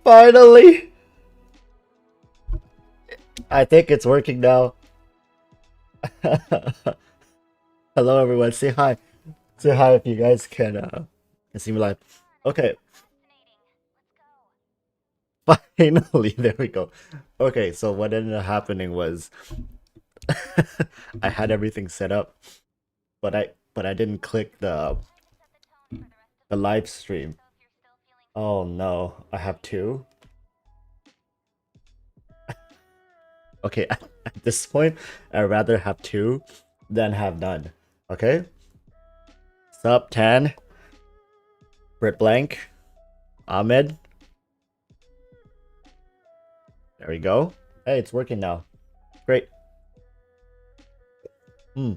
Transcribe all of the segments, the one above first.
Finally! I think it's working now. Hello everyone, say hi. Say hi if you guys can see me live. Okay, finally, there we go. Okay, so what ended up happening was I had everything set up, but I didn't click the live stream. Oh no, I have two. Okay, at this point, I'd rather have two than have none. Okay? Sup, Tan? Brit Blank? Ahmed? There we go. Hey, it's working now. Great. Hmm.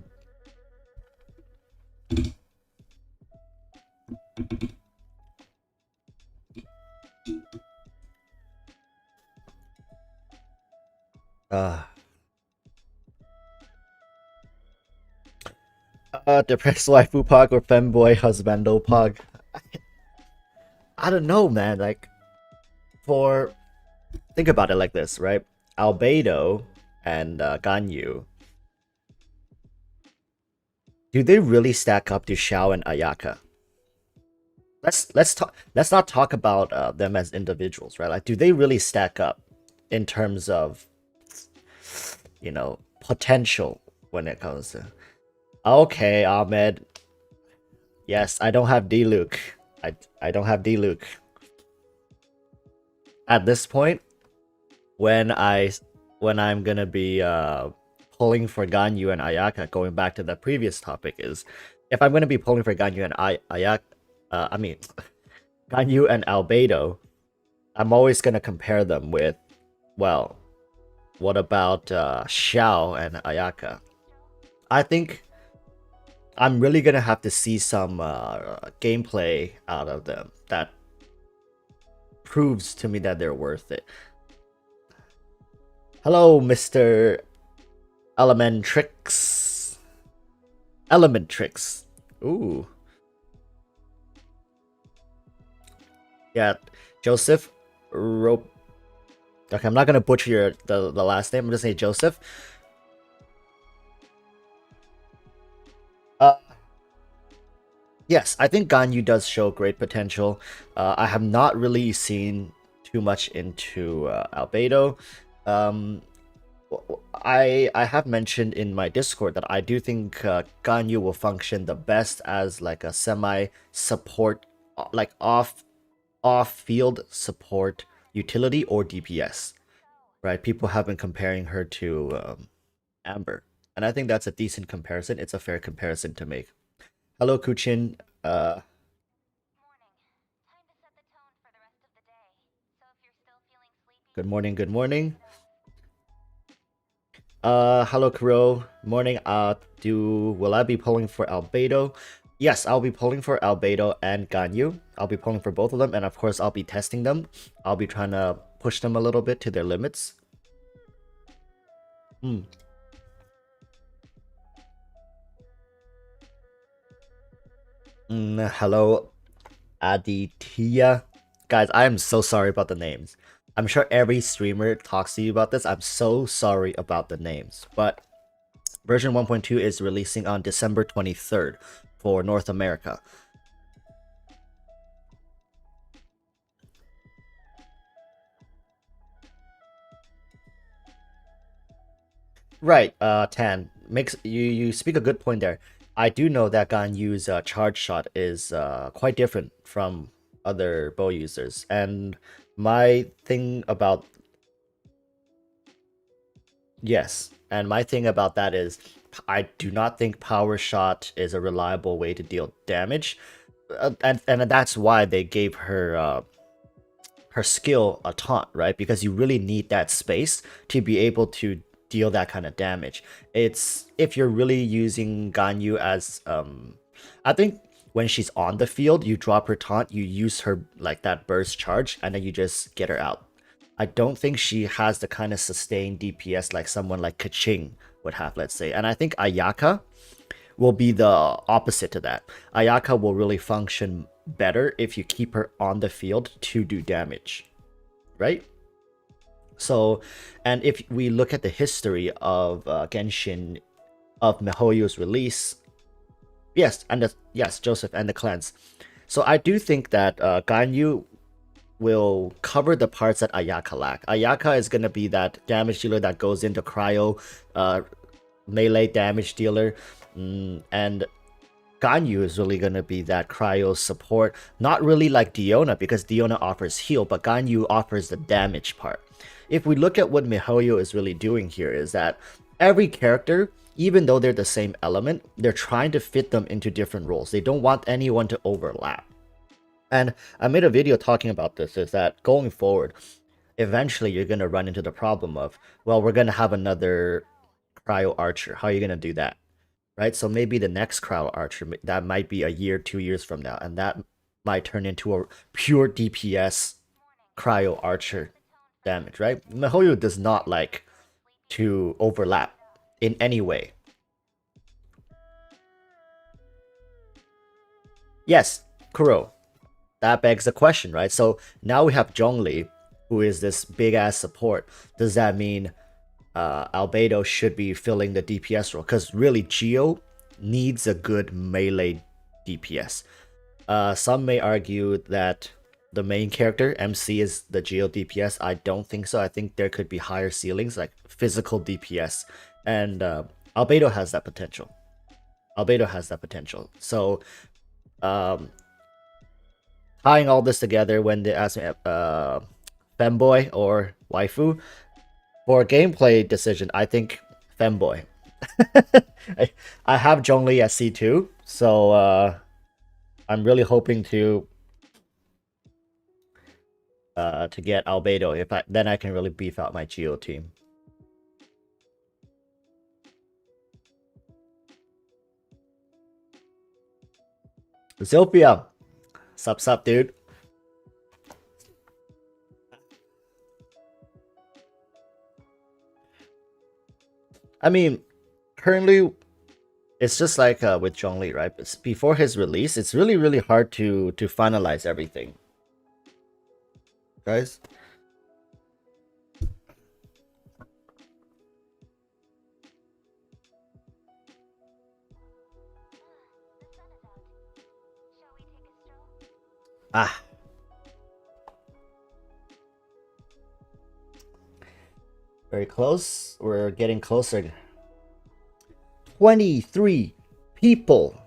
Depressed waifu pog or femboy husbando pog? I don't know, man. Like, think about it like this, right? Albedo and Ganyu. Do they really stack up to Xiao and Ayaka? Let's not talk about them as individuals, right? Like, do they really stack up in terms of, potential when it comes to? Okay, Ahmed. Yes, I don't have D-Luke. I don't have D-Luke. At this point, when I'm gonna be pulling for Ganyu and Ayaka, going back to the previous topic, is if I'm gonna be pulling for Ganyu and Ayaka, Ganyu and Albedo, I'm always gonna compare them with, well, what about Xiao and Ayaka? I think I'm really gonna have to see some gameplay out of them that proves to me that they're worth it. Hello, Mr. Elementrix. Elementrix. Ooh. Yeah, Joseph Rope. Okay, I'm not gonna butcher the last name. I'm just saying Joseph. Yes, I think Ganyu does show great potential. I have not really seen too much into Albedo. I have mentioned in my Discord that I do think Ganyu will function the best as like a semi-support, like off-field support utility or DPS, right? People have been comparing her to Amber, and I think that's a decent comparison. It's a fair comparison to make. Hello, Kuchin. Good morning. Good morning. Hello, Cryo. Morning. Will I be pulling for Albedo? Yes, I'll be pulling for Albedo and Ganyu. I'll be pulling for both of them, and of course, I'll be testing them. I'll be trying to push them a little bit to their limits. Hello, Aditya. Guys, I am so sorry about the names. I'm sure every streamer talks to you about this. I'm so sorry about the names. But version 1.2 is releasing on December 23rd for North America. Right, Tan. You speak a good point there. I do know that Ganyu's charge shot is quite different from other bow users, and my thing about that is I do not think power shot is a reliable way to deal damage, and that's why they gave her her skill a taunt, right? Because you really need that space to be able to deal that kind of damage. It's if you're really using Ganyu as I think when she's on the field, you drop her taunt, you use her like that burst charge, and then you just get her out. I don't think she has the kind of sustained DPS like someone like Keqing would have, let's say. And I think Ayaka will be the opposite to that. Ayaka will really function better if you keep her on the field to do damage. right? So, and if we look at the history of Genshin, of miHoYo's release, yes, Joseph and the clans. So I do think that Ganyu will cover the parts that Ayaka lack. Ayaka is going to be that damage dealer that goes into Cryo, melee damage dealer, and Ganyu is really going to be that Cryo support. Not really like Diona, because Diona offers heal, but Ganyu offers the damage part. If we look at what miHoYo is really doing here, is that every character, even though they're the same element, they're trying to fit them into different roles. They don't want anyone to overlap. And I made a video talking about this, is that going forward, eventually you're going to run into the problem of, well, we're going to have another Cryo Archer. How are you going to do that? Right? So maybe the next Cryo Archer, that might be a year, 2 years from now, and that might turn into a pure DPS Cryo Archer damage, right? miHoYo does not like to overlap in any way. Yes, Kuro. That begs the question, right? So now we have Zhongli, who is this big-ass support. Does that mean Albedo should be filling the DPS role? Because really, Geo needs a good melee DPS. Some may argue that the main character, MC, is the Geo DPS. I don't think so. I think there could be higher ceilings, like physical DPS. And Albedo has that potential. So, tying all this together, when they ask me femboy or waifu, for a gameplay decision, I think femboy. I have Zhongli at C2, so I'm really hoping to get Albedo. Then I can really beef out my Geo team. Zilpia, sup, dude. I mean, currently, it's just like with Zhongli, right? Before his release, it's really hard to finalize everything, guys. Ah. Very close. We're getting closer. 23 people.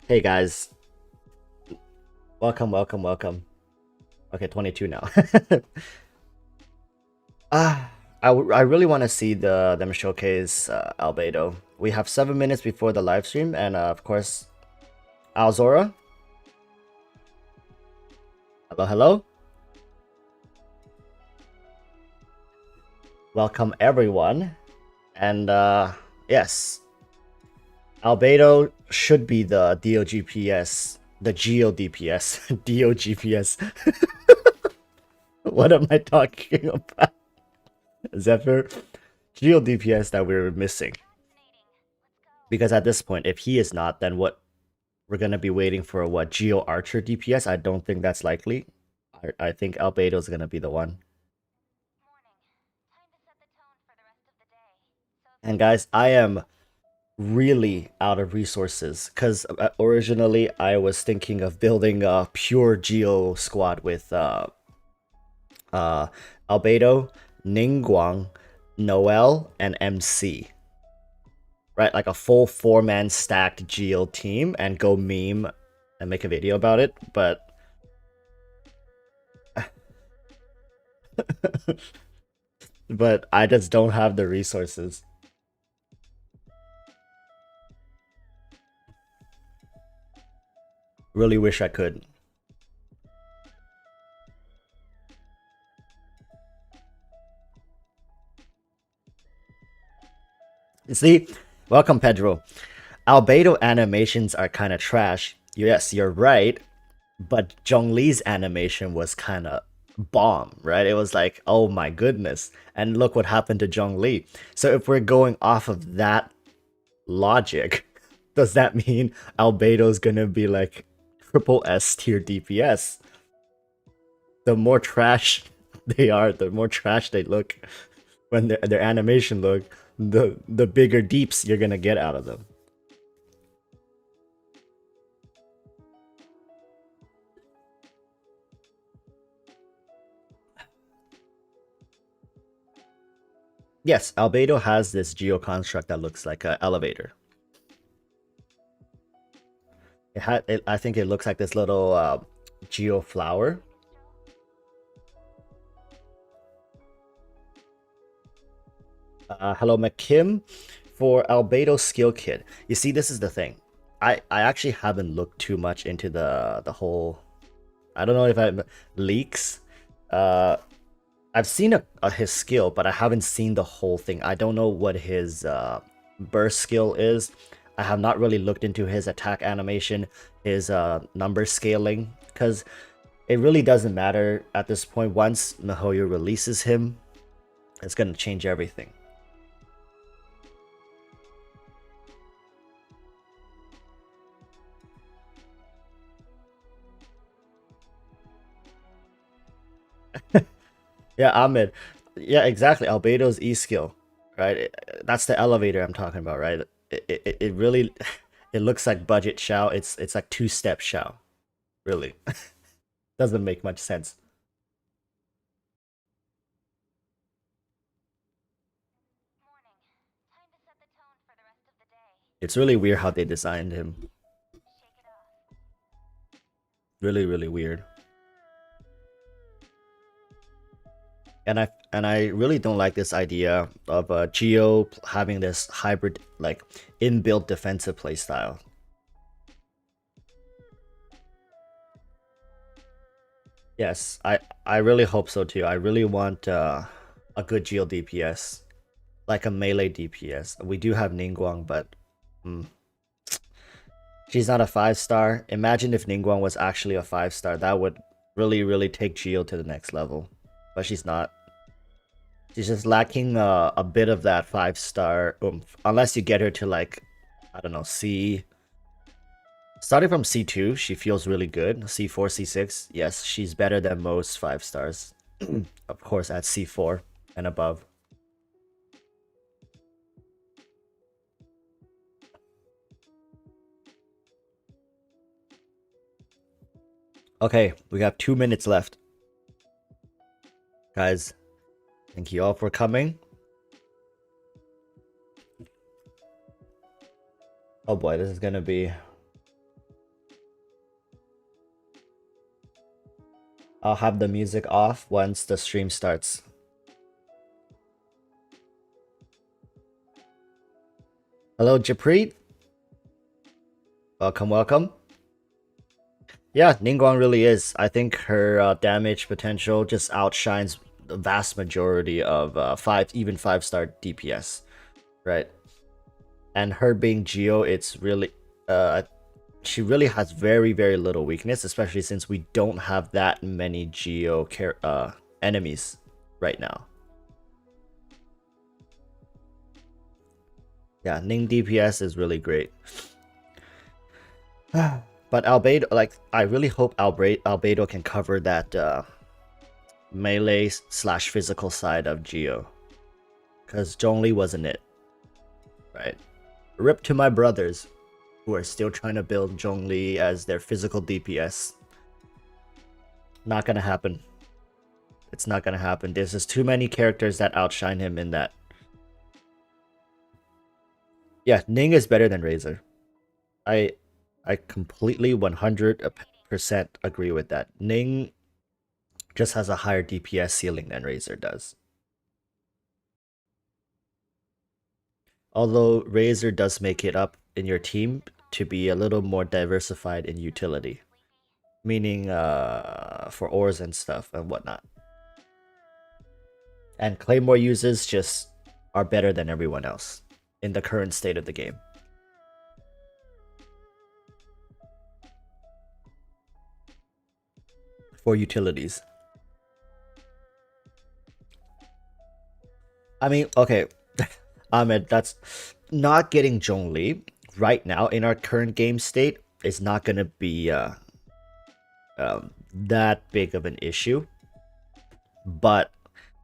Hey guys. Welcome. Okay, 22 now. I really want to see them showcase Albedo. We have 7 minutes before the live stream, and of course, Alzora. Hello. Welcome everyone, and yes, Albedo should be the DOGPS, the Geo DPS, DOGPS. What am I talking about? Zephyr, Geo DPS that we're missing. Because at this point, if he is not, then what? We're gonna be waiting for what, Geo Archer DPS? I don't think that's likely. I think Albedo is gonna be the one. And guys, I am really out of resources, because originally I was thinking of building a pure Geo squad with Albedo, Ningguang, Noel, and MC. Right, like a full 4-man stacked Geo team, and go meme and make a video about it, but but I just don't have the resources. Really wish I could. You see? Welcome, Pedro. Albedo animations are kind of trash. Yes, you're right. But Zhongli's animation was kind of bomb, right? It was like, oh my goodness. And look what happened to Zhongli. So if we're going off of that logic, does that mean Albedo's gonna be like triple S tier DPS? The more trash they are, the more trash they look. When their animation look, the bigger deeps you're gonna get out of them. Yes, Albedo has this geo construct that looks like an elevator. I think it looks like this little geo flower. Hello, McKim. For Albedo skill kit, you see, this is the thing. I actually haven't looked too much into the whole. I don't know if I leaks. I've seen his skill, but I haven't seen the whole thing. I don't know what his burst skill is. I have not really looked into his attack animation, his number scaling, because it really doesn't matter at this point. Once Mihoyo releases him, it's gonna change everything. Yeah, Ahmed. Yeah, exactly. Albedo's E skill, right? That's the elevator I'm talking about, right? It really it looks like budget Shao. It's like two-step Shao. Really. Doesn't make much sense. It's really weird how they designed him. Really, really weird. And I really don't like this idea of Geo having this hybrid, like, inbuilt defensive playstyle. Yes, I really hope so too. I really want a good Geo DPS, like a melee DPS. We do have Ningguang, but she's not a 5-star. Imagine if Ningguang was actually a 5-star. That would really, really take Geo to the next level. But she's not. She's just lacking a bit of that 5-star oomph. Unless you get her to, like, I don't know, C. Starting from C2, she feels really good. C4, C6, yes, she's better than most 5-stars. Of course, at C4 and above. Okay, we have 2 minutes left. Guys, thank you all for coming. Oh boy, this is gonna be... I'll have the music off once the stream starts. Hello, Japreet. Welcome, welcome. Yeah, Ningguang really is. I think her damage potential just outshines the vast majority of even 5-star DPS, right? And her being Geo, it's really she really has very, very little weakness, especially since we don't have that many Geo enemies right now. Yeah, Ning DPS is really great. But Albedo, like, I really hope Albedo can cover that melee / physical side of Geo, because Zhongli wasn't it, right? Rip to my brothers who are still trying to build Zhongli as their physical DPS. Not gonna happen. It's not gonna happen. There's just too many characters that outshine him in that. Yeah, Ning is better than Razor. I completely 100% agree with that. Ning just has a higher DPS ceiling than Razor does. Although Razor does make it up in your team to be a little more diversified in utility. Meaning for ores and stuff and whatnot. And Claymore users just are better than everyone else in the current state of the game. For utilities. I mean, okay, Ahmed, that's not getting Zhongli right now in our current game state is not going to be that big of an issue. But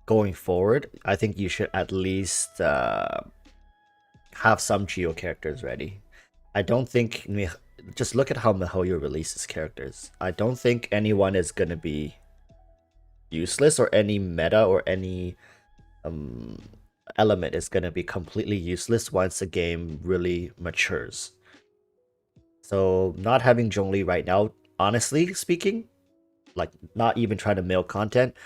going forward, I think you should at least have some Geo characters ready. I don't think just look at how MiHoYo releases characters. I don't think anyone is gonna be useless, or any meta or any element is gonna be completely useless once the game really matures. So not having Zhongli right now, honestly speaking, like not even trying to milk content,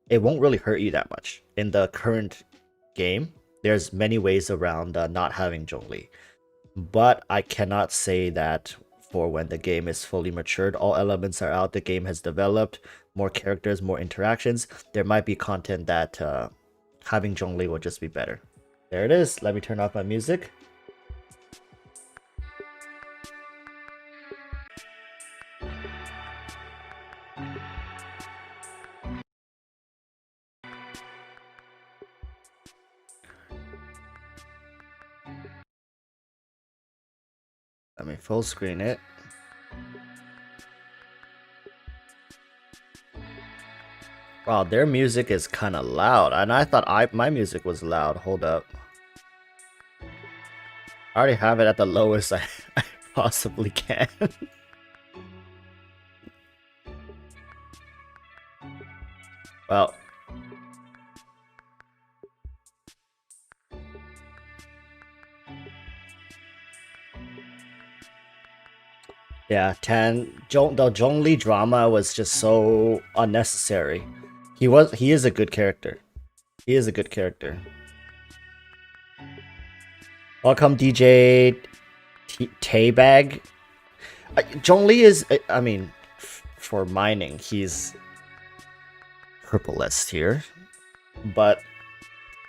it won't really hurt you that much. In the current game, there's many ways around not having Zhongli. But I cannot say that for when the game is fully matured, all elements are out, the game has developed, more characters, more interactions, there might be content that having Zhongli will just be better. There it is. Let me turn off my music. Let me full screen it. Wow, their music is kind of loud, and I thought my music was loud. Hold up. I already have it at the lowest I possibly can. Well. Yeah, the Zhongli drama was just so unnecessary. He is a good character. He is a good character. Welcome, DJ Taybag. Zhongli is, I mean, for mining, he's purple S tier. But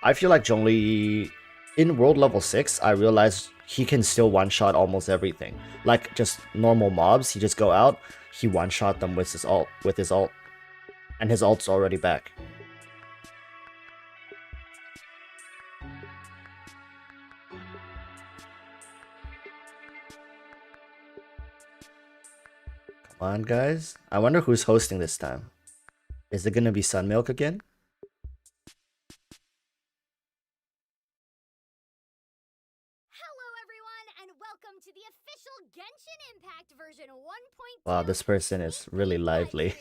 I feel like Zhongli, in world level 6, I realized he can still one-shot almost everything. Like just normal mobs, he just go out, he one-shot them with his ult, and his ult's already back. Come on, guys. I wonder who's hosting this time. Is it gonna be Sunmilk again? To the official Genshin Impact version 1.2. Wow, this person is really lively.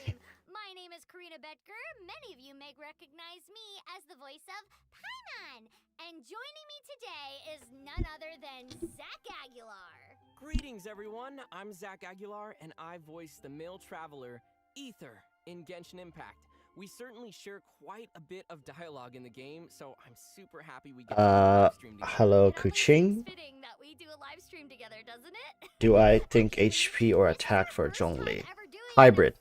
My name is Karina Betker. Many of you may recognize me as the voice of Paimon. And joining me today is none other than Zach Aguilar. Greetings, everyone. I'm Zach Aguilar, and I voice the male traveler, Ether, in Genshin Impact. We certainly share quite a bit of dialogue in the game, so I'm super happy we get to live stream together. Hello, Keqing. Fitting that we do a live stream together, doesn't it? Do I think HP or attack for Zhongli? Hybrid.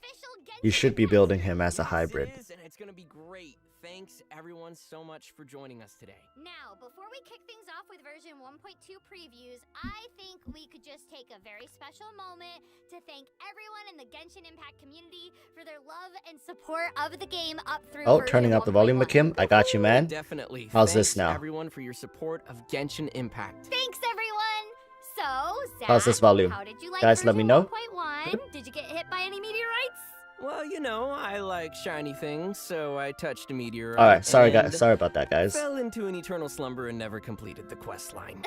You should be building him as a hybrid. And it's gonna be great. Thanks everyone so much for joining us today. Now, before we kick things off with version 1.2 previews, I think we could just take a very special moment to thank everyone in the Genshin Impact community for their love and support of the game up through turning up the volume, Kim. I got you, man. Definitely. How's this now? Everyone for your support of Genshin Impact. Thanks, everyone. So, Zach, how's this volume? How did you like guys, let me know. 1.1? Did you get hit by any meteorites? Well, you know, I like shiny things, so I touched a meteorite. Alright, sorry guys, sorry about that, guys. Fell into an eternal slumber and never completed the quest line.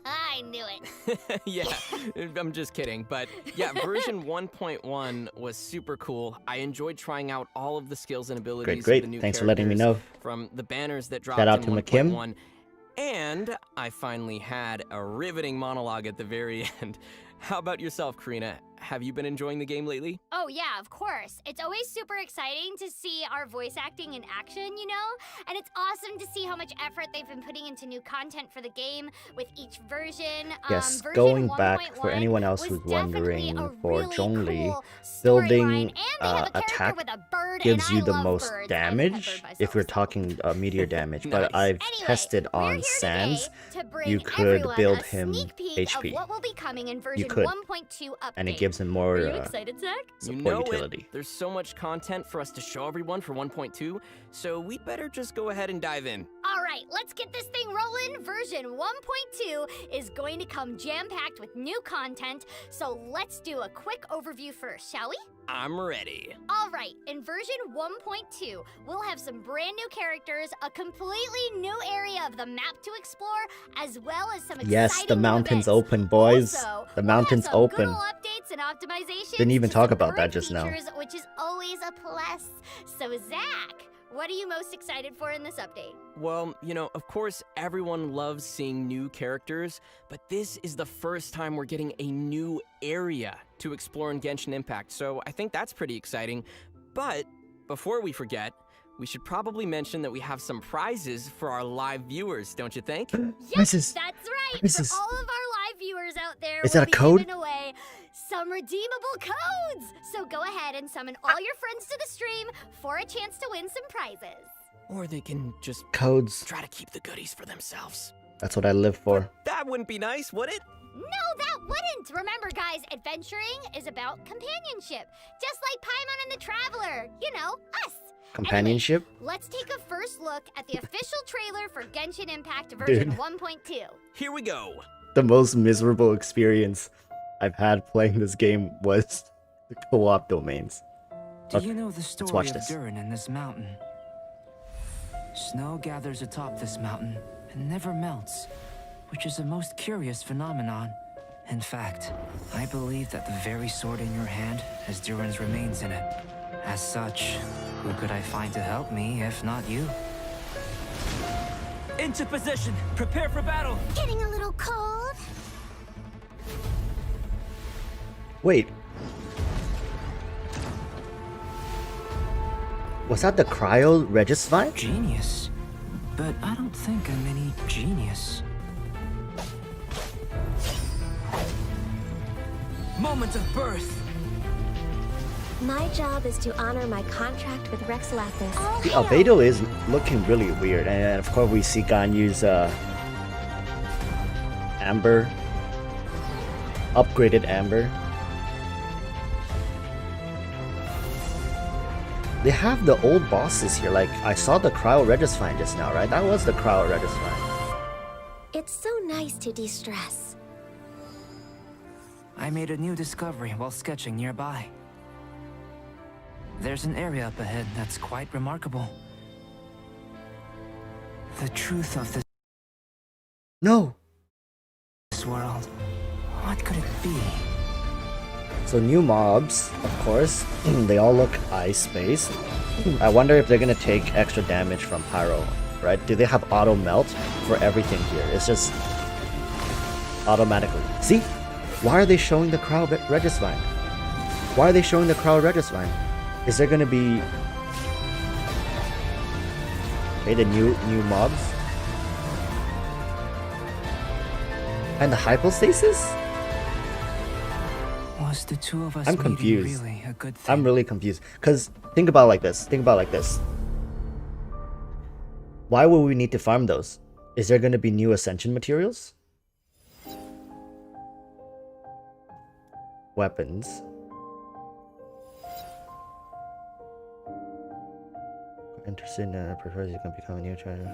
I knew it. Yeah, I'm just kidding. But yeah, version 1.1 was super cool. I enjoyed trying out all of the skills and abilities Great, of the new thanks for letting me know. From the banners that dropped Shout out in to 1.1. And I finally had a riveting monologue at the very end. How about yourself, Karina? Have you been enjoying the game lately? Oh yeah, of course. It's always super exciting to see our voice acting in action, you know? And it's awesome to see how much effort they've been putting into new content for the game with each version. Yes, version going back, for anyone else who's wondering, for Zhongli, building attack gives you the most damage if you're talking meteor damage. But I've tested on Sans, you could build him HP. You could, and it gives him more support utility. There's so much content for us to show everyone for 1.2, so we'd better just go ahead and dive in. Alright, let's get this thing rolling. Version 1.2 is going to come jam-packed with new content, so let's do a quick overview first, shall we? I'm ready. Alright, in version 1.2, we'll have some brand new characters, a completely new area of the map to explore, as well as some Yes, exciting the new mountain's events. open, boys. Also, The we'll mountain's have some open. good ol' updates and optimizations Didn't even to talk some about that current just now. features, which is always a plus. So Zach, what are you most excited for in this update? Well, you know, of course, everyone loves seeing new characters, but this is the first time we're getting a new area to explore in Genshin Impact, so I think that's pretty exciting. But before we forget, we should probably mention that we have some prizes for our live viewers, don't you think? Yes, Mrs. that's right. Mrs. For all of our live viewers out there, Is we'll that a be code? giving away some redeemable codes. So go ahead and summon all your friends to the stream for a chance to win some prizes. Or they can just Codes. try to keep the goodies for themselves. That's what I live for. That wouldn't be nice, would it? No, that wouldn't. Remember, guys, adventuring is about companionship. Just like Paimon and the Traveler. You know, us. Companionship? Anyway, let's take a first look at the official trailer for Genshin Impact version Dude. 1.2. Here we go. The most miserable experience I've had playing this game was the co-op domains. Do Okay, you know the watch story of this. Durin in this mountain? Snow gathers atop this mountain and never melts, which is a most curious phenomenon. In fact, I believe that the very sword in your hand has Durin's remains in it. As such, who could I find to help me if not you? Into position! Prepare for battle! Getting a little cold? Wait. Was that the Cryo Regisvine? Genius. But I don't think I'm any genius. Moment of birth! My job is to honor my contract with Rex Lapis. All The hail. Albedo is looking really weird, and of course we see Ganyu's Amber. Upgraded Amber. They have the old bosses here, like I saw the Cryo Regisvine just now, right? That was the Cryo Regisvine. It's so nice to de-stress. I made a new discovery while sketching nearby. There's an area up ahead that's quite remarkable. The truth of No! this world. What could it be? So new mobs, of course. They all look ice-based. I wonder if they're gonna take extra damage from Pyro, right? Do they have auto melt for everything here? It's just automatically. See? Why are they showing the Cryo Regisvine? Why are they showing the Cryo Regisvine? Is there gonna be the new mobs? And the hypostasis? Was the two of us I'm meeting confused. really a good thing? I'm really confused. Cause think about it like this. Think about it like this. Why would we need to farm those? Is there gonna be new ascension materials? Weapons. Interested in prefers you can become a new treasure.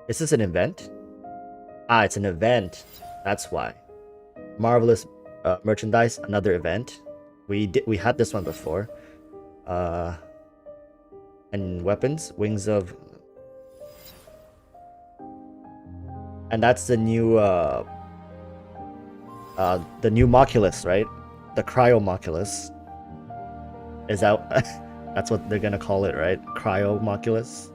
Is this an event? Ah, it's an event. That's why. Marvelous merchandise, another event. We had this one before. And weapons, wings of, and that's the new Moculus, right? The Cryo Moculus. Is that that's what they're gonna call it, right? Cryo Moculus.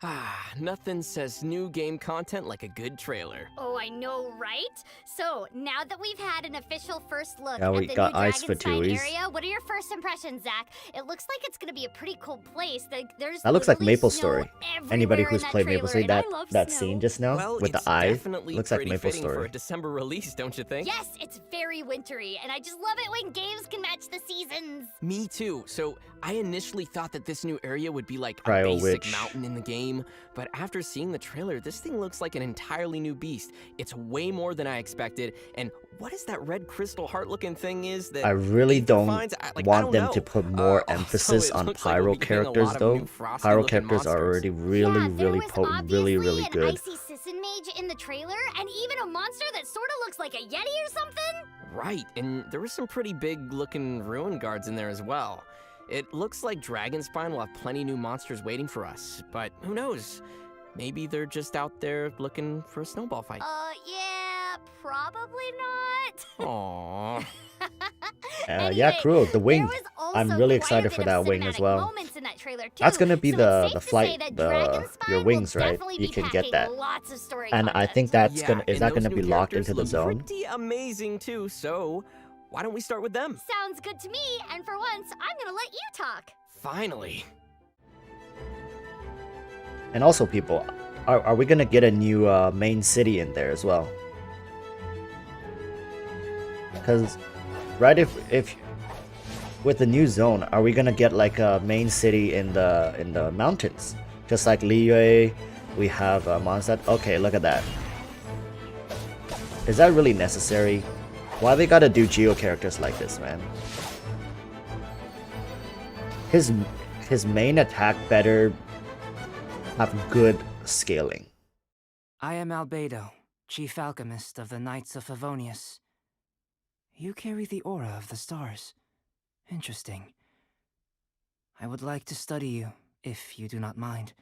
Ah, nothing says new game content like a good trailer. Oh, I know, right? So, now that we've had an official first look Yeah, at we the got new ice for Dragonspine Tui's. area, what are your first impressions, Zach? It looks like it's gonna be a pretty cool place. There's That looks like literally Maple snow Story. everywhere Anybody in who's that played Maple trailer, Story, and I love that snow. scene just now Well, with it's the eye definitely looks like pretty Maple fitting for Story. a December release, don't you think? Yes, it's very wintry, and I just love it when games can match the seasons. Me too. So I initially thought that this new area would be like Cryo a basic Witch. mountain in the game, but but after seeing the trailer, this thing looks like an entirely new beast. It's way more than I expected, and what is that red crystal heart-looking thing is that I really Aether don't finds? I want them don't to know. put more Also, emphasis it on looks like we'll pyro be getting a characters lot of though. new frosty Pyro looking characters are monsters. already really, yeah, there really was potent, really, obviously really an good. icy Sisson mage in the trailer, and even a monster that sort of looks like a yeti or something. Right, and there were some pretty big-looking ruin guards in there as well. It looks like Dragonspine will have plenty new monsters waiting for us, but who knows? Maybe they're just out there looking for a snowball fight. Yeah, probably not. Aww. Yeah, Anyway, Cryo, the there wing. was I'm also really quite a excited bit for of that wing as cinematic well. moments in that trailer, That's too, gonna be so the it's safe to say flight, that your Dragonspine wings, will right? definitely You be can get packing that. lots of story And I think content. that's gonna is that gonna be locked into the zone? Pretty amazing too. So, why don't we start with them? Sounds good to me, and for once, I'm gonna let you talk. Finally. And also, people, are we gonna get a new main city in there as well? Because, right, if with the new zone, are we gonna get like a main city in the mountains, just like Liyue? We have Mondstadt. Okay, look at that. Is that really necessary? Why they gotta do geo characters like this, man? His main attack better have good scaling. I am Albedo, Chief Alchemist of the Knights of Favonius. You carry the aura of the stars. Interesting. I would like to study you, if you do not mind.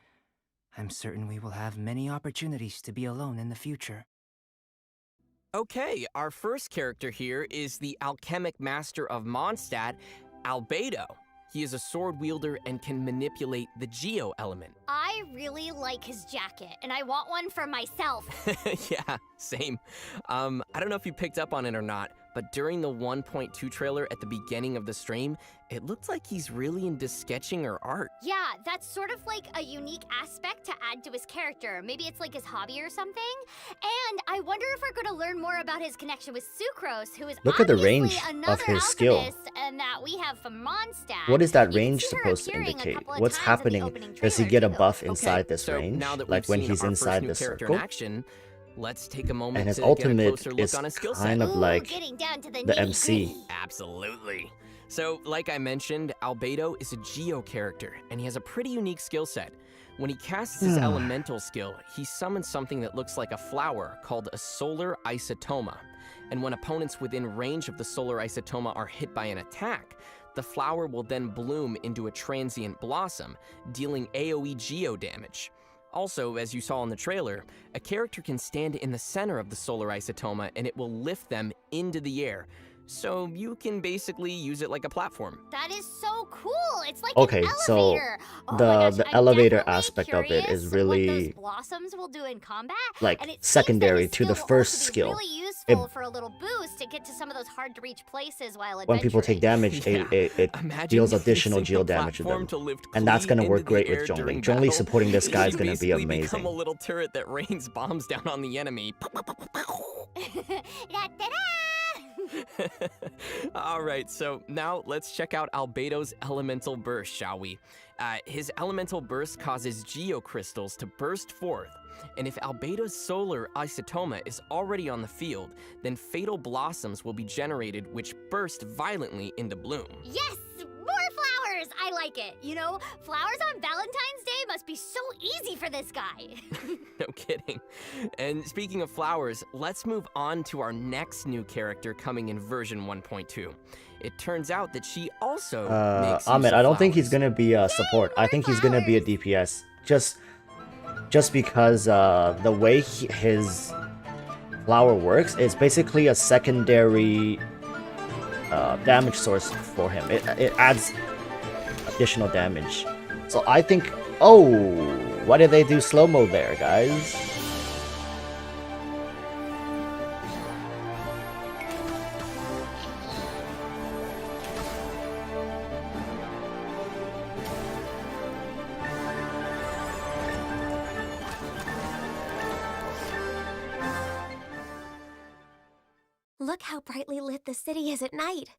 I'm certain we will have many opportunities to be alone in the future. Okay, our first character here is the alchemic master of Mondstadt, Albedo. He is a sword wielder and can manipulate the geo element. I really like his jacket, and I want one for myself. Yeah, same. I don't know if you picked up on it or not, but during the 1.2 trailer at the beginning of the stream, it looked like he's really into sketching or art. Yeah, that's sort of like a unique aspect to add to his character. Maybe it's like his hobby or something. And I wonder if we're going to learn more about his connection with Sucrose, who is Look at the obviously range of another his skill. alchemist, and that we have from Mondstadt. What is that You can range see her supposed to appearing a indicate? couple of What's times in the happening? opening Does he trailer, get a too. buff inside Okay, this so range? now that Like we've when seen he's our first inside new the character circle? in action, let's take a moment And his to get a ultimate closer look is on his skill set. kind of Ooh, like getting down to the MC. nitty-gritty. Absolutely. So, like I mentioned, Albedo is a geo character, and he has a pretty unique skill set. When he casts his elemental skill, he summons something that looks like a flower called a solar isotoma. And when opponents within range of the solar isotoma are hit by an attack, the flower will then bloom into a transient blossom, dealing AoE geo damage. Also, as you saw in the trailer, a character can stand in the center of the solar isotoma and it will lift them into the air. So you can basically use it like a platform. That is so cool. It's like Okay, an so elevator. Oh my the gosh, I'm elevator definitely aspect of it curious is what really those blossoms will do in combat. like And it seems that secondary his to the skill will first also be skill. really useful for a little boost to get to some of those hard to reach places while When people take adventuring. damage, Yeah. it Imagine deals additional using geo a damage to platform them. to lift And that's Klee gonna into work the great with air during Zhongli. Zhongli battle. supporting this guy is You gonna be basically become amazing. a little turret that rains bombs down on the enemy. Da-da-da! All right, so now let's check out Albedo's elemental burst, shall we? His elemental burst causes geocrystals to burst forth, and if Albedo's solar isotoma is already on the field, then fatal blossoms will be generated which burst violently into bloom. Yes! More flowers! I like it. You know, flowers on Valentine's Day must be so easy for this guy. No kidding. And speaking of flowers, let's move on to our next new character coming in version 1.2. It turns out that she also makes use Ahmed, of I don't think he's flowers. gonna be a support. I think he's gonna be a DPS. Just because the way his flower works is basically a secondary damage source for him. It adds additional damage. So I think, oh, why did they do slow-mo there, guys? Look how brightly lit the city is at night.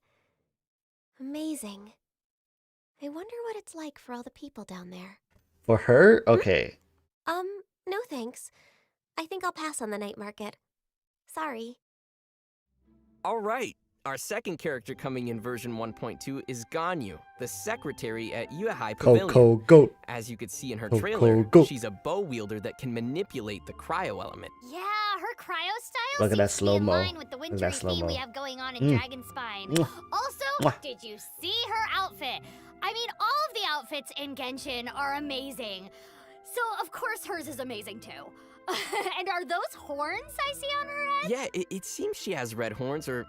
Amazing. I wonder what it's like for all the people down there. For her, okay. No thanks. I think I'll pass on the night market. Sorry. All right. Our second character coming in version 1.2 is Ganyu, the secretary at Yuehai Pavilion. Coco Goat. As you could see in her Coco trailer, Goat. she's a bow wielder that can manipulate the cryo element. Yeah, her cryo style Look at that seems to be in slow-mo. line with the Look at wintry that theme slow-mo. we have going on in Mm. Dragonspine. Mwah. Also, Mwah. did you see her outfit? I mean, all of the outfits in Genshin are amazing. So, of course, hers is amazing too. And are those horns I see on her head? Yeah, it seems she has red horns, or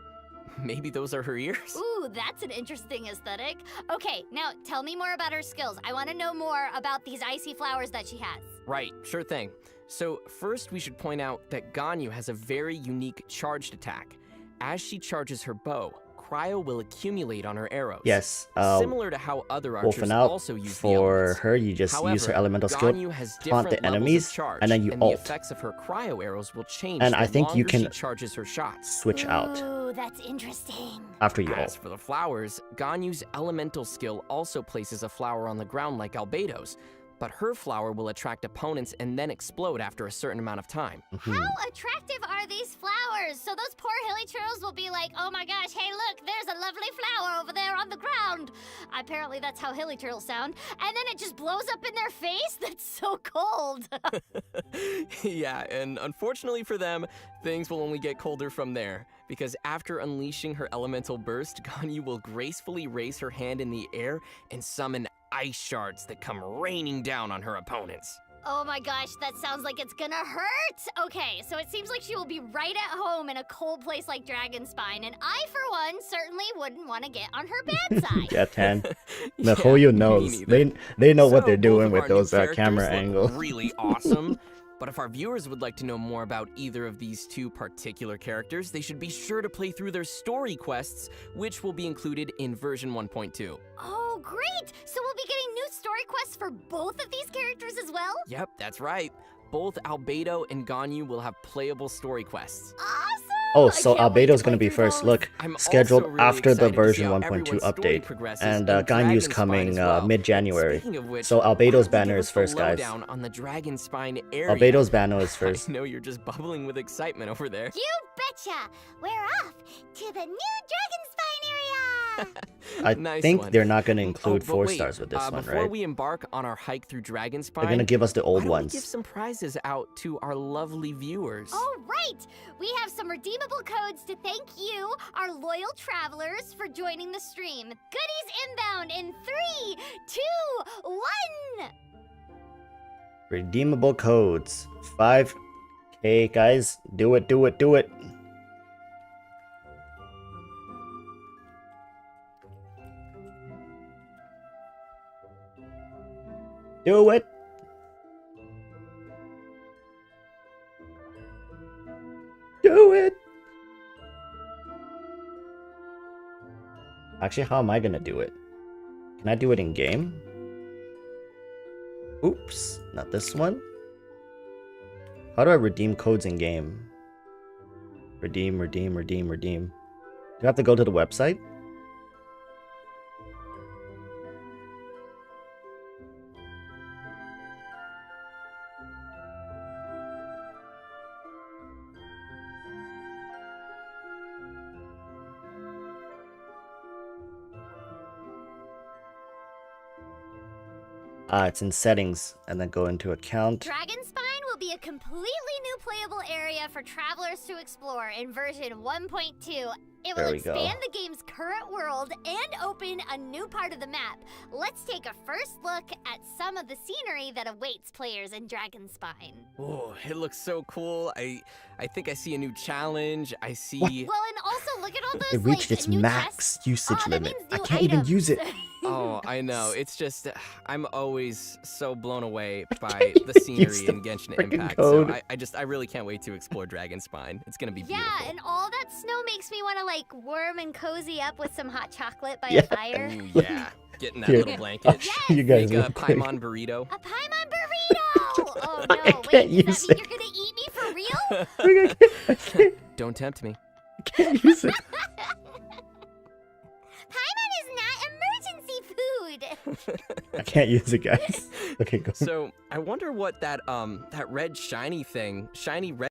maybe those are her ears. Ooh, that's an interesting aesthetic. Okay, now tell me more about her skills. I want to know more about these icy flowers that she has. Right, sure thing. So first we should point out that Ganyu has a very unique charged attack. As she charges her bow, cryo will accumulate on her arrows. Yes. Similar to how other archers Wolfing out also use the for elements. her, you just However, use her elemental skill, Ganyu has taunt different the levels enemies, of charge, and then you the ult. effects of her cryo arrows will change And the I think you longer she can charges her shots. switch out Ooh, that's interesting. after you As ult. for the flowers, Ganyu's elemental skill also places a flower on the ground like Albedo's, but her flower will attract opponents and then explode after a certain amount of time. Mhm. How attractive are these flowers? So those poor hilly churls will be like, oh my gosh, hey look, there's a lovely flower over there on the ground. Apparently that's how hilly turtles sound. And then it just blows up in their face? That's so cold. Yeah, and unfortunately for them, things will only get colder from there. Because after unleashing her elemental burst, Ganyu will gracefully raise her hand in the air and summon ice shards that come raining down on her opponents. Oh my gosh, that sounds like it's gonna hurt. Okay, so it seems like she will be right at home in a cold place like Dragonspine, and I, for one, certainly wouldn't want to get on her bad side. Yeah, Tan. Yeah, Mihoyo me knows. neither. They know what So, they're both doing of with our new those characters camera look angles. Really awesome. But if our viewers would like to know more about either of these two particular characters, they should be sure to play through their story quests, which will be included in version 1.2. Oh, great! So we'll be getting new story quests for both of these characters as well? Yep, that's right. Both Albedo and Ganyu will have playable story quests. Awesome! Oh, I so can't wait to Albedo's gonna play be through first. those. Look, I'm scheduled also really after the excited to see version how 1.2 everyone's story update, progresses and in Ganyu's Dragonspine coming as well. mid-January. Speaking of which, So why Albedo's don't you banner give is us the first, guys. lowdown on the Dragonspine area. Albedo's banner is first. I know you're just bubbling with excitement over there. You betcha! We're off to the new Dragonspine area! I Nice think one. they're not gonna Oh, include but 4 wait, stars with this one, before right? we embark on our hike through Dragonspine, They're gonna give us the why old don't we ones. give some prizes out to our lovely viewers. Oh, right! We have some redeemable codes to thank you, our loyal travelers, for joining the stream. Goodies inbound in 3, 2, 1! Redeemable codes. 5K, guys. Do it, do it, do it. Do it. Do it. Actually, how am I gonna do it? Can I do it in game? Oops, not this one. How do I redeem codes in game? Redeem, redeem, redeem, redeem. Do I have to go to the website? It's in settings and then go into account. Dragonspine will be a completely new playable area for travelers to explore in version 1.2. It will There we go. expand the game's current world and open a new part of the map. Let's take a first look at some of the scenery that awaits players in Dragonspine. Oh, it looks so cool. I think I see a new challenge. I see. Well, and also look at all those It reached like, its new max chests. usage Oh, that limit. means I new can't even items. use it. Oh, I know. It's just, I'm always so blown away by can't the even use scenery the in Genshin freaking Impact. code. So I really can't wait to explore Dragonspine. It's gonna be beautiful. Yeah, and all that snow makes me want to like warm and cozy up with some hot chocolate by Yeah. a fire. Ooh, yeah. Getting that Here. little I'll blanket. show you guys Make a real quick. Paimon burrito. A Paimon burrito! Oh no, I wait, can't does use that mean it. you're gonna eat me for real? Don't tempt me. I can't use it. Paimon is not emergency food! I can't use it, guys. Okay, go. So I wonder what that red shiny red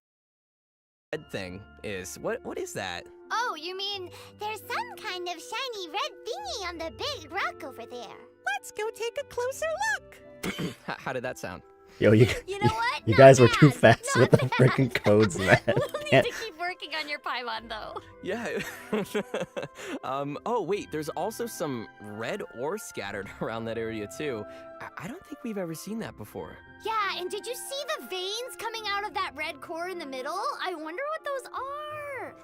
thing is. What is that? Oh, you mean there's some kind of shiny red thingy on the big rock over there? Let's go take a closer look. How did that sound? Yo, you know what? you Not guys were too bad. fast with the freaking codes, man. We'll need to keep working on your Paimon, though. Yeah. Oh wait, there's also some red ore scattered around that area too. I don't think we've ever seen that before. Yeah, and did you see the veins coming out of that red core in the middle? I wonder what those are.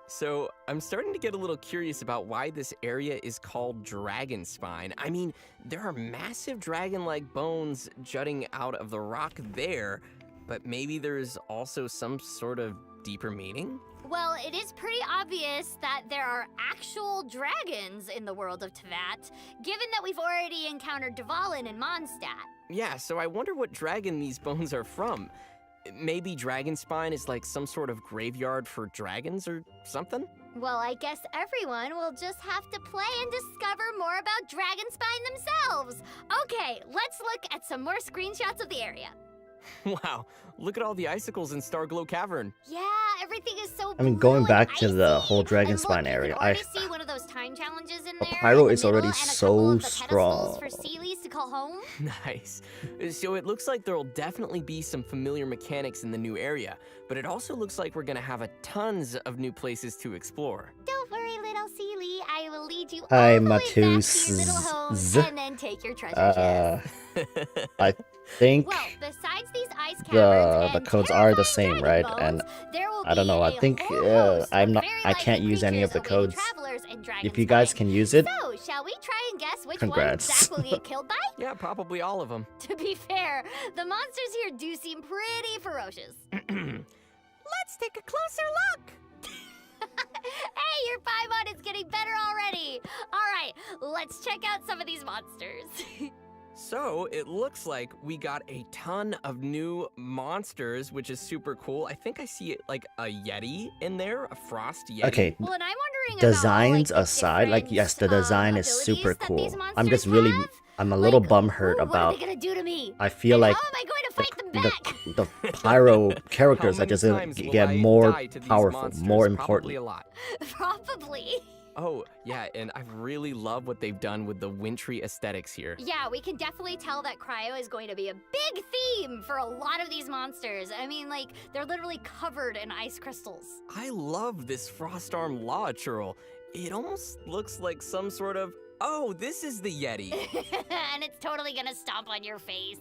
So, I'm starting to get a little curious about why this area is called Dragonspine. I mean, there are massive dragon-like bones jutting out of the rock there, but maybe there's also some sort of deeper meaning? Well, it is pretty obvious that there are actual dragons in the world of Teyvat, given that we've already encountered Dvalin and Mondstadt. Yeah, so I wonder what dragon these bones are from. Maybe Dragonspine is like some sort of graveyard for dragons or something? Well, I guess everyone will just have to play and discover more about Dragonspine themselves. Okay, let's look at some more screenshots of the area. Wow, look at all the icicles in Starglow Cavern. Yeah, everything is so I mean, blue going and back to the icy. whole And Dragonspine look, area, you can already see one of those time challenges in there. Pyro in the is already middle, and a couple of the so pedestals strong. for Seelies to call home. Nice. So it looks like there'll definitely be some familiar mechanics in the new area, but it also looks like we're gonna have tons of new places to explore. Don't worry, little Seelie. I will lead you Hi, all the way back to your Matus. little home and then take your treasure chest. I think Well, besides these ice caverns the and codes are the terrifying same, dragon right? bones, And there will I don't know. be I a think whole host I'm of not. very I can't likely use any of the creatures awaiting codes. travelers in If you guys Dragonspine. can use it, So, shall we try and guess which Congrats. one Zach will get killed by? Yeah, probably all of them. To be fair, the monsters here do seem pretty ferocious. Let's take a closer look. Hey, your Paimon is getting better already. All right, let's check out some of these monsters. So it looks like we got a ton of new monsters, which is super cool. I think I see like a Yeti in there, a frost Yeti. okay. Well, and I'm wondering Designs about, all, aside, like different, yes, the design is abilities super that cool. these I'm just monsters really, have. I'm a little Like, bumhurt ooh, about. What are they gonna do to me? I feel And like how am I going to fight them the, back? the pyro characters How are many just times will get I more die to these powerful, monsters? more Probably important. a lot. Probably. Oh, yeah, and I really love what they've done with the wintry aesthetics here. Yeah, we can definitely tell that Cryo is going to be a big theme for a lot of these monsters. I mean, like, they're literally covered in ice crystals. I love this frost arm law churl. It almost looks like some sort of, oh, this is the Yeti. And it's totally gonna stomp on your face.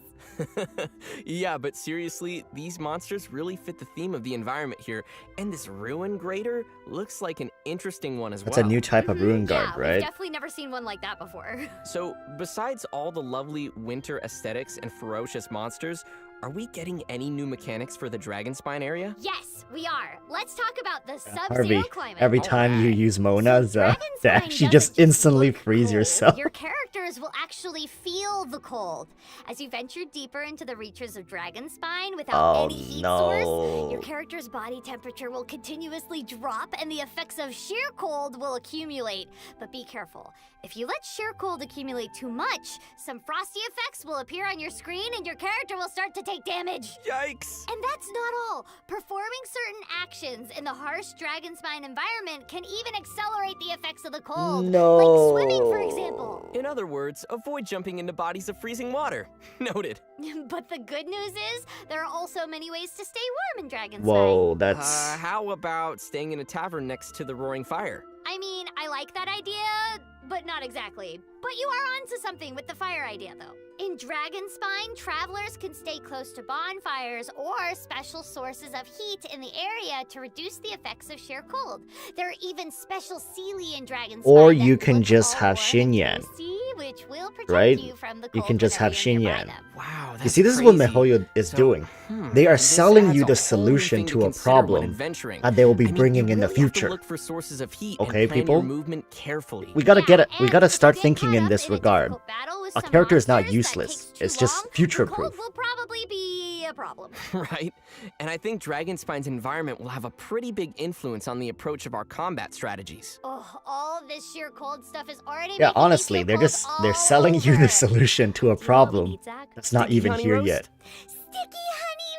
Yeah, but seriously, these monsters really fit the theme of the environment here, and this ruin grater looks like an interesting one as That's well. a new type of ruin guard, Yeah, we've right? definitely never seen one like that before. So, besides all the lovely winter aesthetics and ferocious monsters, are we getting any new mechanics for the Dragonspine area? Yes, we are. Let's talk about the Harvey, sub-zero climate. every time you Alright. use Mona's Dragonspine dash, you doesn't just instantly look freeze cold. yourself. Your characters will actually feel the cold. As you venture deeper into the reaches of Dragonspine without Oh any heat source, no. your character's body temperature will continuously drop and the effects of sheer cold will accumulate. But be careful. If you let sheer cold accumulate too much, some frosty effects will appear on your screen and your character will start to take damage. Yikes! And that's not all. Performing certain actions in the harsh Dragonspine environment can even accelerate the effects of the cold. No. Like swimming, for example. In other words, avoid jumping into bodies of freezing water. Noted. But the good news is, there are also many ways to stay warm in Dragonspine. Whoa, that's How about staying in a tavern next to the roaring fire? I mean, I like that idea, but not exactly. But you are onto something with the fire idea, though. In Dragonspine, travelers can stay close to bonfires or special sources of heat in the area to reduce the effects of sheer cold. There are even special Seelie in Dragonspine. Or that you can look just all have warm and Xinyan, toasty, which will protect right? you from the You cold can just have whenever you're nearby Xinyan. them. Wow, that's You see, this is what crazy. MiHoYo is So, doing. They are this selling adds you a the whole new solution thing to a consider when problem adventuring. that they will be I mean, bringing you in the really have to future. look for sources of heat Okay, and plan people? your movement carefully. We gotta Yeah, get it. We and gotta if you start get thinking caught in up this a regard. difficult battle with A some character is not monsters that useless. takes too It's just long, future the cold proof. will probably be a problem. Right? And I think Dragonspine's environment will have a pretty big influence on the approach of our combat strategies. Oh, all this sheer cold stuff is already Yeah, making me honestly, feel they're cold they're all selling you over. the solution to a Do you know what we problem need, Zach? that's not Sticky even honey here roast? yet. Sticky honey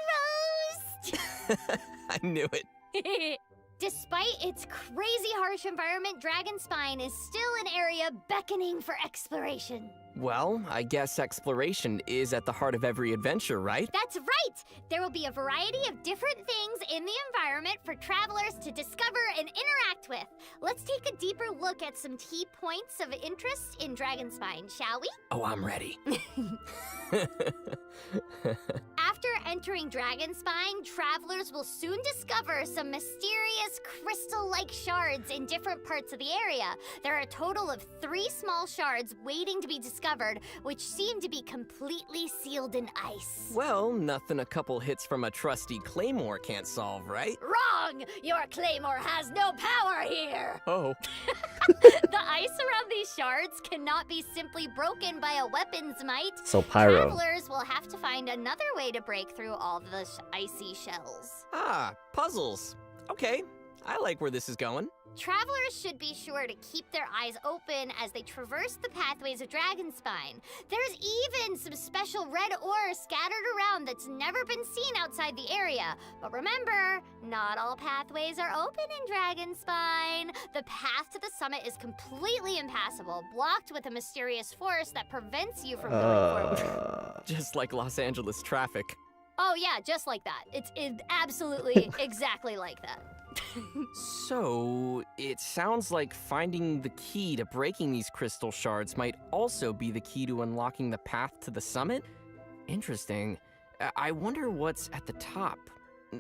roast! I knew it. Despite its crazy harsh environment, Dragonspine is still an area beckoning for exploration. Well, I guess exploration is at the heart of every adventure, right? That's right! There will be a variety of different things in the environment for travelers to discover and interact with. Let's take a deeper look at some key points of interest in Dragonspine, shall we? Oh, I'm ready. After entering Dragonspine, travelers will soon discover some mysterious crystal-like shards in different parts of the area. There are a total of 3 small shards waiting to be discovered, which seem to be completely sealed in ice. Well, nothing a couple hits from a trusty claymore can't solve, right? Wrong! Your claymore has no power here! Oh. The ice around these shards cannot be simply broken by a weapon's might. So pyro. Travelers will have to find another way to break through all the icy shells. Ah, puzzles. Okay, I like where this is going. Travelers should be sure to keep their eyes open as they traverse the pathways of Dragonspine. There's even some special red ore scattered around that's never been seen outside the area. But remember, not all pathways are open in Dragonspine. The path to the summit is completely impassable, blocked with a mysterious force that prevents you from going forward. Just like Los Angeles traffic. Oh yeah, just like that. It's absolutely exactly like that. So, it sounds like finding the key to breaking these crystal shards might also be the key to unlocking the path to the summit? Interesting. I wonder what's at the top.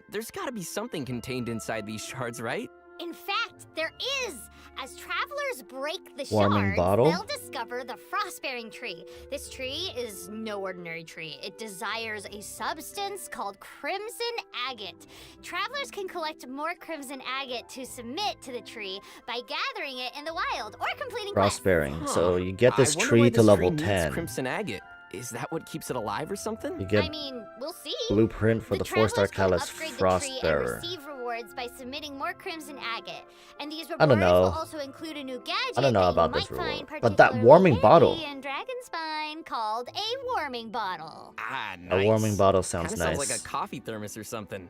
There's gotta be something contained inside these shards, right? In fact, there is! As travelers break the Warming shards, bottle? they'll discover the Frostbearing Tree. This tree is no ordinary tree. It desires a substance called Crimson Agate. Travelers can collect more Crimson Agate to submit to the tree by gathering it in the wild or completing quests. Cross-bearing. So you get this I wonder tree why to this level tree needs 10. Crimson agate. Is that what keeps it alive or something? You get I mean, we'll see. blueprint for the 4-star travelers Callus can upgrade the tree and Frostbearer. receive rewards by submitting more Crimson Agate. And these I don't rewards know. will also include a new gadget I don't know that about you this might reward. find But that particularly warming handy bottle. in Dragonspine called a warming bottle. Ah, A nice. warming bottle sounds Kinda nice. sounds like a coffee thermos or something.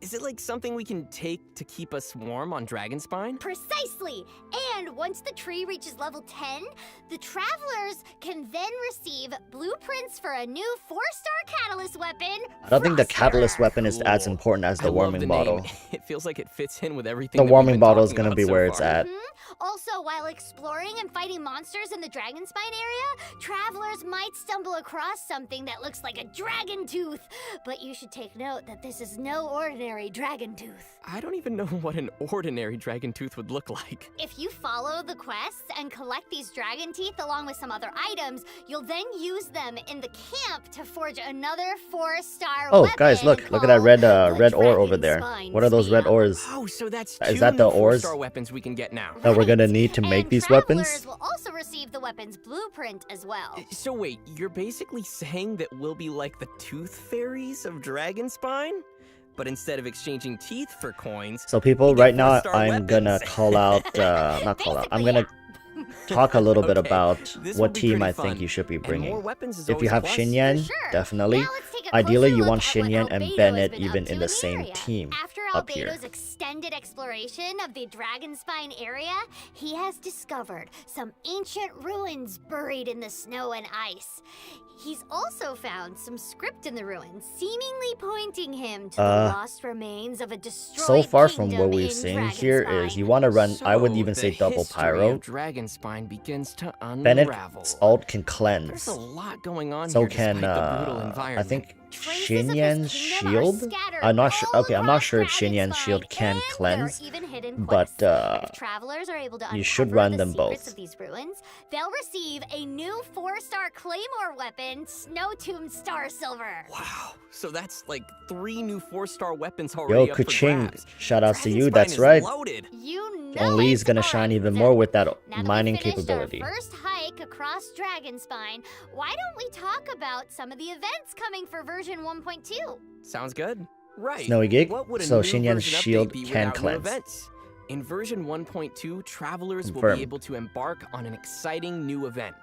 Is it like something we can take to keep us warm on Dragonspine? Precisely! And once the tree reaches level 10, the travelers can then receive blueprints for a new 4-star catalyst weapon. I don't think the Frostbearer. catalyst weapon is as Cool. important as I the love warming the bottle. name. It feels like it fits in with everything. The that we've warming been bottle is talking gonna about be so where it's far. at. Also, while exploring and fighting monsters in the Dragonspine area, travelers might stumble across something that looks like a dragon tooth. But you should take note that this is no ordinary dragon tooth. I don't even know what an ordinary dragon tooth would look like. If you follow the quests and collect these dragon teeth along with some other items, you'll then use them in the camp to forge another 4-star Oh, weapon guys, look at that called red the red ore over there. Dragonspine What are those red Spear. ores Oh, so that's Is two that the new ores? 4-star weapons we can get now. that we're gonna Right. need to make And these travelers weapons? will also receive the weapon's blueprint as well. So wait, you're basically saying that we'll be like the tooth fairies of Dragonspine? But instead of exchanging teeth for coins, So people, we get right now 4-star I'm gonna weapons. call out, not call out, I'm Basically, gonna talk a little bit Okay, about this will what be team pretty I think fun. you should be And bringing. more weapons is If you always a have plus. Shinyan, For sure. definitely. Now let's take a Ideally, closer you look want at what Shinyan and Albedo has Bennett been even up to in the the same area. team After up here. Albedo's extended exploration of the Dragonspine area, he has discovered some ancient ruins buried in the snow and ice. He's also found some script in the ruins, seemingly pointing him to the lost remains of a destroyed So far from kingdom what we're in seeing here is Dragonspine. you want to run, I would So, even say the double history pyro. of Dragonspine begins to unravel. Bennett's ult can There's cleanse. a lot going on So here can, despite the brutal I environment. think Traces of his Shinyan's kingdom are shield? scattered I'm not sure, all okay, I'm not across sure if Shinyan's Dragonspine, shield can and there are cleanse, even hidden but, quests. If travelers are able to you should uncover run the them secrets both. of these ruins, they'll receive a new 4-star claymore weapon, Snow Tomb Star Silver. Wow, so that's like 3 new 4-star weapons Yo, already up for Keqing, grabs. shoutouts to you, Dragonspine that's is right. Loaded. You know Only he's it's gonna shine on even them. more with that Now that we mining finished capability. Our first hike hike across Dragonspine, why don't we talk about some of the events coming for version 1.2? Sounds good. Right. Snowy Gig, What would a so new Xinyan's version update shield be can without new cleanse. events? In version 1.2, travelers will Confirmed. be able to embark on an exciting new event.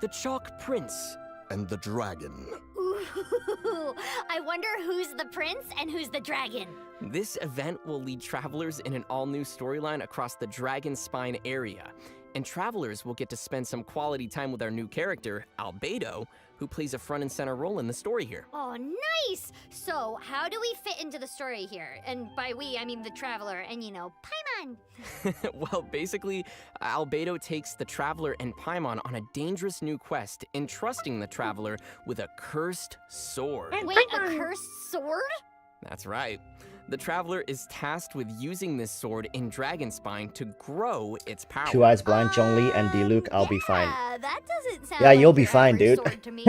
The Chalk Prince. And the dragon. Ooh, I wonder who's the prince and who's the dragon. This event will lead travelers in an all-new storyline across the Dragonspine area. And travelers will get to spend some quality time with our new character, Albedo, who plays a front and center role in the story here. Oh, nice! So, how do we fit into the story here? And by we, I mean the traveler and, you know, Paimon. Well, basically, Albedo takes the traveler and Paimon on a dangerous new quest, entrusting the traveler with a cursed sword. Wait, a cursed sword? That's right. The traveler is tasked with using this sword in Dragonspine to grow its power. Two Eyes Blind, Zhongli, and Diluc, I'll be fine. Yeah, that doesn't sound Yeah, like you'll be your fine, average dude. sword to me.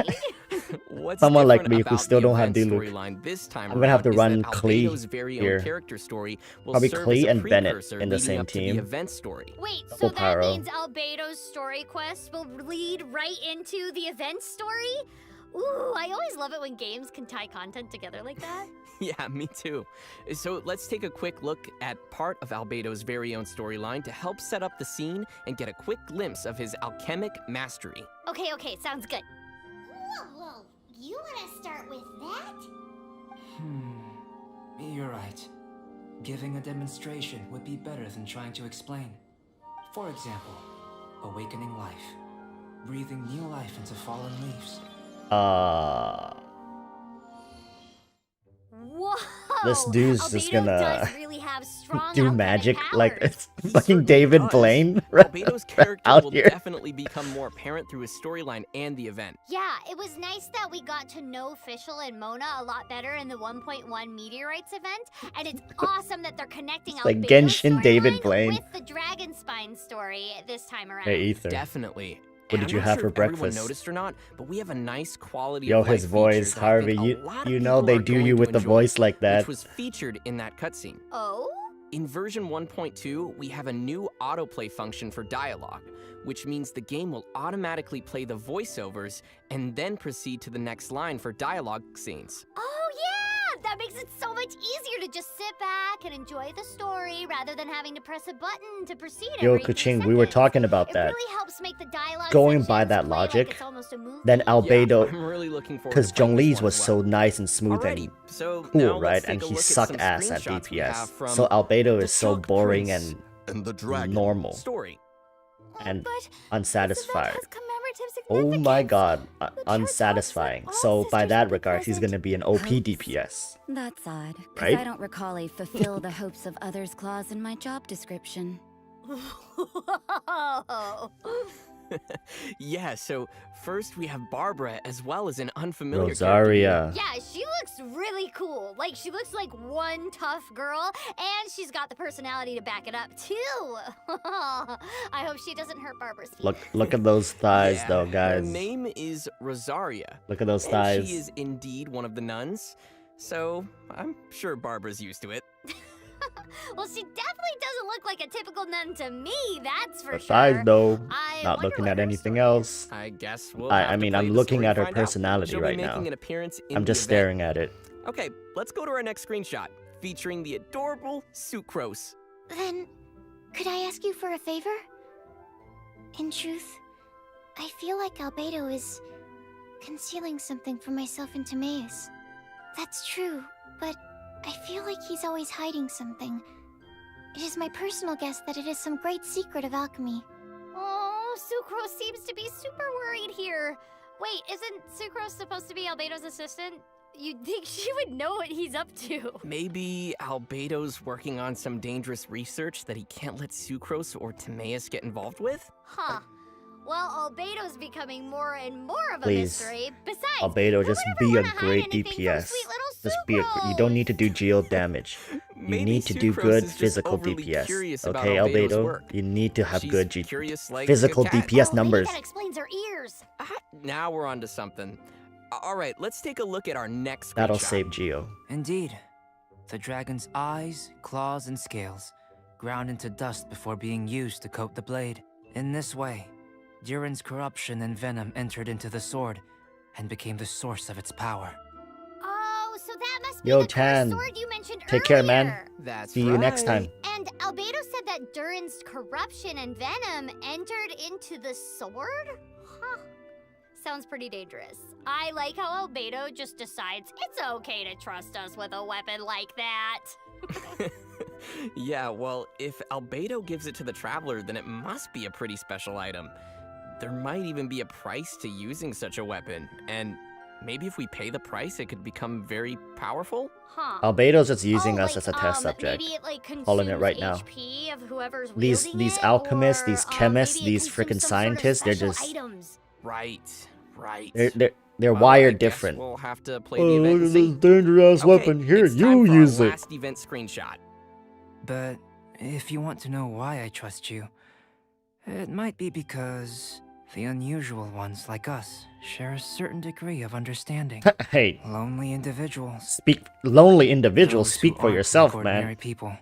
What's Someone like different me who about still the don't have event Diluc. storyline this time I'm gonna have to around is run that Klee Albedo's very here. own character story will Probably serve Klee as a and Bennett precursor in the leading same up to team. the event story. Wait, so Double that pyro. means Albedo's story quest will lead right into the event story? Ooh, I always love it when games can tie content together like that. Yeah, me too. So let's take a quick look at part of Albedo's very own storyline to help set up the scene and get a quick glimpse of his alchemic mastery. Okay, sounds good. Whoa, you wanna start with that? You're right. Giving a demonstration would be better than trying to explain. For example, awakening life. Breathing new life into fallen leaves. Whoa! This dude's just Albedo gonna does really have strong do alchemic magic like powers. it's He fucking certainly David does. Blaine Albedo's character out will here. definitely become more apparent through his storyline and the event. Yeah, it was nice that we got to know Fischl and Mona a lot better in the 1.1 Meteorites event, and it's awesome that they're connecting like Albedo's Genshin David storyline Blaine. with the Dragonspine story this time around. Hey, Ether. Definitely. What And did you I'm not have sure for if everyone breakfast? noticed or not, but we have a nice quality Yo, of his life voice, feature that I Harvey, think a lot of you know people they are do going you to with the enjoy, voice like that. which was featured in that cutscene. Oh? In version 1.2, we have a new autoplay function for dialogue, which means the game will automatically play the voiceovers and then proceed to the next line for dialogue scenes. Oh, yeah! That makes it so much easier to just sit back and enjoy the story rather than having to press a button to proceed Yo, every 3 Keqing, we were seconds. talking about It that. really helps make the dialogue Going by sections that play like logic, it's almost a movie. then Yeah, Albedo, I'm really looking forward because to playing this Zhongli's one was as so well. nice and smooth Alrighty, and so now cool, let's right? take And a he look at sucked some ass at screenshots we have DPS. from So Albedo the is so Chalk boring Prince and And the dragon. normal story. and But this event unsatisfying. has commemorative Oh my significance. god, The church unsatisfying. wants So all by sisters that to be regard, he's present. gonna be an OP DPS. That's odd, because Right? I don't recall a fulfill the hopes of others clause in my job description. Whoa. Yeah, so first we have Barbara as well as an unfamiliar Rosaria. Yeah, she looks really cool. Like, she looks like one tough girl, and she's got the personality to back it up, too. I hope she doesn't hurt Barbara's feelings. Look at those thighs Yeah, though, Her guys. name is Rosaria. Look at those And thighs. she is indeed one of the nuns, so I'm sure Barbara's used to it. Well, she definitely doesn't look like a typical nun to me, that's for The sure. thighs though. I Not wonder looking what at her anything story else. I guess we'll I have to mean, play I'm the looking story at to her find out. personality She'll right be making now. an appearance in I'm the just event. staring at it. Okay, let's go to our next screenshot, featuring the adorable Sucrose. Then, could I ask you for a favor? In truth, I feel like Albedo is concealing something from myself and Timaeus. That's true, but I feel like he's always hiding something. It is my personal guess that it is some great secret of alchemy. Oh, Sucrose seems to be super worried here. Wait, isn't Sucrose supposed to be Albedo's assistant? You'd think she would know what he's up to. Maybe Albedo's working on some dangerous research that he can't let Sucrose or Timaeus get involved with? Huh. Well, Albedo's becoming more and more of a Please, mystery. Besides, Albedo, who just would be ever a wanna hide great anything from DPS. sweet little Just be you don't need to do geo damage. You Maybe need to do Sucrose good is just physical overly DPS. curious about Okay, Albedo's Albedo? work. You need to have She's good curious like physical a cat. DPS Oh, numbers. maybe that explains her ears. Now we're on to something. All right, let's take a look at our next That'll screenshot. save Geo. Indeed. The dragon's eyes, claws, and scales ground into dust before being used to coat the blade. In this way, Durin's corruption and venom entered into the sword and became the source of its power. Oh, so that must be Yo, the Tan. cursed sword you mentioned Take care, earlier. man. That's See you next time. And Albedo said that Durin's corruption and venom entered into the sword? Huh. Sounds pretty dangerous. I like how Albedo just decides it's okay to trust us with a weapon like that. Yeah, well, if Albedo gives it to the Traveler, then it must be a pretty special item. There might even be a price to using such a weapon, and maybe if we pay the price, it could become very powerful? Huh. Albedo's just using Oh, us as a test subject. Maybe it like Calling it consumes right now. HP of whoever's These wielding it, alchemists, or, these chemists, maybe it these consumes freaking some sort of scientists, they're special just items. Right. they're Well, I wired guess different. We'll have to play the event and see. dangerous Okay, it's time for our last event screenshot. But if you want to know why I trust you, it might be because the unusual ones like us share a certain degree of understanding. Hey, Lonely individuals. lonely individuals, Those who speak for aren't yourself, like man. ordinary people.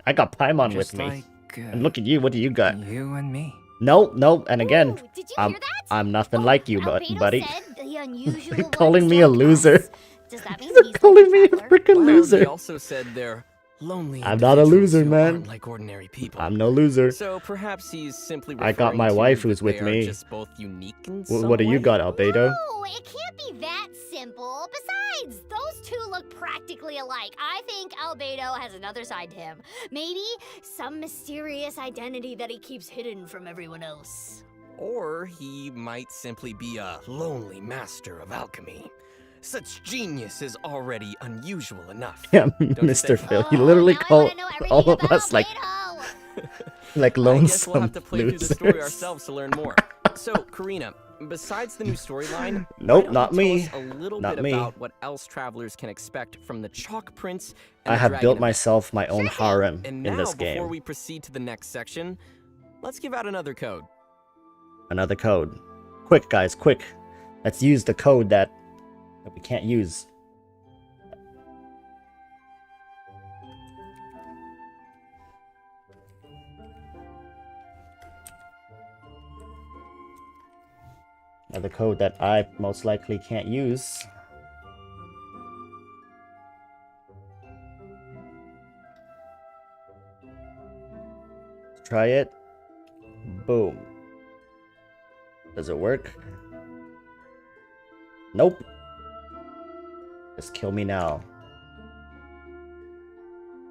I got Paimon with Just me. like, And look at you, what do you got? you and me. No, and again, Ooh, did you I'm hear that? I'm nothing Oh, like you, Albedo buddy. said the unusual You're calling ones me a like loser. us. Does that mean You're he's calling like me a Traveler? freaking Well, loser. he also said they're lonely I'm not a individuals loser, who man. aren't like ordinary people. I'm no loser. So perhaps he's simply I got referring my to wife that who's with they are me. just both unique in What do some you way? got, Albedo? No, it can't be that simple. Besides, those two look practically alike. I think Albedo has another side to him. Maybe some mysterious identity that he keeps hidden from everyone else. Or he might simply be a lonely master of alchemy. Such genius is already unusual enough. Yeah, you Mr. think? Phil. He literally now I called wanna know everything all of about us like Albedo. I guess we'll lonesome have to play through the story losers. ourselves to learn more. So, Karina, besides the new storyline, Nope, why don't not you me. tell us a little Not bit me. about what else travelers can expect from the Chalk Prince and I the have Dragon built event. myself my own harem And in now, this before game. we proceed to the next section, let's give out another code. Another code. Quick, guys, quick. Let's use the code that we can't use. Another code that I most likely can't use. Let's try it. Boom. Does it work? Nope. Just kill me now.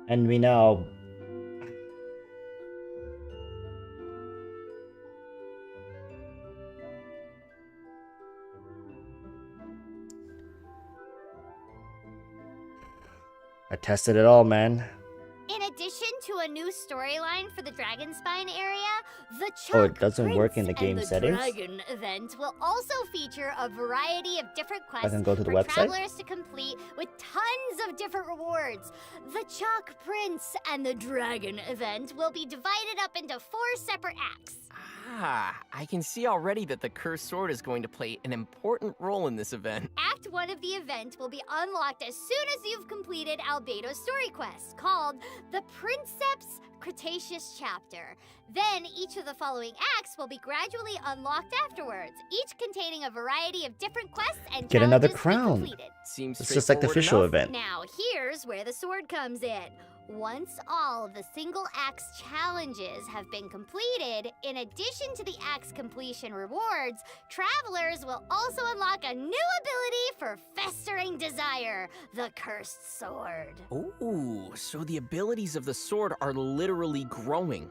End me now. I tested it all, man. In addition to a new storyline for the Dragonspine area, the Chalk Oh, it doesn't Prince work in the and game the settings? Dragon event will also feature a variety of different quests can go to the for website? travelers to complete with tons of different rewards. The Chalk Prince and the Dragon event will be divided up into 4 separate acts. Ah, I can see already that the Cursed Sword is going to play an important role in this event. Act 1 of the event will be unlocked as soon as you've completed Albedo's story quest, called the Princeps Cretaceous Chapter. Then each of the following acts will be gradually unlocked afterwards, each containing a variety of different quests and Get another challenges to be crown. completed. Seems It's just like the official straightforward enough. event. Now, here's where the sword comes in. Once all the single acts challenges have been completed, in addition to the acts completion rewards, travelers will also unlock a new ability for Festering Desire, the Cursed Sword. Ooh, so the abilities of the sword are literally growing,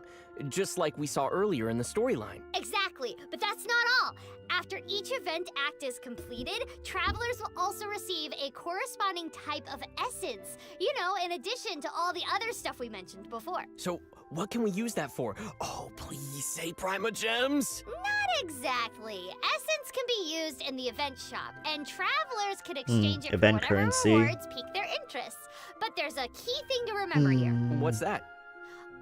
just like we saw earlier in the storyline. Exactly, but that's not all. After each event act is completed, travelers will also receive a corresponding type of essence. You know, in addition to all the other stuff we mentioned before. So, what can we use that for? Oh, please say Prima Gems! Not exactly. Essence can be used in the event shop, and travelers can exchange it event for whatever currency. rewards pique their interests. But there's a key thing to remember here. What's that?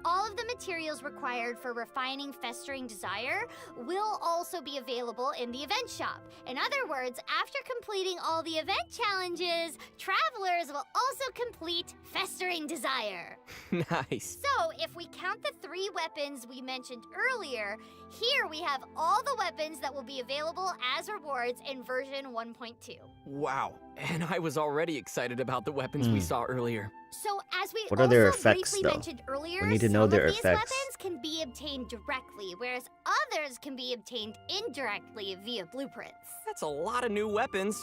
All of the materials required for refining Festering Desire will also be available in the event shop. In other words, after completing all the event challenges, travelers will also complete Festering Desire. Nice. So, if we count the 3 weapons we mentioned earlier, Here we have all the weapons that will be available as rewards in version 1.2. Wow, and I was already excited about the weapons we saw earlier. So as we What are their also effects, briefly though? mentioned earlier, We need to know some their of these effects. weapons can be obtained directly, whereas others can be obtained indirectly via blueprints. That's a lot of new weapons.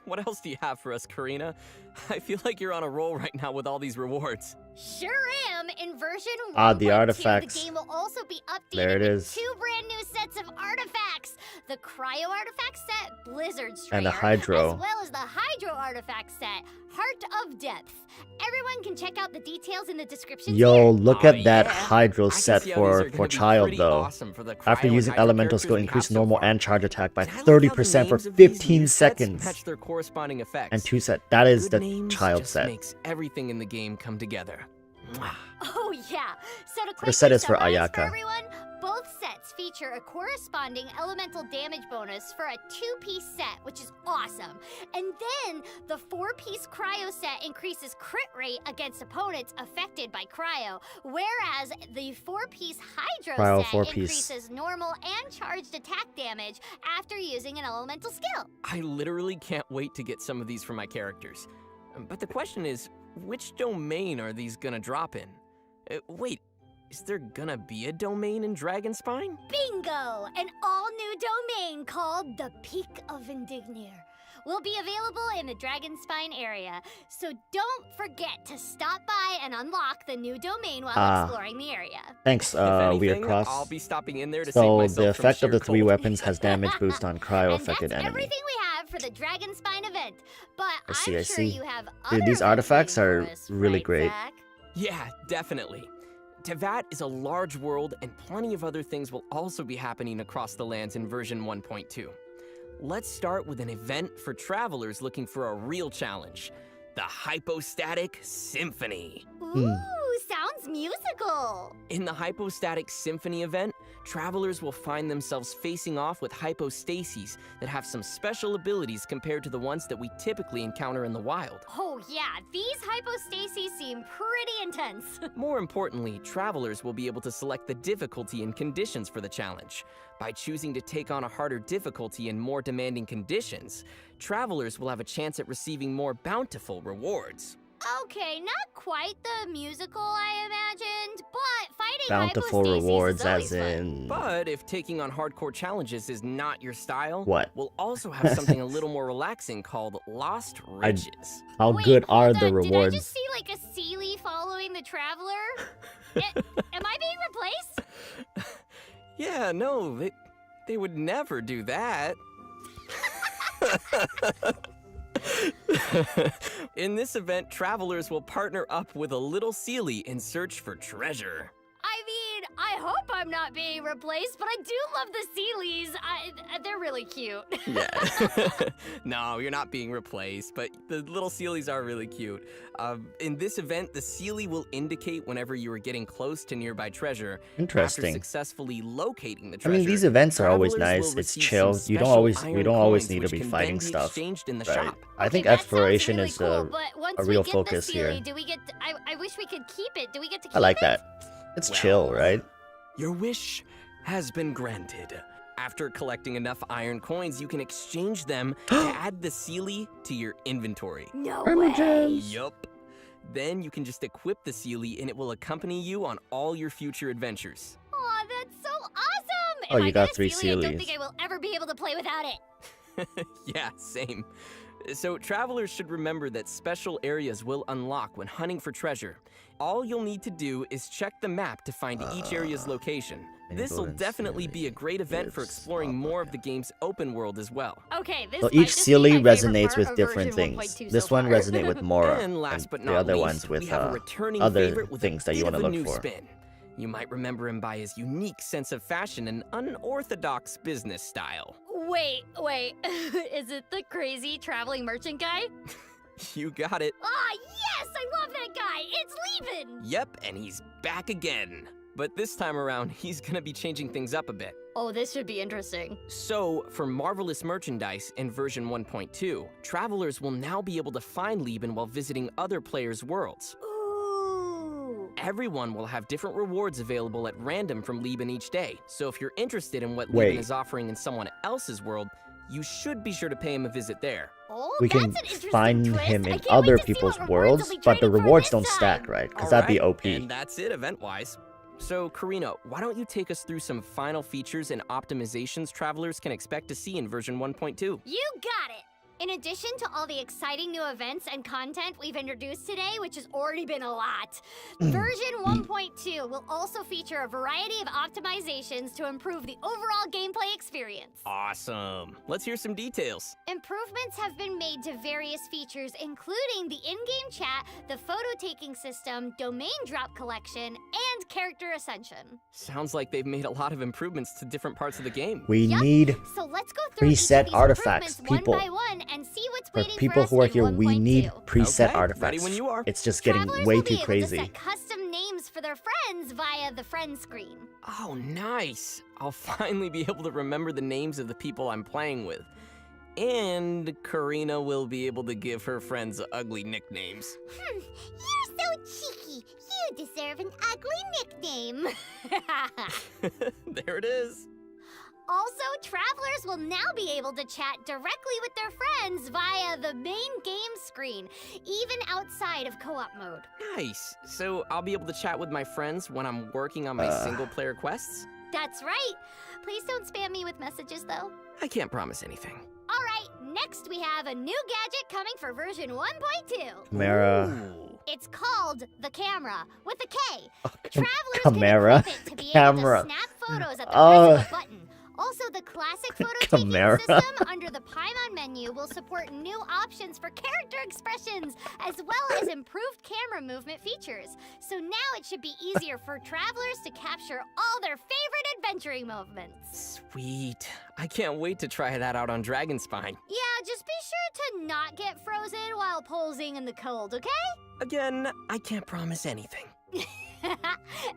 What else do you have for us, Karina? I feel like you're on a roll right now with all these rewards. Sure am. In version 1.2, Ah, the artifacts. the game will also be updated There it with is. 2 brand new sets of artifacts. The Cryo artifact set, Blizzard Strayer, And the Hydro. as well as the Hydro artifact set, Heart of Depth. Everyone can check out the details in the description Yo, here. look Aw, at that yeah. Hydro I can set see how these are for gonna be Child, pretty though. awesome for the After Cryo and using Hydro elemental skill, characters we increase have so normal far. and charge attack by And I like how the 30% for names of these new 15 sets seconds. match their corresponding effects. And 2 set. That is Good the names Child just set. makes everything in the game come together. Mwah. Oh yeah. So to Her quickly set is for summarize Ayaka. everyone, both sets feature a corresponding elemental damage bonus for a 2-piece set, which is awesome. And then the 4-piece Cryo set increases crit rate against opponents affected by Cryo, whereas the 4-piece Hydro Cryo set 4-piece. increases normal and charged attack damage after using an elemental skill. I literally can't wait to get some of these for my characters. But the question is, which domain are these gonna drop in? Wait, is there gonna be a domain in Dragonspine? Bingo! An all-new domain called the Peak of Indignir will be available in the Dragonspine area, so don't forget to stop by and unlock the new domain while exploring the area. Thanks, If anything, Weird Cross. I'll be stopping in there to save So myself the from effect of sheer the 3 cold. weapons has damage boost on Cryo And affected that's enemy. everything we have for the Dragonspine event, but I see, I'm I sure see. you have Dude, other these events artifacts waiting are for us, really right, great. Zach? Yeah, definitely. Tevat is a large world, and plenty of other things will also be happening across the lands in version 1.2. Let's start with an event for travelers looking for a real challenge, the Hypostatic Symphony. Ooh, sounds musical. In the Hypostatic Symphony event, travelers will find themselves facing off with hypostases that have some special abilities compared to the ones that we typically encounter in the wild. Oh yeah, these hypostases seem pretty intense. More importantly, travelers will be able to select the difficulty and conditions for the challenge. By choosing to take on a harder difficulty and more demanding conditions, travelers will have a chance at receiving more bountiful rewards. Okay, not quite the musical I imagined, but fighting Bountiful hypostases rewards is always as fun. in... But if taking on hardcore challenges is not your style, What? we'll also have something a little more relaxing called Lost Riches. How Wait, good are hold the on, Did I rewards? just see like a Sealy following the traveler? Am I being replaced? Yeah, no, they would never do that. In this event, travelers will partner up with a little Sealy in search for treasure. I mean, I hope I'm not being replaced, but I do love the Sealies. They're really cute. Yeah. No, you're not being replaced, but the little Sealies are really cute. In this event, the Sealy will indicate whenever you are getting close to nearby treasure. After Interesting. successfully locating the I treasure, mean, these events are always travelers nice. will It's receive chill. some You don't special always iron always coins need to which be can fighting then be stuff. exchanged in the Right. shop. I think Okay, that sounds exploration really is cool, but once a we real get focus the Sealy, here. Do we get? I wish we could keep it. Do we get to keep I like it? that. It's Well, chill, right? Your wish has been granted. After collecting enough iron coins, you can exchange them to add the Sealy to your inventory. No Diamond way. gems. Yup. Then you can just equip the Sealy and it will accompany you on all your future adventures. Aw, that's so awesome! Oh, If you I got get a 3 Sealy, I don't Sealies. think I will ever be able to play without it. Yeah, same. So travelers should remember that special areas will unlock when hunting for treasure. All you'll need to do is check the map to find each area's location. This will England definitely be a great event for gives exploring more of the game's open world as well. Okay, this So might each just be Sealy my favorite resonates part with of different version things. 1.2 This so one far. resonate with Mora, And last but not the other least, ones with we have a returning other favorite with things a that you bit want to of a look new for. spin. You might remember him by his unique sense of fashion and unorthodox business style. Wait. Is it the crazy traveling merchant guy? You got it. Ah, yes! I love that guy! It's Levin! Yep, and he's back again. But this time around, he's gonna be changing things up a bit. Oh, this should be interesting. So, for marvelous merchandise in version 1.2, travelers will now be able to find Lieben while visiting other players' worlds. Ooh! everyone will have different rewards available at random from Lieben each day. So if you're interested in what Wait. Lieben is offering in someone else's world, you should be sure to pay him a visit there. Oh, We that's can an interesting find twist. him I in can't other wait to see people's what rewards worlds, he'll be but the trading for rewards this don't time. stack, right? Because that'd be OP. And that's it event-wise. So, Karina, why don't you take us through some final features and optimizations travelers can expect to see in version 1.2? You got it! In addition to all the exciting new events and content we've introduced today, which has already been a lot, version 1.2 will also feature a variety of optimizations to improve the overall gameplay experience. Awesome. Let's hear some details. Improvements have been made to various features, including the in-game chat, the photo-taking system, domain drop collection, and character ascension. Sounds like they've made a lot of improvements to different parts of the game. We Yup. need So let's go through each preset of these artifacts, improvements people. one by one and see what's for waiting people for us who are in here. We need 1.2. preset Okay, artifacts. ready when you are. It's just getting Travelers way will be too able crazy. to set custom names for their friends via the friend screen. Oh, nice. I'll finally be able to remember the names of the people I'm playing with. And Karina will be able to give her friends ugly nicknames. You're so cheeky. You deserve an ugly nickname. There it is. Also, travelers will now be able to chat directly with their friends via the main game screen, even outside of co-op mode. Nice. So I'll be able to chat with my friends when I'm working on my single-player quests? That's right. Please don't spam me with messages, though. I can't promise anything. All right, next we have a new gadget coming for version 1.2. Camera. Ooh. It's called the camera with a K. Oh, Travelers camera. can equip it to be Camera. able to snap photos at the Oh. press of a button. Also, the classic photo-taking Camera. system under the Paimon menu will support new options for character expressions, as well as improved camera movement features. So now it should be easier for travelers to capture all their favorite adventuring moments. Sweet. I can't wait to try that out on Dragonspine. Yeah, just be sure to not get frozen while posing in the cold, okay? Again, I can't promise anything.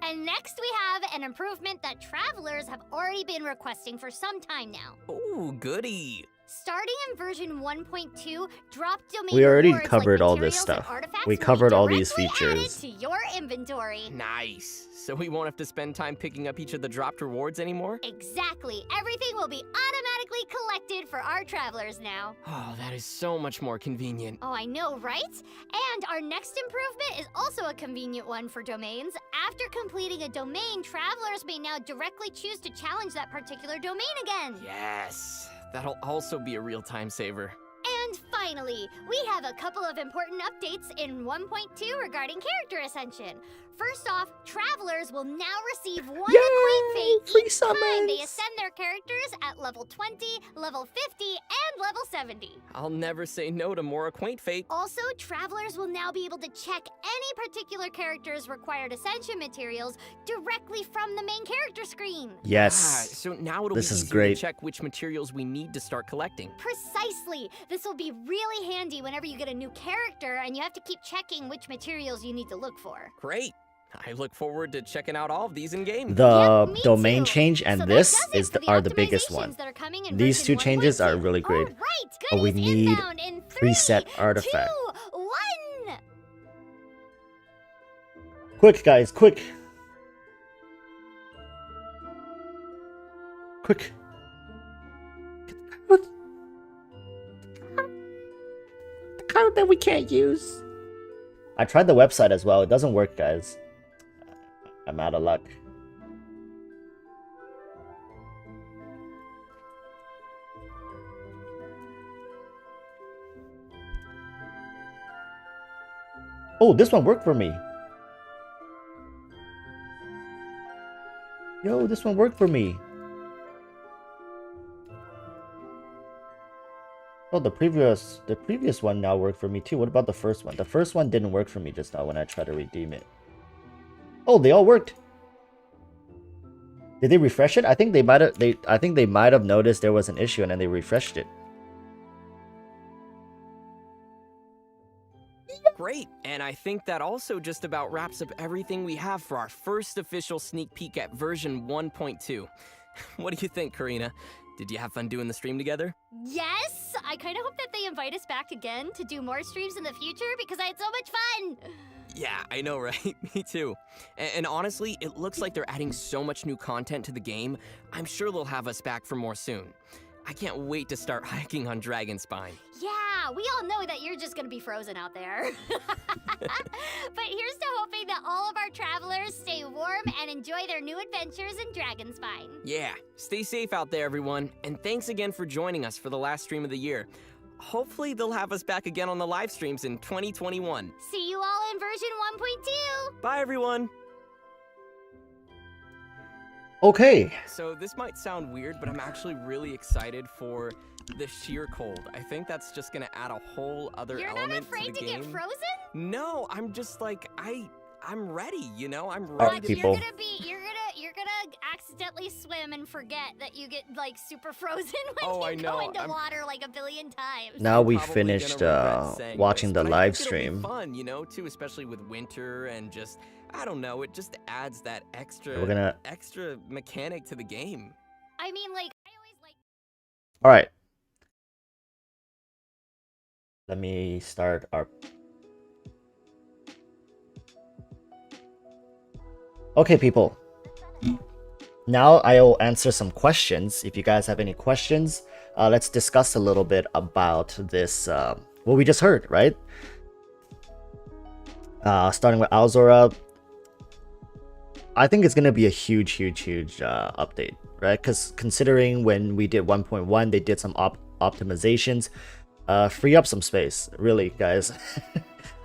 And next we have an improvement that travelers have already been requesting for some time now. Ooh, goody. Starting in version 1.2, drop domain We already rewards covered like all this materials and stuff. artifacts We will be covered all these directly added features. to your inventory. Nice. So we won't have to spend time picking up each of the dropped rewards anymore? Exactly. Everything will be automatically collected for our travelers now. Oh, that is so much more convenient. Oh, I know, right? And our next improvement is also a convenient one for domains. After completing a domain, travelers may now directly choose to challenge that particular domain again. Yes. That'll also be a real time saver. And finally, we have a couple of important updates in 1.2 regarding character ascension. First off, travelers will now receive one Acquaint Fate free each time they summons. ascend their characters at level 20, level 50, and level 70. I'll never say no to more Acquaint Fate. Also, travelers will now be able to check any particular character's required ascension materials directly from the main character screen. Yes. So now it'll This be is easier great. to check which materials we need to start collecting. Precisely. This will be really handy whenever you get a new character and you have to keep checking which materials you need to look for. Great. I look forward to checking out all of these in game. The Yep, me domain too. change and So that this does it is for are the biggest optimizations one. that are coming in These version two changes are 1.2. really great. All right, But we goodies need inbound in 3, preset artifact. 2, 1. Quick, guys, quick. Quick. The code that we can't use. I tried the website as well. It doesn't work, guys. I'm out of luck. Oh, this one worked for me. Yo, this one worked for me. Oh, the previous one now worked for me too. What about the first one? The first one didn't work for me just now when I tried to redeem it. Oh, they all worked. Did they refresh it? I think they might have noticed there was an issue and then they refreshed it. Great. And I think that also just about wraps up everything we have for our first official sneak peek at version 1.2. What do you think, Karina? Did you have fun doing the stream together? Yes, I kind of hope that they invite us back again to do more streams in the future because I had so much fun. Yeah, I know, right? Me too. And honestly, it looks like they're adding so much new content to the game. I'm sure they'll have us back for more soon. I can't wait to start hiking on Dragonspine. Yeah, we all know that you're just gonna be frozen out there. But here's to hoping that all of our travelers stay warm and enjoy their new adventures in Dragonspine. Yeah, stay safe out there, everyone. And thanks again for joining us for the last stream of the year. Hopefully they'll have us back again on the live streams in 2021. See you all in version 1.2. Bye, everyone. Okay. So this might sound weird, but I'm actually really excited for the sheer cold. I think that's just gonna add a whole other You're element not afraid to the to game. get frozen? No, I'm just like I'm ready, you know? I'm Alright, ready. people. You're gonna accidentally swim and forget that you get like super frozen when Oh, I you know, go into I'm- water like a billion times. Now we Probably finished gonna regret saying watching this, the but I live think it'll be stream. fun, you know, too, especially with winter and just I don't know, it just adds that extra We're gonna. extra mechanic to the game. I mean, like, I always like. All right. Let me start our. Okay, people. Now I'll answer some questions. If you guys have any questions, let's discuss a little bit about this. What we just heard, right? Starting with Alzora. I think it's gonna be a huge update, right? Because considering when we did 1.1, they did some optimizations, free up some space. Really, guys,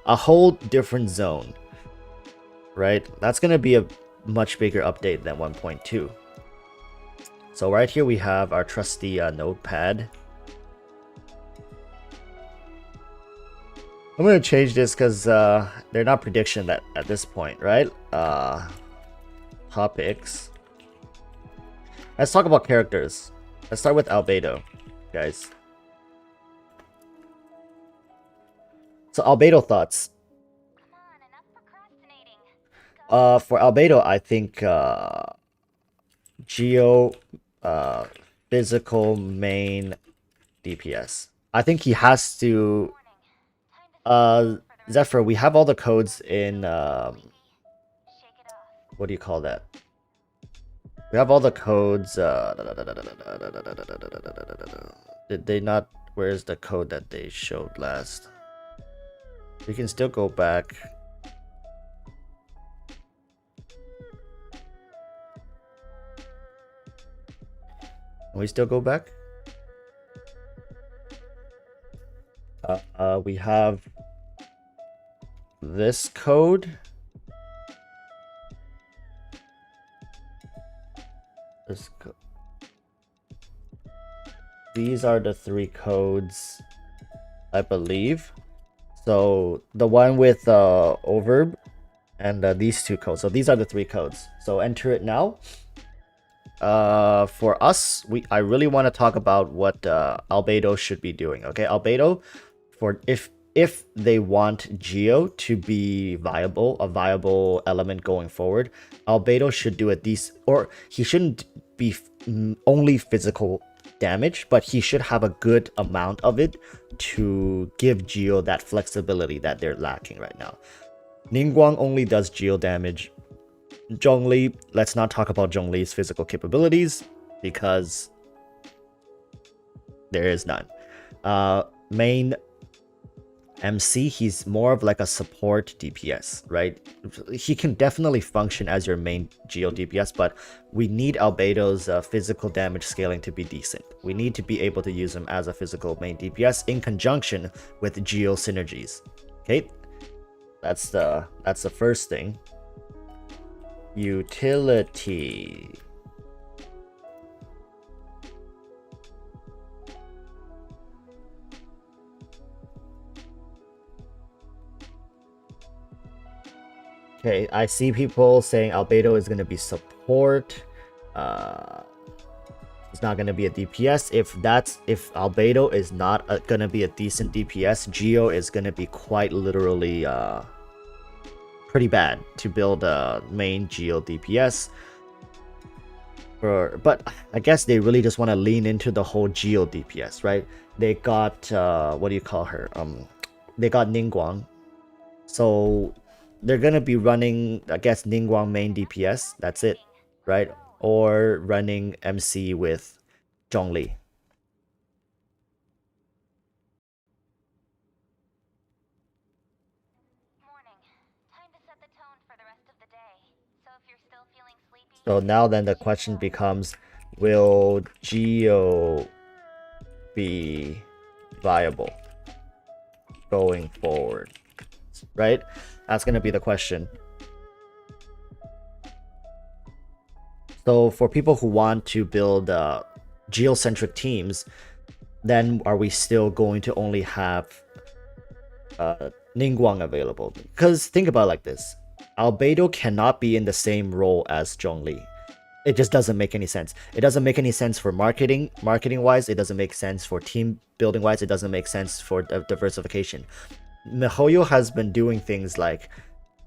a whole different zone, right? That's gonna be a much bigger update than 1.2. So right here we have our trusty notepad. I'm gonna change this because they're not prediction at this point, right? Topics. Let's talk about characters. Let's start with Albedo, guys. So Albedo thoughts. Come on, enough procrastinating. For Albedo, I think Geo, physical main DPS. I think he has to. Zephyr, we have all the codes in. What do you call that? We have all the codes. Did they not? Where's the code that they showed last? We can still go back. Can we still go back? We have this code. These are the three codes, I believe. So the one with overb and these two codes. So these are the three codes. So enter it now. For us, I really want to talk about what Albedo should be doing. Okay, Albedo, for if they want Geo to be viable, a viable element going forward, Albedo should do it or he shouldn't be only physical damage, but he should have a good amount of it to give Geo that flexibility that they're lacking right now. Ningguang only does Geo damage. Zhongli, let's not talk about Zhongli's physical capabilities because there is none. Main MC, he's more of like a support DPS, right? He can definitely function as your main Geo DPS, but we need Albedo's physical damage scaling to be decent. We need to be able to use him as a physical main DPS in conjunction with Geo synergies. Okay, that's the first thing. Utility. Okay, I see people saying Albedo is going to be support. It's not going to be a DPS. If Albedo is not going to be a decent DPS, Geo is going to be quite literally pretty bad to build a main Geo DPS. But I guess they really just want to lean into the whole Geo DPS, right? They got what do you call her? They got Ningguang. So they're gonna be running, I guess, Ningguang main DPS. That's it, right? Or running MC with Zhongli. So now then the question becomes, will Geo be viable going forward? Right? That's going to be the question. So for people who want to build geocentric teams, then are we still going to only have Ningguang available? Because think about it like this. Albedo cannot be in the same role as Zhongli. It just doesn't make any sense. It doesn't make any sense for marketing wise. It doesn't make sense for team building wise. It doesn't make sense for diversification. miHoYo has been doing things like,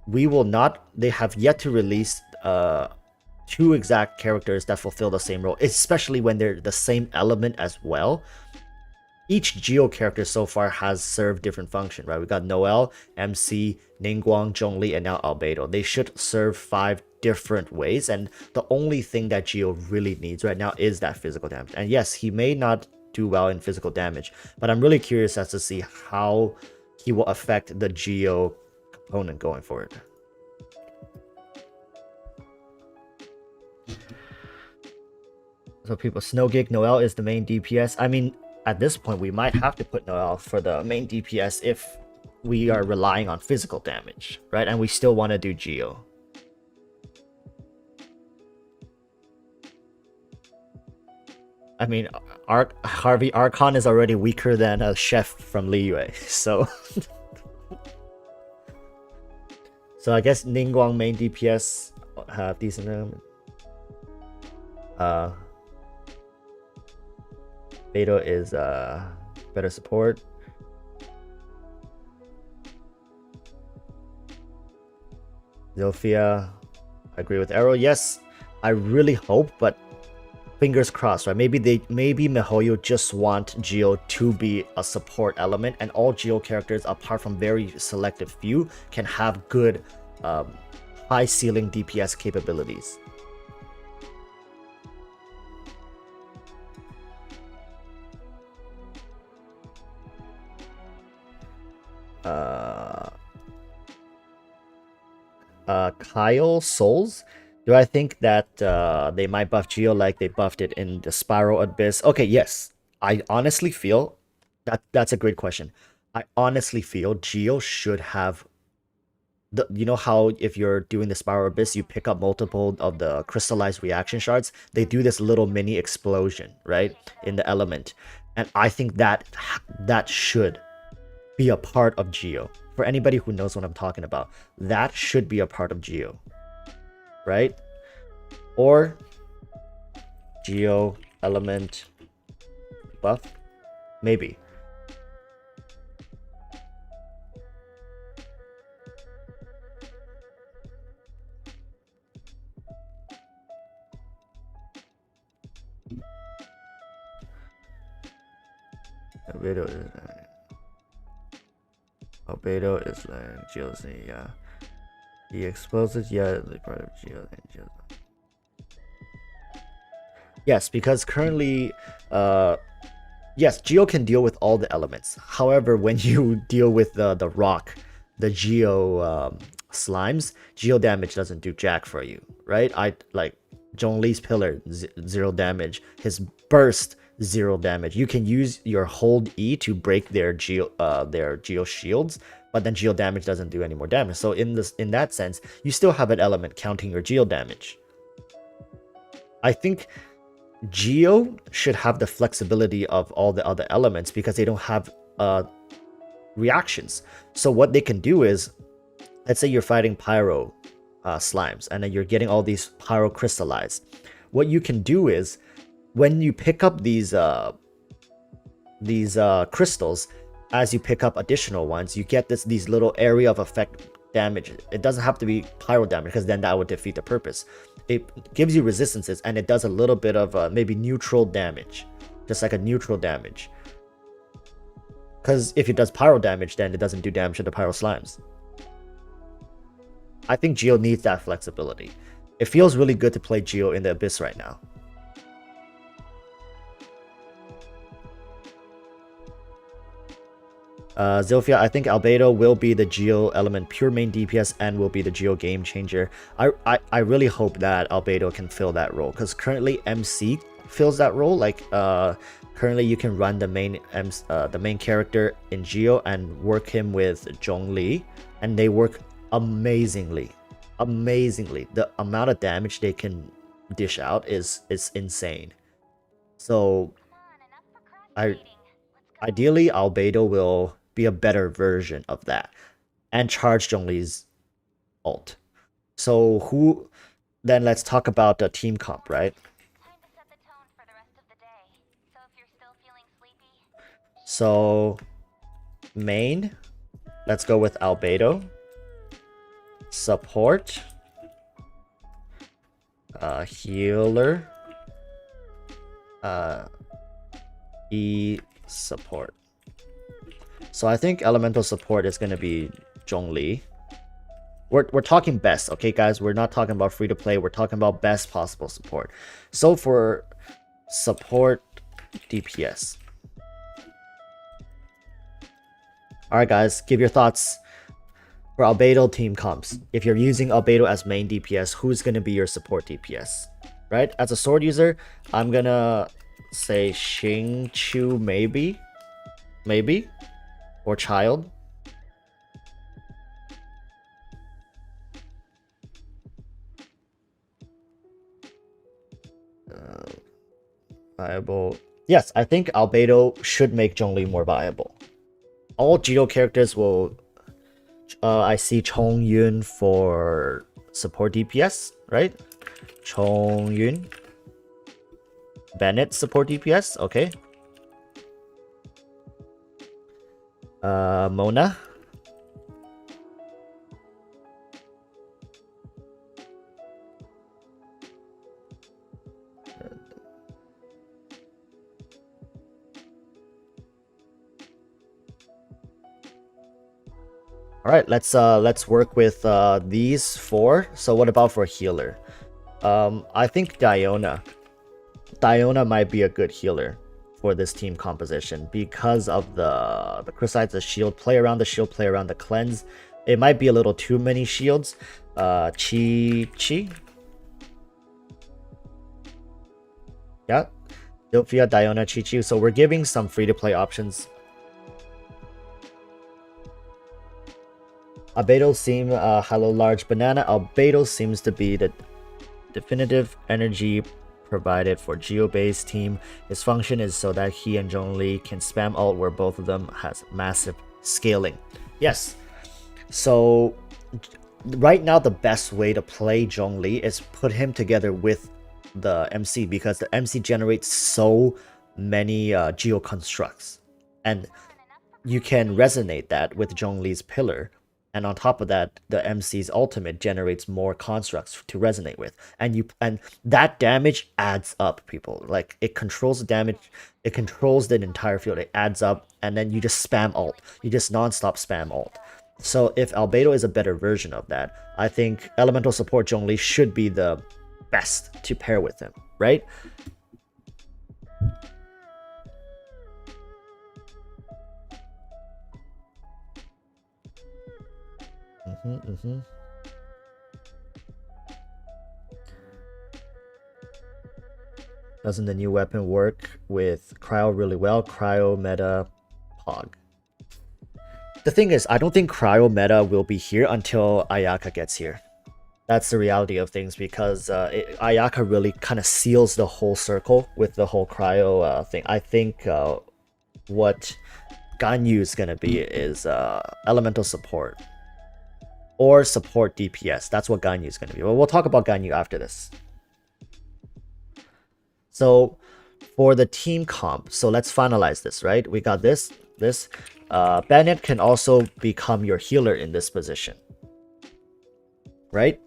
they have yet to release 2 exact characters that fulfill the same role, especially when they're the same element as well. Each Geo character so far has served different function, right? We got Noelle, MC, Ningguang, Zhongli, and now Albedo. They should serve 5 different ways, and the only thing that Geo really needs right now is that physical damage. And yes, he may not do well in physical damage, but I'm really curious as to see how he will affect the Geo component going forward. So people, Snowgig, Noelle is the main DPS. I mean, at this point, we might have to put Noelle for the main DPS if we are relying on physical damage, right? And we still want to do Geo. I mean, Harvey Archon is already weaker than a chef from Liyue, so... So I guess Ningguang main DPS have decent element. Beto is better support. Zilphia, I agree with Arrow. Yes, I really hope, but fingers crossed, right? Maybe miHoYo just want Geo to be a support element, and all Geo characters, apart from very selective few, can have good high ceiling DPS capabilities. Kyle Souls, do I think that they might buff Geo like they buffed it in the Spiral Abyss? Okay, yes. I honestly feel that's a great question. I honestly feel Geo should have you know how if you're doing the Spiral Abyss, you pick up multiple of the crystallized reaction shards? They do this little mini explosion, right, in the element. And I think that should be a part of Geo. For anybody who knows what I'm talking about, that should be a part of Geo, right? Or Geo element buff, maybe. Albedo is like Geo's, yeah. He exposes, yeah, the part of Geo and Geo. Yes, because currently, yes, Geo can deal with all the elements. However, when you deal with the rock, the Geo slimes, Geo damage doesn't do jack for you, right? I like Zhongli's pillar, 0 damage. His burst, 0 damage. You can use your hold E to break their Geo shields, but then Geo damage doesn't do any more damage. So in that sense, you still have an element counting your Geo damage. I think Geo should have the flexibility of all the other elements because they don't have reactions. So what they can do is, let's say you're fighting Pyro slimes, and then you're getting all these Pyro crystallized. What you can do is, when you pick up these crystals, as you pick up additional ones, you get these little area of effect damage. It doesn't have to be Pyro damage because then that would defeat the purpose. It gives you resistances, and it does a little bit of maybe neutral damage, just like a neutral damage. Because if it does Pyro damage, then it doesn't do damage to the Pyro slimes. I think Geo needs that flexibility. It feels really good to play Geo in the Abyss right now. Zilphia, I think Albedo will be the Geo element pure main DPS and will be the Geo game changer. I really hope that Albedo can fill that role, because currently MC fills that role. Like currently you can run the main character in Geo and work him with Zhongli, and they work amazingly. The amount of damage they can dish out is insane. So ideally Albedo will be a better version of that and charge Zhongli's ult. So then let's talk about the team comp, right? So main, let's go with Albedo. Support, healer, E support. So I think elemental support is gonna be Zhongli. We're talking best, okay guys? We're not talking about free to play, we're talking about best possible support. So for support DPS. Alright guys, give your thoughts for Albedo team comps. If you're using Albedo as main DPS, who's gonna be your support DPS? Right? As a sword user, I'm gonna say Xingqiu maybe, or Child. Viable. Yes, I think Albedo should make Zhongli more viable. All Geo characters will. I see Chong Yun for support DPS, right? Chong Yun. Bennett support DPS, okay. Mona. All right, let's work with these four. So what about for healer? I think Diona might be a good healer for this team composition because of the Chrysites, the shield, play around the shield, play around the cleanse. It might be a little too many shields. Chi. Yeah. Zilphia, Diona, Chi. So we're giving some free-to-play options. Albedo seem hello large banana. Albedo seems to be the definitive energy provided for Geo-based team. His function is so that he and Zhongli can spam ult where both of them has massive scaling. Yes. So right now the best way to play Zhongli is put him together with the MC, because the MC generates so many Geo constructs, and you can resonate that with Zhongli's pillar. And on top of that, the MC's ultimate generates more constructs to resonate with. And that damage adds up, people. Like, it controls the damage, it controls the entire field, it adds up, and then you just spam ult. You just non-stop spam ult. So if Albedo is a better version of that, I think elemental support Zhongli should be the best to pair with him, right? Doesn't the new weapon work with Cryo really well? Cryo meta Pog. The thing is, I don't think Cryo meta will be here until Ayaka gets here. That's the reality of things, because Ayaka really kind of seals the whole circle with the whole Cryo thing. I think what Ganyu is gonna be is elemental support. Or support DPS. That's what Ganyu is going to be. Well, we'll talk about Ganyu after this. So for the team comp, so let's finalize this, right? We got this. Bennett can also become your healer in this position, right?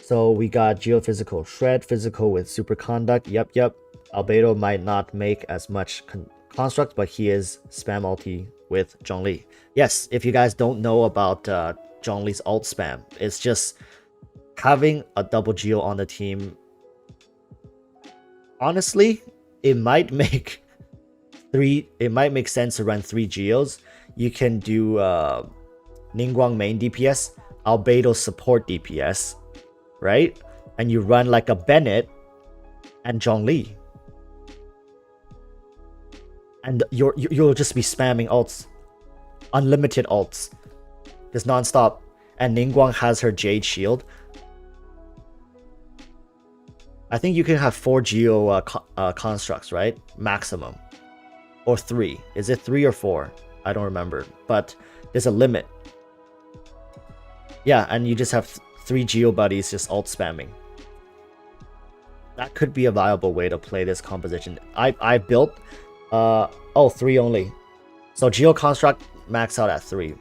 So we got Geophysical Shred, Physical with Superconduct. Yep. Albedo might not make as much construct, but he is spam ulti with Zhongli. Yes, if you guys don't know about Zhongli's ult spam, it's just having a double Geo on the team. Honestly, it might make sense to run 3 Geos. You can do Ningguang main DPS, Albedo support DPS, right? And you run like a Bennett and Zhongli. And you'll just be spamming ults. Unlimited ults. Just non-stop. And Ningguang has her Jade Shield. I think you can have 4 Geo constructs, right? Maximum. Or 3. Is it 3 or 4? I don't remember. But there's a limit. Yeah, and you just have 3 Geo buddies just ult spamming. That could be a viable way to play this composition. I built 3 only. So Geo construct max out at 3.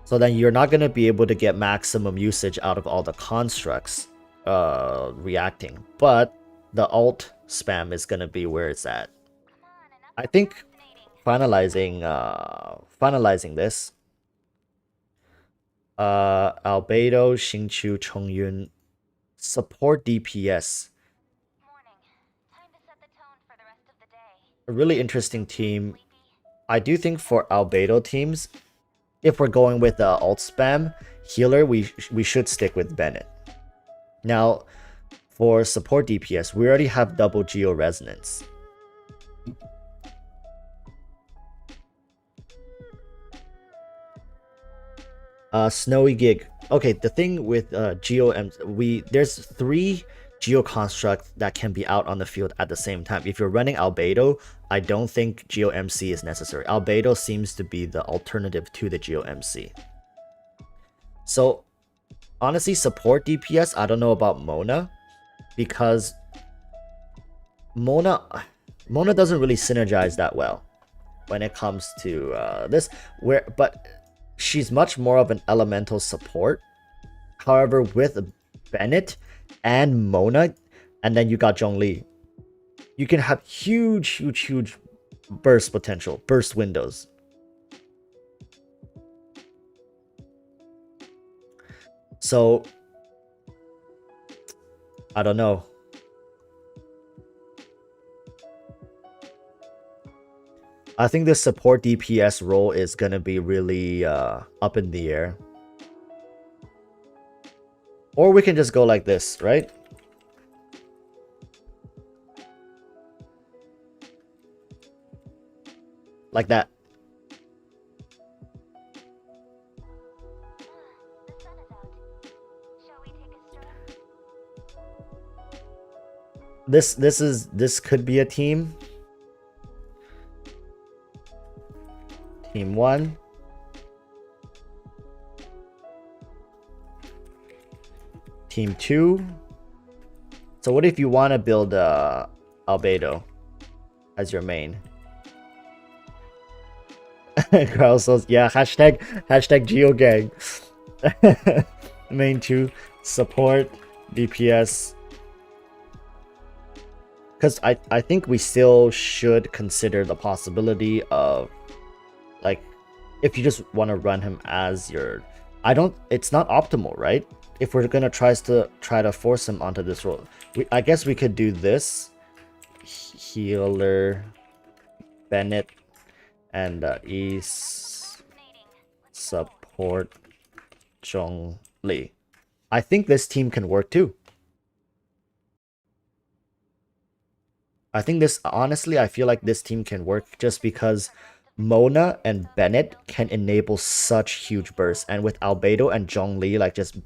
So then you're not going to be able to get maximum usage out of all the constructs reacting. But the ult spam is going to be where it's at. I think finalizing this. Albedo, Xingqiu, Chongyun, support DPS. A really interesting team. I do think for Albedo teams, if we're going with the ult spam healer, we should stick with Bennett. Now, for support DPS, we already have double Geo Resonance. Snowy Gig. Okay, the thing with Geo there's 3 Geo constructs that can be out on the field at the same time. If you're running Albedo, I don't think Geo MC is necessary. Albedo seems to be the alternative to the Geo MC. So honestly, support DPS, I don't know about Mona, because Mona doesn't really synergize that well when it comes to this. But she's much more of an elemental support. However, with Bennett and Mona, and then you got Zhongli, you can have huge burst potential, burst windows. So I don't know. I think the support DPS role is gonna be really up in the air. Or we can just go like this, right? Like that. This could be a team. Team 1. Team 2. So what if you want to build Albedo as your main? Cryo says, yeah, hashtag GeoGang. Main 2, support, DPS. Because I think we still should consider the possibility of, like, if you just want to run him as your... it's not optimal, right? If we're gonna try to force him onto this role, I guess we could do this. Healer, Bennett, and East support Zhongli. I think this team can work too. Honestly, I feel like this team can work just because Mona and Bennett can enable such huge bursts, and with Albedo and Zhongli like just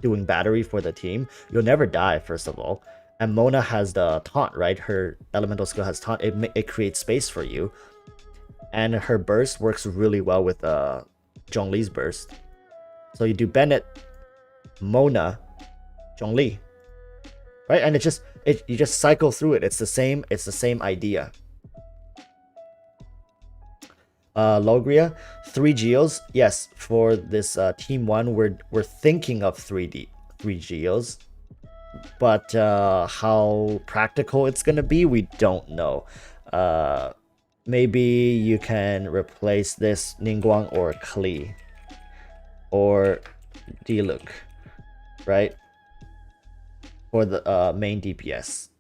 doing battery for the team, you'll never die, first of all. And Mona has the taunt, right? Her elemental skill has taunt. It creates space for you, and her burst works really well with Zhongli's burst. So you do Bennett, Mona, Zhongli, right? And you just cycle through it. It's the same idea. Logria, 3 Geos. Yes, for this team 1, we're thinking of 3 Geos, but how practical it's gonna be, we don't know. Maybe you can replace this Ningguang or Klee or Diluc, right? For the main DPS.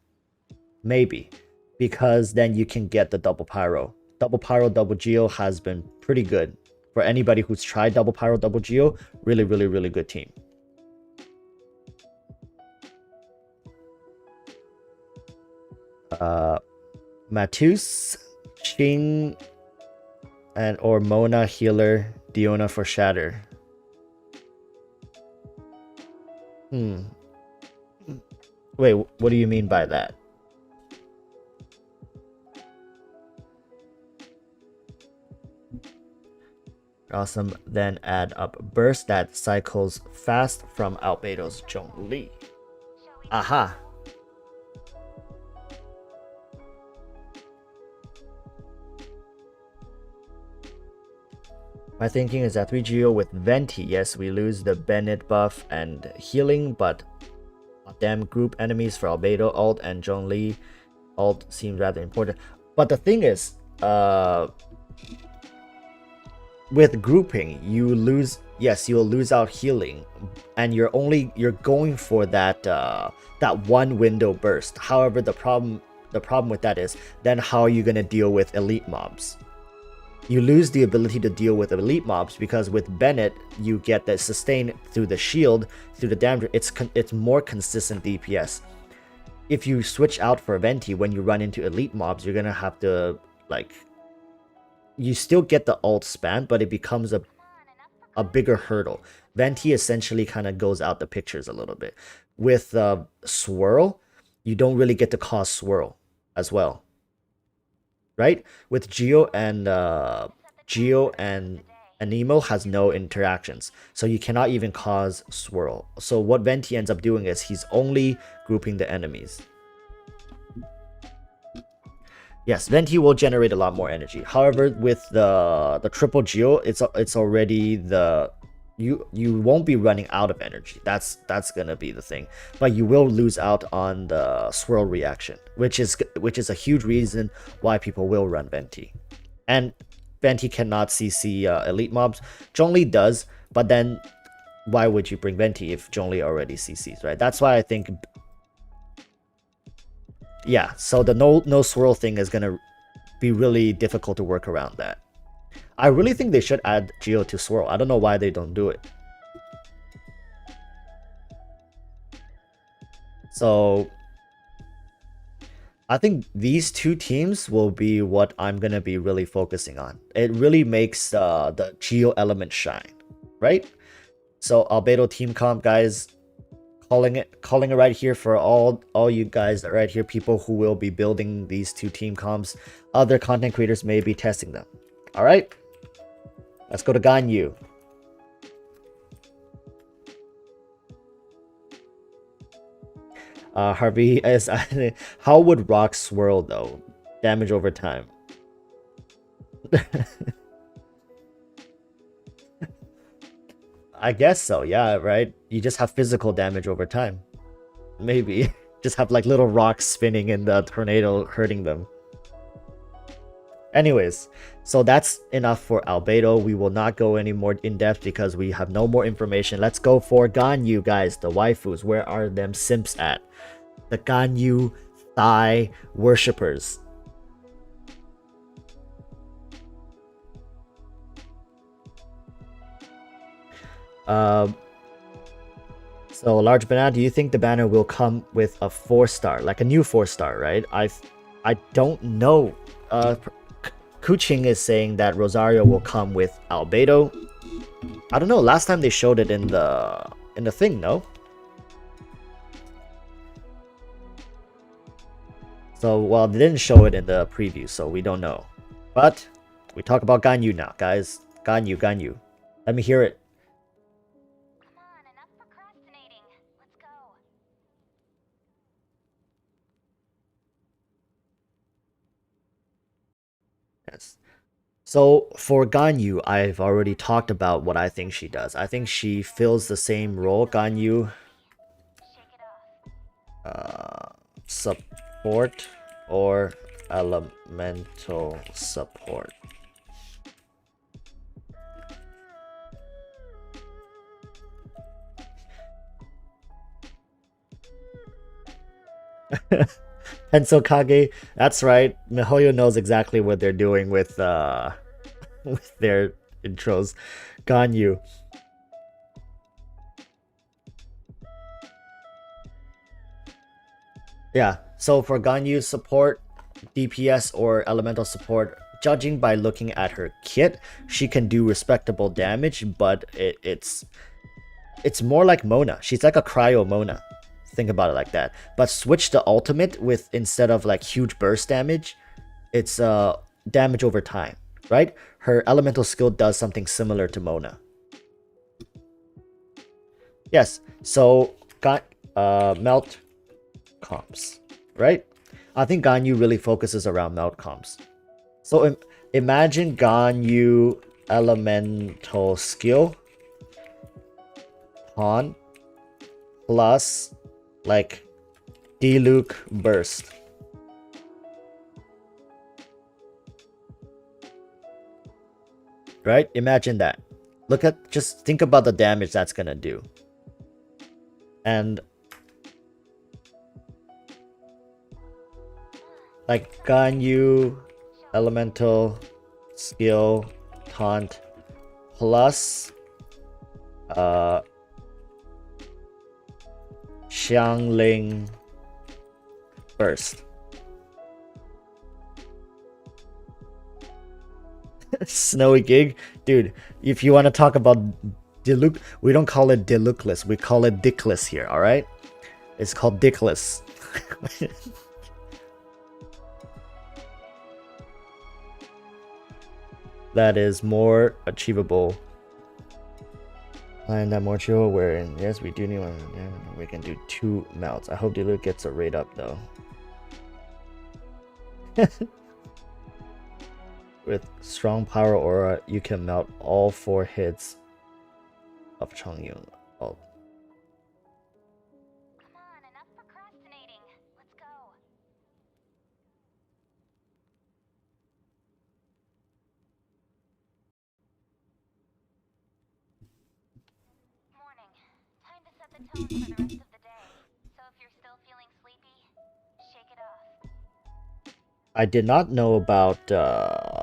Maybe. Because then you can get the double pyro. Double pyro, double geo has been pretty good. For anybody who's tried double pyro, double geo, really, really, really good team. Matus, Xing, and or Mona healer, Diona for shatter. Wait, what do you mean by that? Awesome. Then add up burst that cycles fast from Albedo's Zhongli. Aha. My thinking is that 3 Geo with Venti, yes, we lose the Bennett buff and healing, but damn group enemies for Albedo ult and Zhongli ult seems rather important. But the thing is, with grouping, you lose, yes, you'll lose out healing, and you're going for that that one window burst. However, the problem with that is then how are you gonna deal with elite mobs? You lose the ability to deal with elite mobs because with Bennett you get the sustain through the shield, through the damage. It's more consistent DPS. If you switch out for Venti when you run into elite mobs, you're gonna have to like. You still get the ult spam, but it becomes a bigger hurdle. Venti essentially kind of goes out the pictures a little bit. With Swirl, you don't really get to cause Swirl as well. Right? With Geo and Anemo has no interactions, so you cannot even cause Swirl. So what Venti ends up doing is he's only grouping the enemies. Yes, Venti will generate a lot more energy. However, with the triple Geo, it's already the you won't be running out of energy. That's gonna be the thing. But you will lose out on the swirl reaction, which is a huge reason why people will run Venti. And Venti cannot CC elite mobs. Zhongli does, but then why would you bring Venti if Zhongli already CCs, right? That's why I think. Yeah, so the no swirl thing is gonna be really difficult to work around that. I really think they should add Geo to swirl. I don't know why they don't do it. So I think these two teams will be what I'm gonna be really focusing on. It really makes the Geo element shine, right? So Albedo team comp, guys. Calling it right here for all you guys right here, people who will be building these two team comps. Other content creators may be testing them. All right, let's go to Ganyu. Harvey is how would rock swirl though? Damage over time. I guess so, yeah, right? You just have physical damage over time. Maybe. Just have like little rocks spinning in the tornado hurting them. Anyways, so that's enough for Albedo. We will not go any more in depth because we have no more information. Let's go for Ganyu, guys. The waifus. Where are them simps at? The Ganyu thigh worshippers. So Large Banana, do you think the banner will come with a 4-star, like a new 4-star, right? I don't know. Keqing is saying that Rosario will come with Albedo. I don't know. Last time they showed it in the thing, no? So well, they didn't show it in the preview, so we don't know. But we talk about Ganyu now, guys. Ganyu. Let me hear it. Yes. So for Ganyu, I've already talked about what I think she does. I think she fills the same role. Ganyu support or elemental support. Henso Kage, that's right. Mihoyo knows exactly what they're doing with with their intros. Ganyu. Yeah, so for Ganyu support, DPS or elemental support, judging by looking at her kit, she can do respectable damage, but it's more like Mona. She's like a Cryo Mona. Think about it like that. But switch the ultimate with, instead of like huge burst damage, it's damage over time, right? Her elemental skill does something similar to Mona. Yes, so got melt comps, right? I think Ganyu really focuses around melt comps. So imagine Ganyu elemental skill on plus like Diluc burst. Right? Imagine that. Just think about the damage that's gonna do. And like Ganyu elemental skill taunt plus Xiangling burst. Snowy gig, dude. If you want to talk about Diluc, we don't call it Dilucless, we call it Dickless here. All right, it's called Dickless. That is more achievable. And that more chill wherein, yes, we do need one. We can do 2 melts. I hope Diluc gets a rate up though. With strong power aura, you can melt all 4 hits of Chongyun. Oh. Come on, enough procrastinating. Let's go. Morning. Time to set the tone for the rest of the day. So if you're still feeling sleepy, shake it off. I did not know about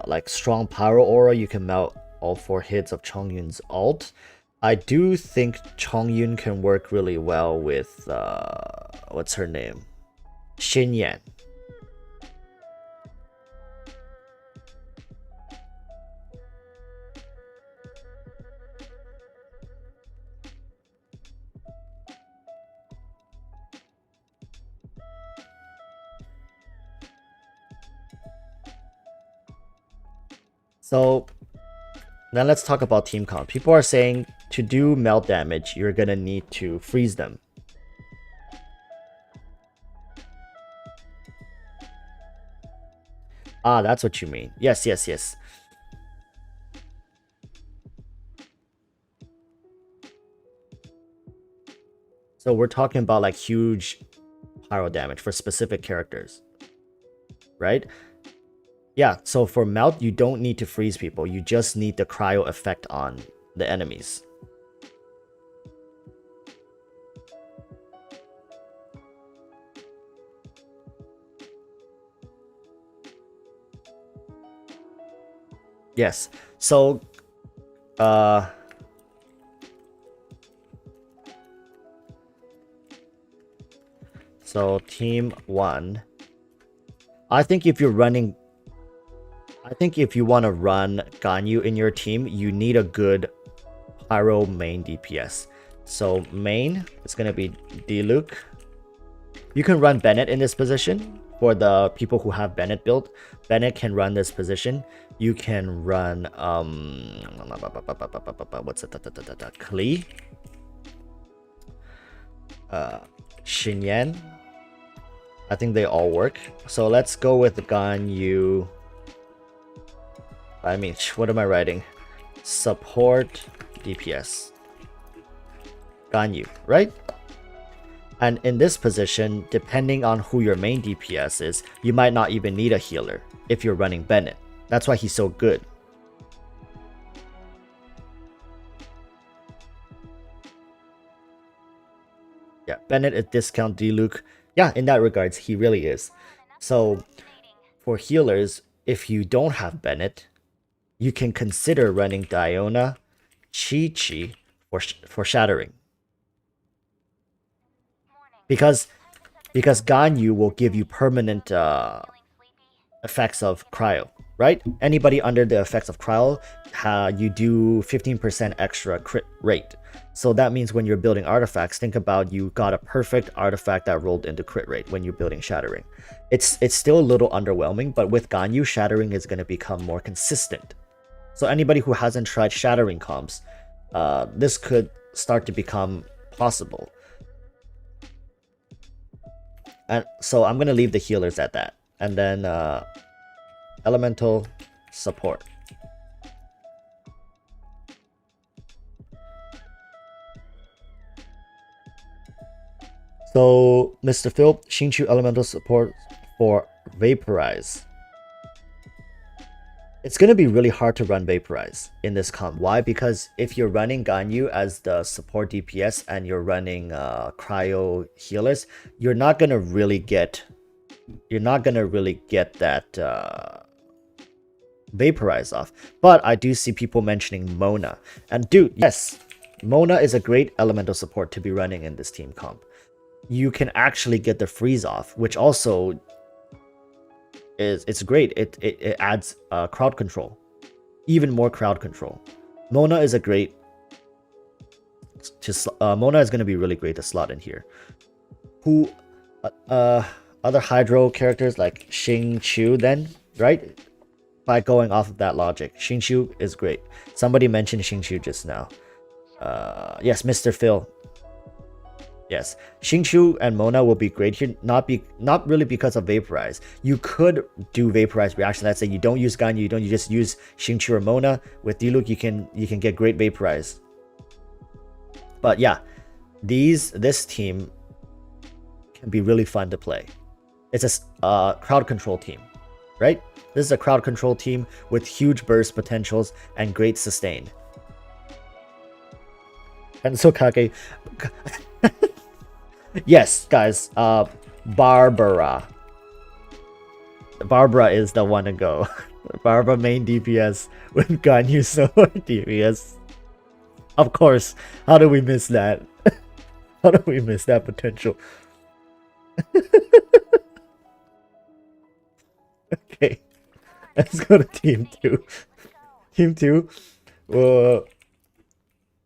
like strong power aura. You can melt all 4 hits of Chongyun's ult. I do think Chongyun can work really well with what's her name? Xinyan. So now let's talk about team comp. People are saying to do melt damage, you're gonna need to freeze them. Ah, that's what you mean. Yes, yes, yes. So we're talking about like huge pyro damage for specific characters, right? Yeah, so for melt, you don't need to freeze people. You just need the cryo effect on the enemies. Yes, so so team 1, I think if you want to run Ganyu in your team, you need a good pyro main DPS. So main, it's gonna be Diluc. You can run Bennett in this position. For the people who have Bennett built, Bennett can run this position. You can run what's it? Klee, Xinyan. I think they all work. So let's go with Ganyu. I mean, what am I writing? Support DPS. Ganyu, right? And in this position, depending on who your main DPS is, you might not even need a healer if you're running Bennett. That's why he's so good. Yeah, Bennett is discount Diluc. Yeah, in that regards, he really is. So for healers, if you don't have Bennett, you can consider running Diona, Chi-Chi for shattering. Because Ganyu will give you permanent effects of cryo, right? Anybody under the effects of cryo, you do 15% extra crit rate. So that means when you're building artifacts, think about you got a perfect artifact that rolled into crit rate when you're building shattering. It's still a little underwhelming, but with Ganyu, shattering is going to become more consistent. So anybody who hasn't tried shattering comps, this could start to become possible. And so I'm going to leave the healers at that. And then elemental support. So Mr. Phil, Xingqiu elemental support for Vaporize. It's going to be really hard to run Vaporize in this comp. Why? Because if you're running Ganyu as the support DPS and you're running Cryo healers, you're not going to really get that Vaporize off. But I do see people mentioning Mona. And dude, yes, Mona is a great elemental support to be running in this team comp. You can actually get the freeze off, which also it's great. It adds crowd control, even more crowd control. Mona is a great. Mona is going to be really great to slot in here. Who, other Hydro characters like Xingqiu then, right? By going off of that logic, Xingqiu is great. Somebody mentioned Xingqiu just now. Yes, Mr. Phil. Yes, Xingqiu and Mona will be great here. Not really because of Vaporize. You could do Vaporize reaction. Let's say you don't use Ganyu, you just use Xingqiu or Mona. With Diluc, you can get great Vaporize. But yeah, this team can be really fun to play. It's a crowd control team, right? This is a crowd control team with huge burst potentials and great sustain. And so Kage. Yes, guys, Barbara. Barbara is the one to go. Barbara main DPS with Ganyu sword DPS. Of course, how do we miss that? How do we miss that potential? Okay, let's go to team 2. Team 2,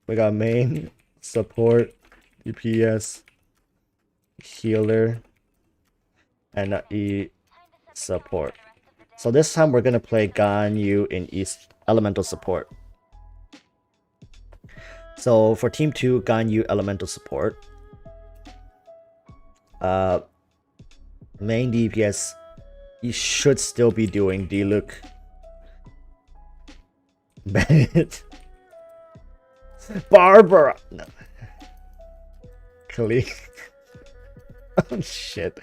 we got main, support, DPS, healer, and E support. So this time we're gonna play Ganyu in East elemental support. So for team 2, Ganyu elemental support. Main DPS, you should still be doing Diluc. Bennett. Barbara. No. Klee. Oh shit.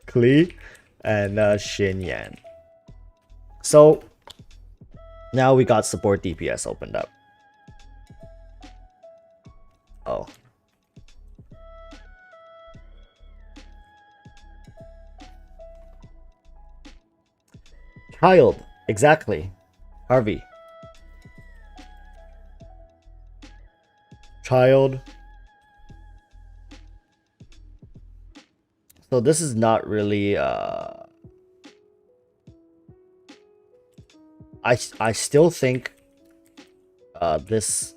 Klee and Xin Yan. So now we got support DPS opened up. Oh. Child. Exactly. Harvey. Child. So this is not really I still think this.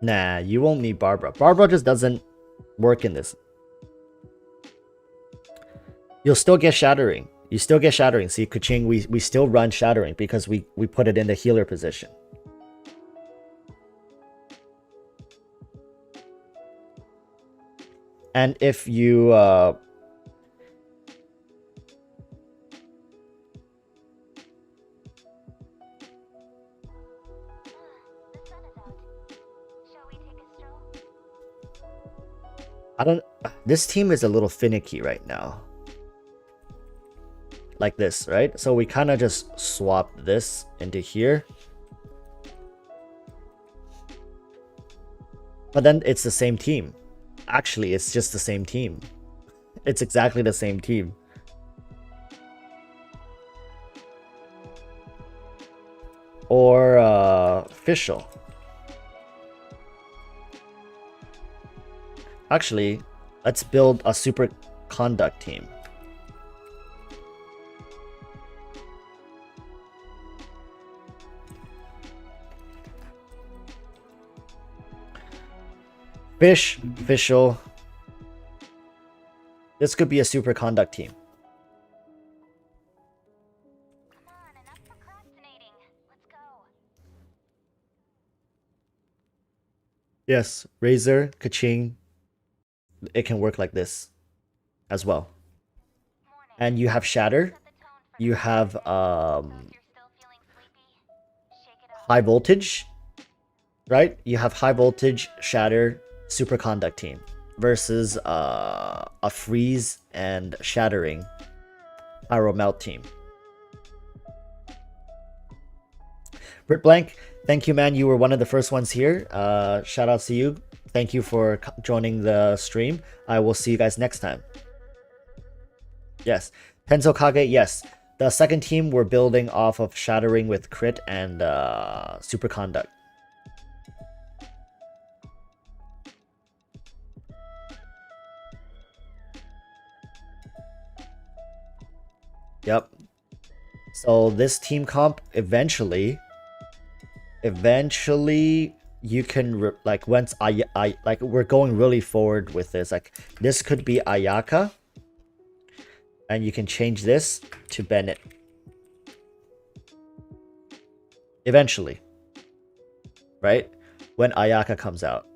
Nah, you won't need Barbara. Barbara just doesn't work in this. You'll still get shattering. You still get shattering. See, Keqing, we still run shattering because we put it in the healer position. And if you I don't. This team is a little finicky right now. Like this, right? So we kind of just swap this into here. But then it's the same team. Actually, it's just the same team. It's exactly the same team. Or official. Actually, let's build a Superconduct team. Official. This could be a Superconduct team. Come on, enough procrastinating. Let's go. Yes, Razor, Keqing. It can work like this as well. And you have Shatter. You have high voltage, right? You have high voltage, Shatter, Superconduct team versus a freeze and shattering pyro melt team. Brit Blank, thank you, man. You were one of the first ones here. Shout out to you. Thank you for joining the stream. I will see you guys next time. Yes. Tenso Kage, yes. The second team we're building off of shattering with crit and Superconduct. Yep. So this team comp eventually you can like once I like we're going really forward with this. Like this could be Ayaka, and you can change this to Bennett. Eventually, right? When Ayaka comes out.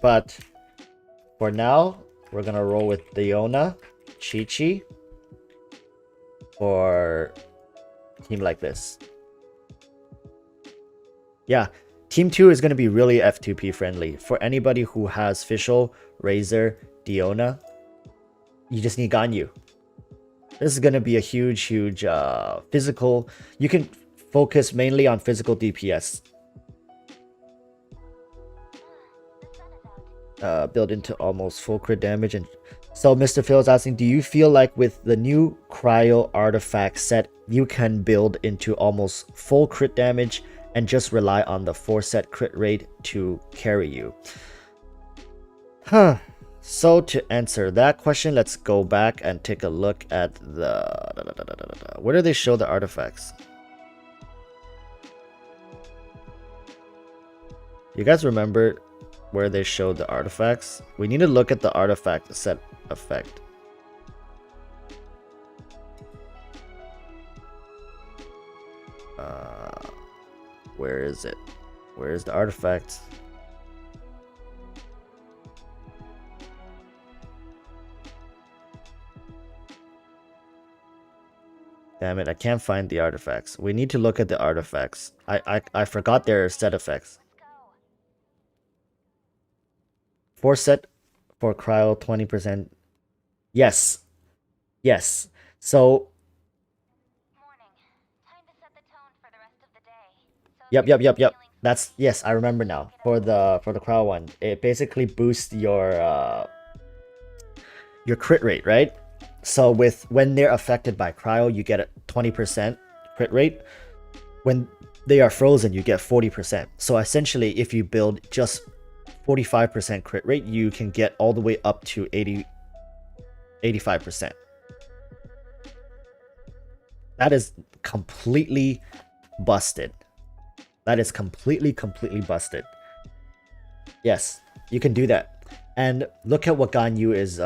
But for now, we're gonna roll with Diona, Chi-Chi for team like this. Yeah, Team 2 is going to be really F2P friendly. For anybody who has Fischl, Razor, Diona, you just need Ganyu. This is going to be a huge physical. You can focus mainly on physical DPS. Build into almost full crit damage. And so Mr. Phil is asking, do you feel like with the new Cryo artifact set, you can build into almost full crit damage and just rely on the 4-set crit rate to carry you? Huh. So to answer that question, let's go back and take a look at the... Where do they show the artifacts? You guys remember where they showed the artifacts? We need to look at the artifact set effect. Where is it? Where is the artifact? Damn it, I can't find the artifacts. We need to look at the artifacts. I forgot their set effects. 4-set for Cryo, 20%. Yes. Yes. So Yep. That's, yes, I remember now. For the Cryo one, it basically boosts your crit rate, right? So when they're affected by Cryo, you get a 20% crit rate. When they are frozen, you get 40%. So essentially, if you build just 45% crit rate, you can get all the way up to 85%. That is completely busted. That is completely busted. Yes, you can do that. And look at what Ganyu is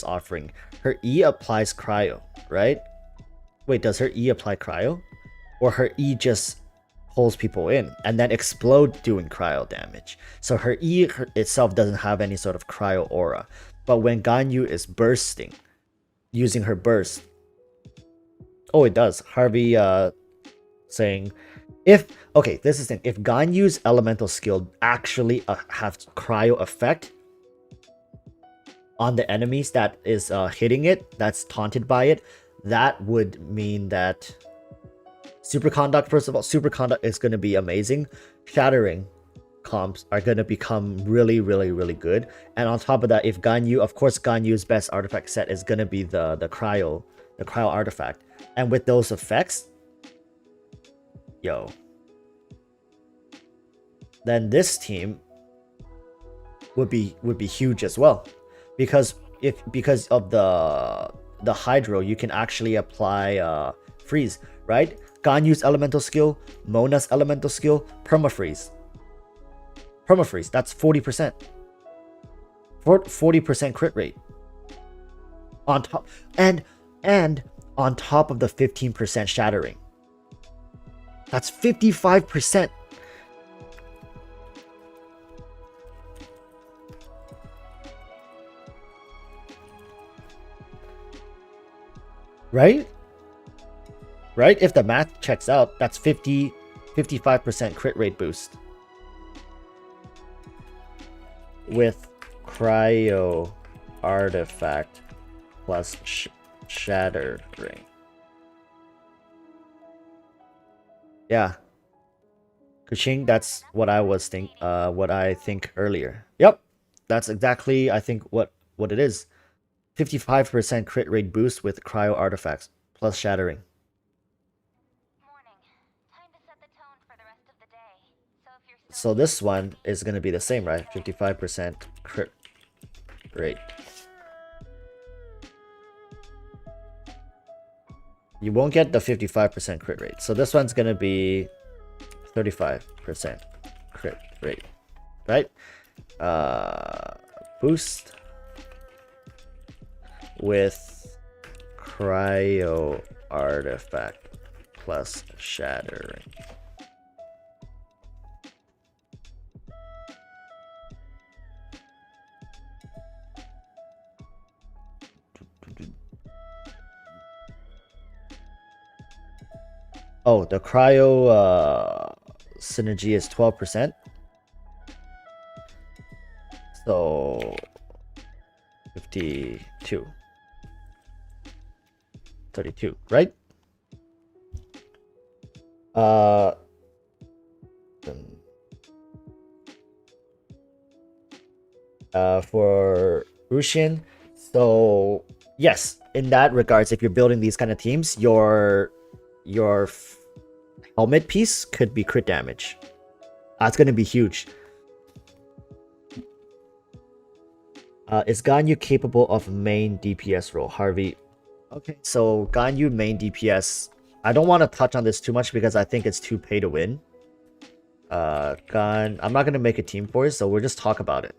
offering. Her E applies Cryo, right? Wait, does her E apply Cryo? Or her E just pulls people in and then explode doing Cryo damage? So her E itself doesn't have any sort of Cryo aura. But when Ganyu is bursting, using her burst... Oh, it does. Harvey saying If okay, this is the thing. If Ganyu's elemental skill actually has cryo effect on the enemies that is hitting it, that's taunted by it, that would mean that Superconduct, first of all, Superconduct is going to be amazing. Shattering comps are going to become really, really, really good. And on top of that, if Ganyu, of course, Ganyu's best artifact set is going to be the cryo artifact. And with those effects, yo, then this team would be huge as well, because of the hydro, you can actually apply freeze, right? Ganyu's elemental skill, Mona's elemental skill, permafreeze. Permafreeze, that's 40%. 40% crit rate. On top and on top of the 15% shattering. That's 55%. Right? Right? If the math checks out, that's 55% crit rate boost. With cryo artifact plus shattering. Yeah. Keqing, that's what I think earlier. Yep. That's exactly I think what it is. 55% crit rate boost with cryo artifacts plus shattering. So this one is going to be the same, right? 55% crit rate. You won't get the 55% crit rate. So this one's going to be 35% crit rate, right? Boost with cryo artifact plus shattering. Oh, the cryo synergy is 12%. So 52. 32, right? For Rushin, so yes, in that regards, if you're building these kind of teams, your helmet piece could be crit damage. That's going to be huge. Is Ganyu capable of main DPS role? Harvey. Okay, so Ganyu main DPS. I don't want to touch on this too much because I think it's too pay to win. I'm not going to make a team for it, so we'll just talk about it.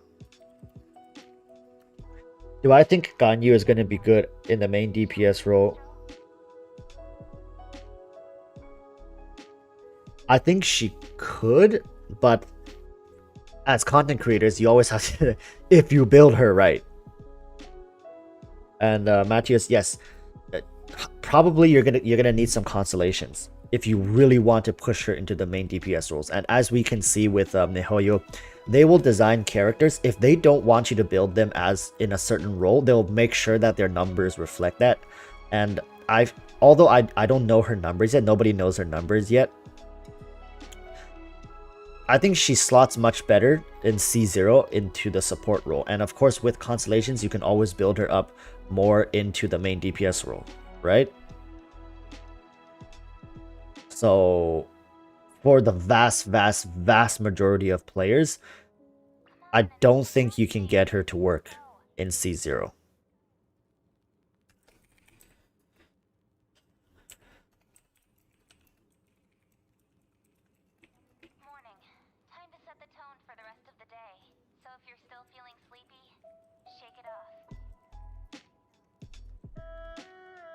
Do I think Ganyu is going to be good in the main DPS role? I think she could, but as content creators, you always have to, if you build her right. And Matthias, yes, probably you're gonna need some constellations if you really want to push her into the main DPS roles. And as we can see with Nehoyo, they will design characters. If they don't want you to build them as in a certain role, they'll make sure that their numbers reflect that. And although I don't know her numbers yet, nobody knows her numbers yet, I think she slots much better in C0 into the support role. And of course, with constellations, you can always build her up more into the main DPS role, right? So for the vast majority of players, I don't think you can get her to work in C0.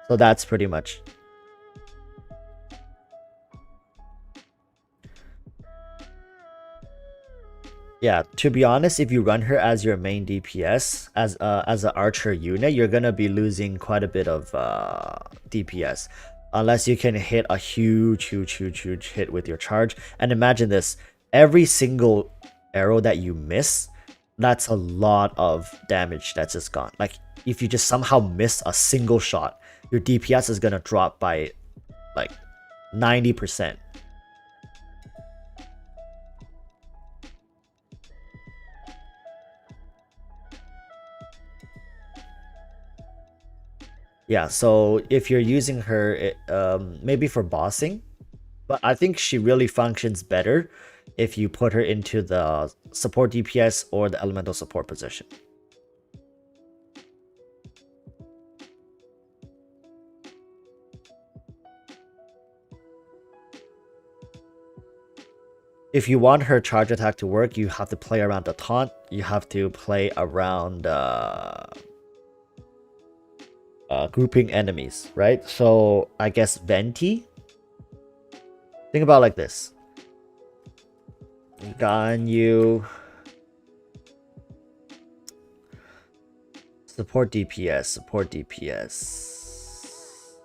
So that's pretty much. Yeah, to be honest, if you run her as your main DPS, as an archer unit, you're gonna be losing quite a bit of DPS. unless you can hit a huge hit with your charge. And imagine this, every single arrow that you miss, that's a lot of damage that's just gone. Like if you just somehow miss a single shot, your DPS is gonna drop by like 90%. Yeah, so if you're using her, maybe for bossing, but I think she really functions better if you put her into the support DPS or the elemental support position. If you want her charge attack to work, you have to play around the taunt. You have to play around grouping enemies, right? So I guess Venti. Think about it like this. Ganyu. Support DPS, support DPS.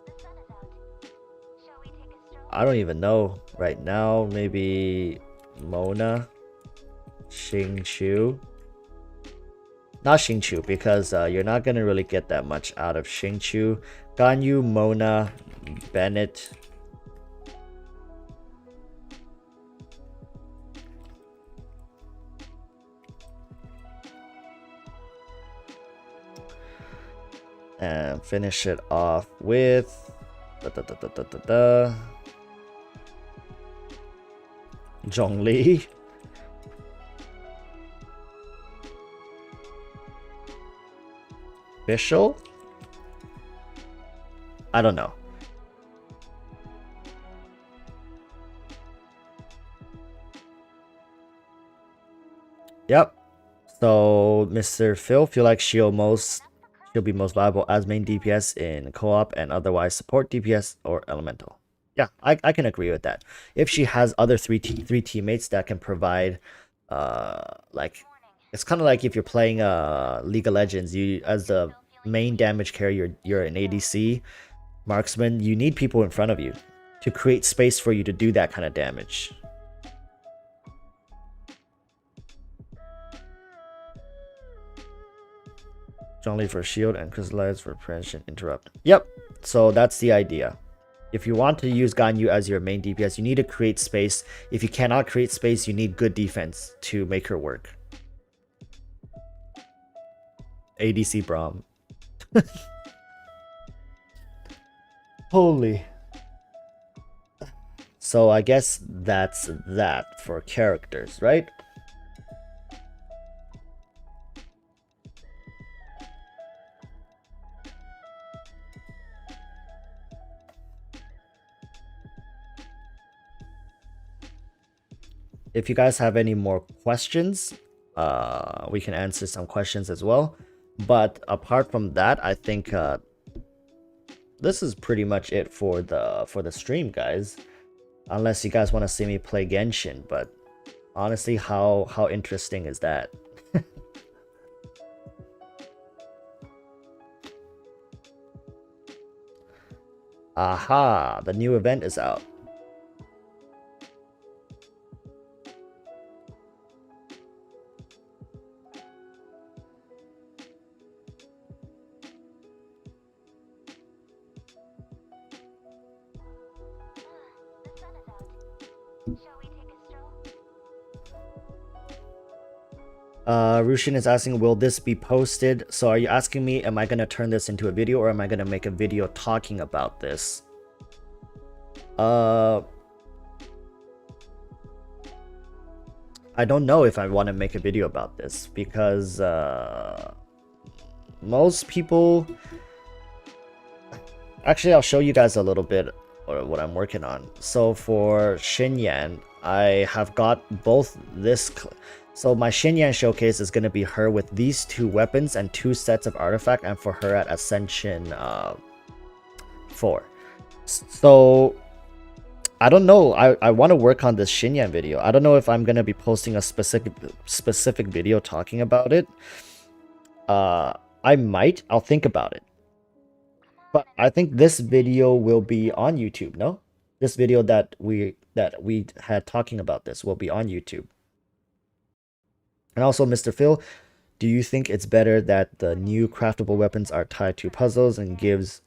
I don't even know right now. Maybe Mona, Xingqiu. Not Xingqiu, because you're not going to really get that much out of Xingqiu. Ganyu, Mona, Bennett. And finish it off with Zhongli. Official? I don't know. Yep. So Mr. Phil feel like she'll be most viable as main DPS in co-op and otherwise support DPS or elemental. Yeah, I can agree with that. If she has other three teammates that can provide like, it's kind of like if you're playing League of Legends, you as the main damage carrier, you're an ADC marksman, you need people in front of you to create space for you to do that kind of damage. Zhongli for shield and crystallize for prevention interrupt. Yep, so that's the idea. If you want to use Ganyu as your main DPS, you need to create space. If you cannot create space, you need good defense to make her work. ADC Braum. Holy. So I guess that's that for characters, right? If you guys have any more questions, we can answer some questions as well. But apart from that, I think this is pretty much it for the stream, guys. Unless you guys want to see me play Genshin, but honestly, how interesting is that? Aha, the new event is out. Rushin is asking, will this be posted? So are you asking me, am I going to turn this into a video or am I going to make a video talking about this? I don't know if I want to make a video about this because most people... Actually, I'll show you guys a little bit what I'm working on. So for Xinyan, I have got both this... So my Xinyan showcase is going to be her with these two weapons and 2 sets of artifact, and for her at Ascension 4. So I don't know. I want to work on this Xinyan video. I don't know if I'm going to be posting a specific video talking about it. I might. I'll think about it. But I think this video will be on YouTube, no? This video that we had talking about this will be on YouTube. And also, Mr. Phil, do you think it's better that the new craftable weapons are tied to puzzles and gives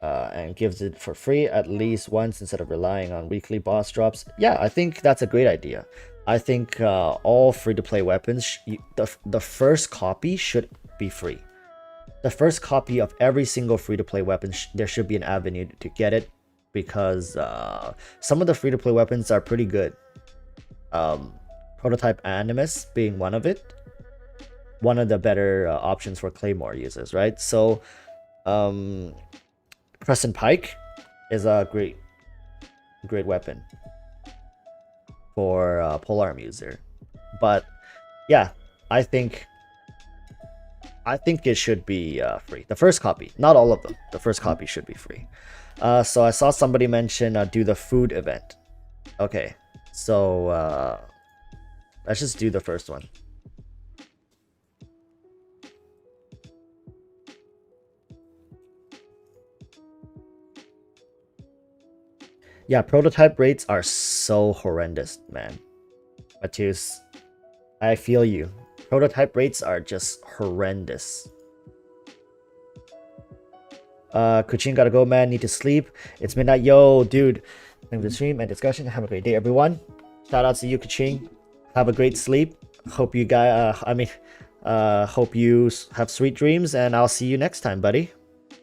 it for free at least once instead of relying on weekly boss drops? Yeah, I think that's a great idea. I think all free-to-play weapons, the first copy should be free. The first copy of every single free-to-play weapon, there should be an avenue to get it, because some of the free-to-play weapons are pretty good. Prototype Animus being one of it. One of the better options for Claymore users, right? So, Crescent Pike is a great weapon for a polearm user. But yeah, I think it should be free. The first copy, not all of them. The first copy should be free. So I saw somebody mention do the food event. Okay, so let's just do the first one. Yeah, prototype rates are so horrendous, man. Matheus, I feel you. Prototype rates are just horrendous. Keqing gotta go, man. Need to sleep. It's midnight. Yo, dude. Thanks for the stream and discussion. Have a great day, everyone. Shout out to you, Keqing. Have a great sleep. Hope you guys, hope you have sweet dreams, and I'll see you next time, buddy.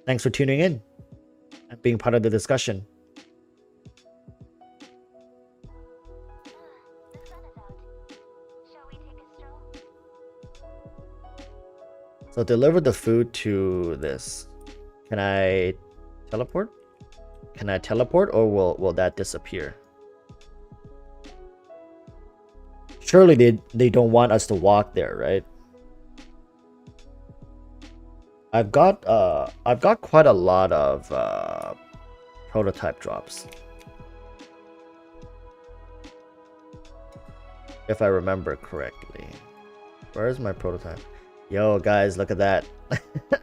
Thanks for tuning in and being part of the discussion. So deliver the food to this. Can I teleport? Can I teleport, or will that disappear? Surely they don't want us to walk there, right? I've got quite a lot of prototype drops, if I remember correctly. Where is my prototype? Yo, guys, look at that.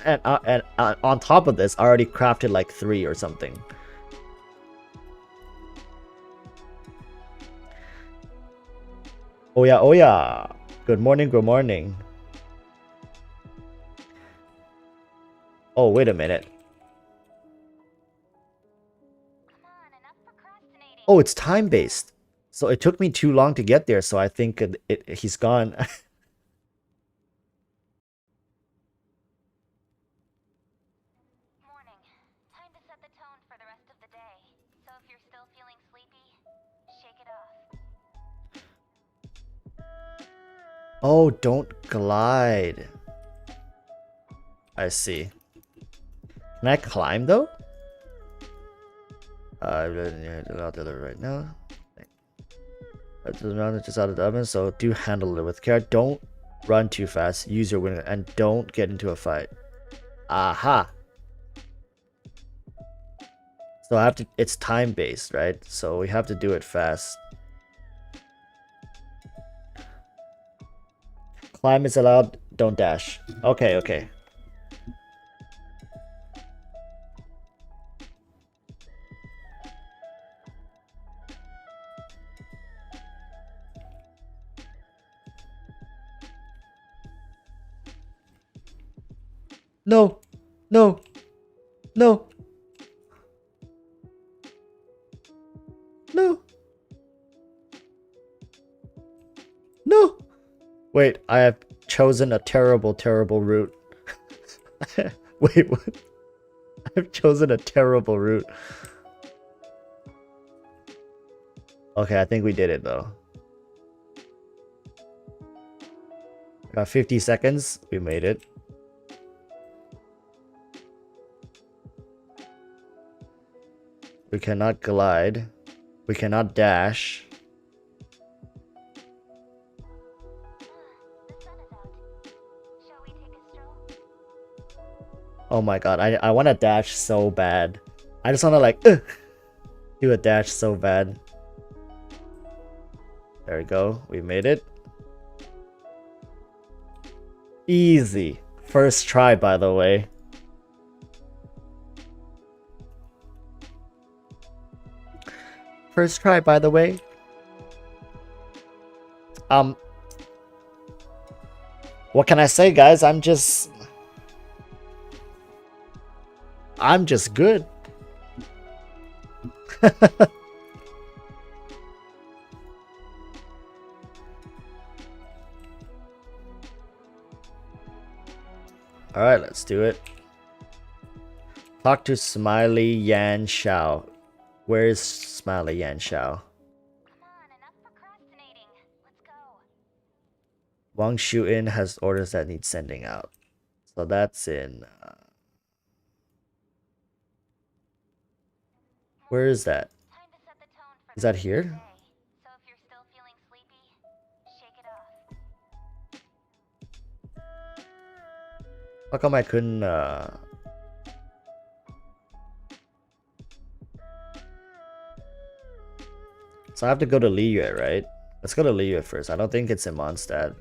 and on top of this, I already crafted like 3 or something. Oh yeah, oh yeah. Good morning, good morning. Oh, wait a minute. Oh, it's time-based. So it took me too long to get there, so I think he's gone. Oh, don't glide. I see. Can I climb though? I'll deliver right now. It's just out of the oven, so do handle it with care. Don't run too fast. Use your wind and don't get into a fight. Aha. So I have to. It's time based, right? So we have to do it fast. Climb is allowed, don't dash. Okay, okay. No, no, no, no, no. Wait, I have chosen a terrible, terrible route. Wait, what? I've chosen a terrible route. Okay, I think we did it though. Got 50 seconds. We made it. We cannot glide. We cannot dash. Oh my god, I want to dash so bad. I just want to like do a dash so bad. There we go. We made it. Easy. First try, by the way. first try, by the way. What can I say, guys? I'm just good. Alright, let's do it. Talk to Smiley Yan Xiao. Where is Smiley Yan Xiao? Come on, enough procrastinating. Let's go. Wang Shuin has orders that need sending out. So that's in... where is that? Time to set the tone for Is the that rest of here? the day. So if you're still feeling sleepy, shake it off. How come I couldn't... So I have to go to Liyue, right? Let's go to Liyue first. I don't think it's in Mondstadt.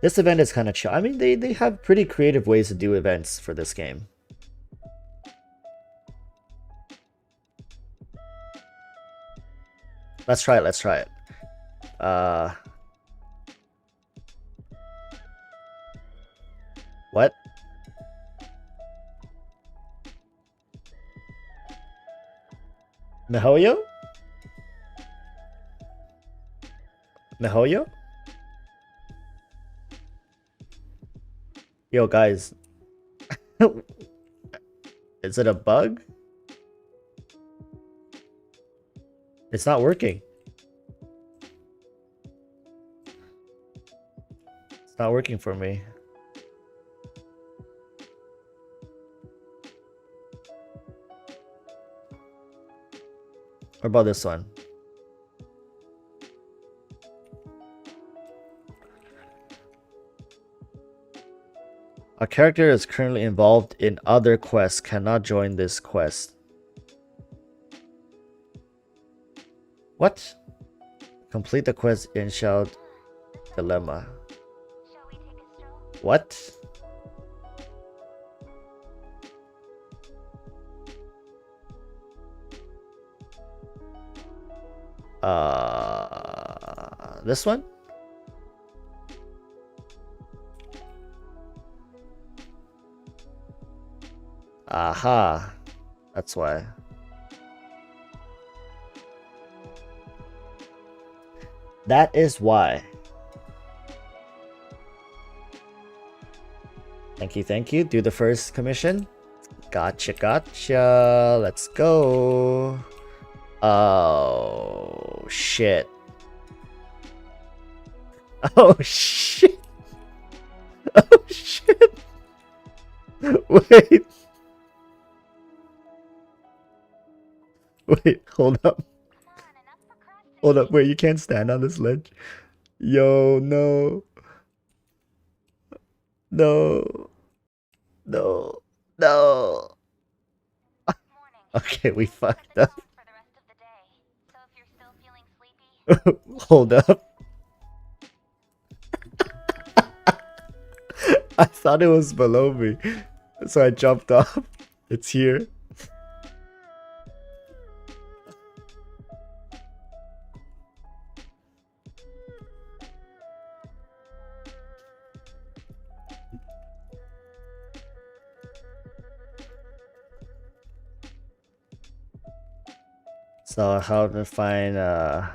This event is kind of chill. I mean, they have pretty creative ways to do events for this game. Let's try it, let's try it. What? Mihoyo? Mihoyo? Yo, guys. Is it a bug? It's not working. It's not working for me. What about this one? A character is currently involved in other quests, cannot join this quest. What? Complete the quest in Shout Dilemma. Shall we take a stroll? What? This one? Aha. That's why. That is why. Thank you, thank you. Do the first commission. Gotcha, gotcha. Let's go. Oh, shit. Oh, shit. Oh, shit. Wait. Wait, hold up. Hold up, wait, you can't stand on this ledge. Yo, no. No. No. No. Okay, we fucked up. For the rest of the day. So if you're still feeling sleepy, Hold up. I thought it was below me, so I jumped off. It's here. So how to find oh,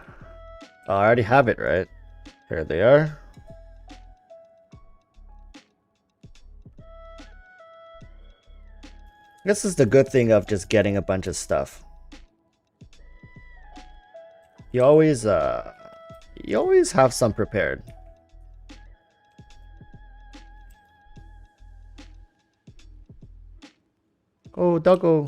I already have it, right? Here they are. This is the good thing of just getting a bunch of stuff. You always have some prepared. Oh, doggo.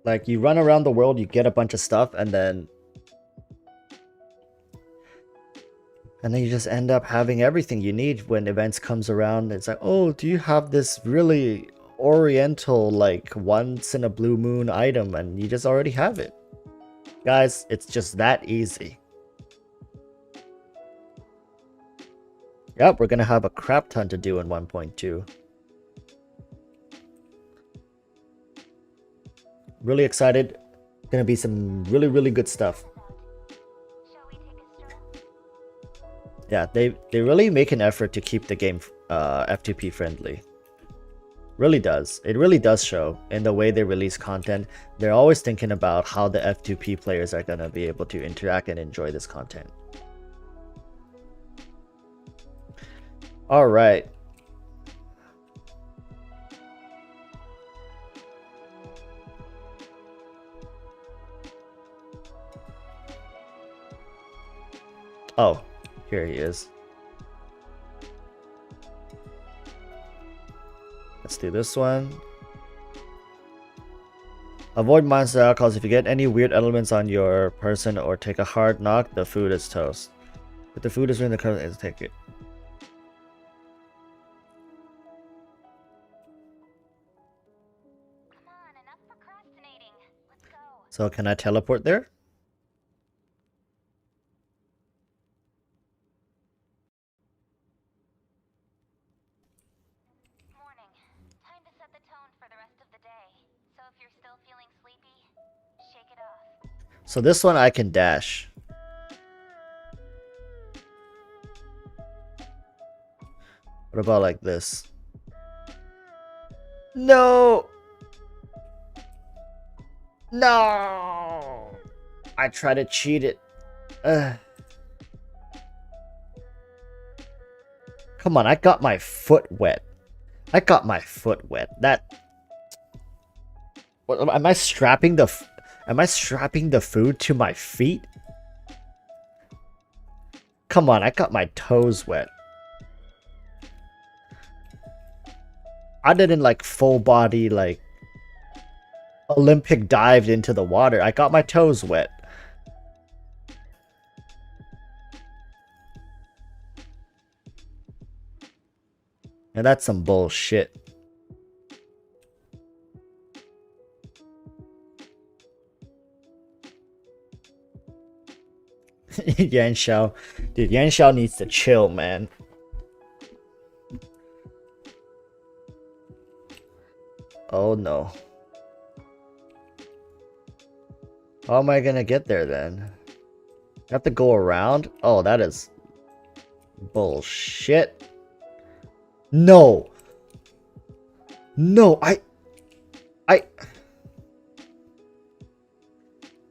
Like, you run around the world, you get a bunch of stuff, and then you just end up having everything you need when events comes around. It's like, oh, do you have this really oriental, like, once in a blue moon item? And you just already have it. Guys, it's just that easy. Yep, we're gonna have a crap ton to do in 1.2. Really excited. Gonna be some really good stuff. Yeah, they really make an effort to keep the game F2P friendly. Really does. It really does show in the way they release content. They're always thinking about how the F2P players are gonna be able to interact and enjoy this content. All right. Oh, here he is. Let's do this one. Avoid monster alcohols. If you get any weird elements on your person or take a hard knock, the food is toast. If the food is in the current, take it. Come on, enough procrastinating. Let's go. So can I teleport there? Morning. Time to set the tone for the rest of the day. So if you're still feeling sleepy, shake it off. So this one I can dash. What about like this? No! No! I try to cheat it. Ugh. Come on, I got my foot wet. I got my foot wet. That... What, am I strapping the... Am I strapping the food to my feet? Come on, I got my toes wet. I didn't like full body like Olympic dived into the water. I got my toes wet. And that's some bullshit. Yan Xiao. Dude, Yan Xiao needs to chill, man. Oh no. How am I gonna get there then? I have to go around? Oh, that is bullshit. No. No,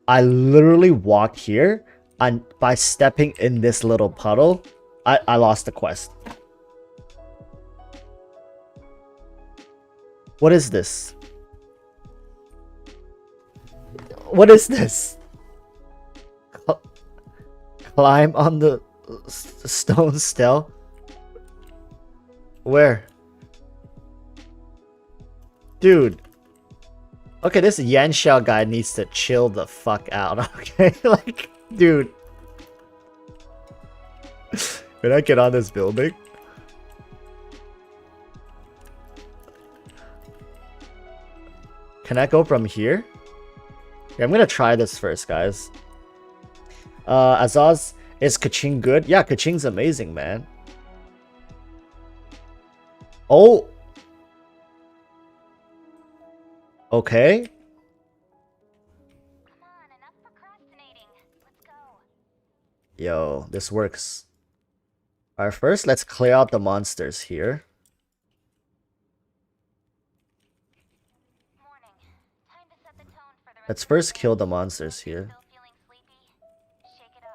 I literally walked here and by stepping in this little puddle, I lost the quest. What is this? What is this? Climb on the stone stele? Where? Dude. Okay, this Yan Xiao guy needs to chill the fuck out, okay? Like, dude. Can I get on this building? Can I go from here? Yeah, I'm gonna try this first, guys. Azaz, is Keqing good? Yeah, Keqing's amazing, man. Oh! Okay. Come on, enough procrastinating. Let's go. Yo, this works. Alright, first let's clear out the monsters here. Morning. Time to set the tone for the rest Let's of the first day. kill the monsters here. Still feeling sleepy? Shake it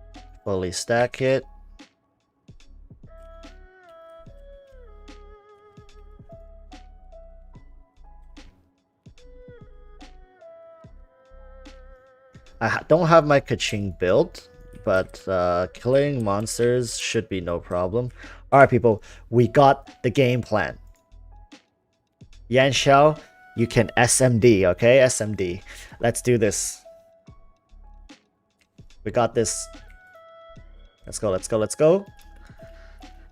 off. Fully stack it. I don't have my Keqing built, but killing monsters should be no problem. Alright, people, we got the game plan. Yan Xiao, you can SMD, okay? SMD. Let's do this. We got this. Let's go, let's go, let's go.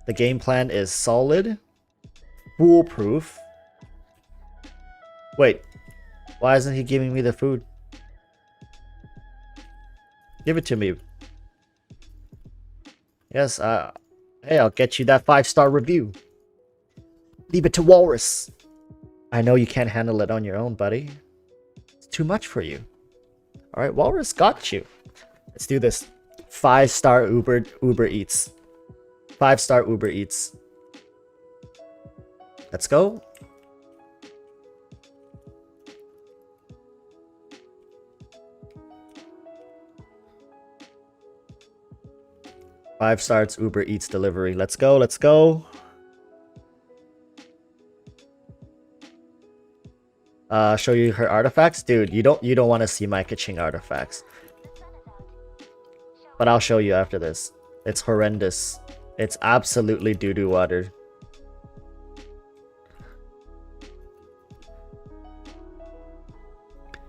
The game plan is solid. Foolproof. Wait, why isn't he giving me the food? Give it to me. Yes, hey, I'll get you that 5-star review. Leave it to Walrus. I know you can't handle it on your own, buddy. It's too much for you. Alright, Walrus got you. Let's do this. 5-star Uber Eats. 5-star Uber Eats. Let's go. Five stars Uber Eats delivery. Let's go, let's go. Show you her artifacts? Dude, you don't want to see my Keqing artifacts. But I'll show you after this. It's horrendous. It's absolutely doo-doo water.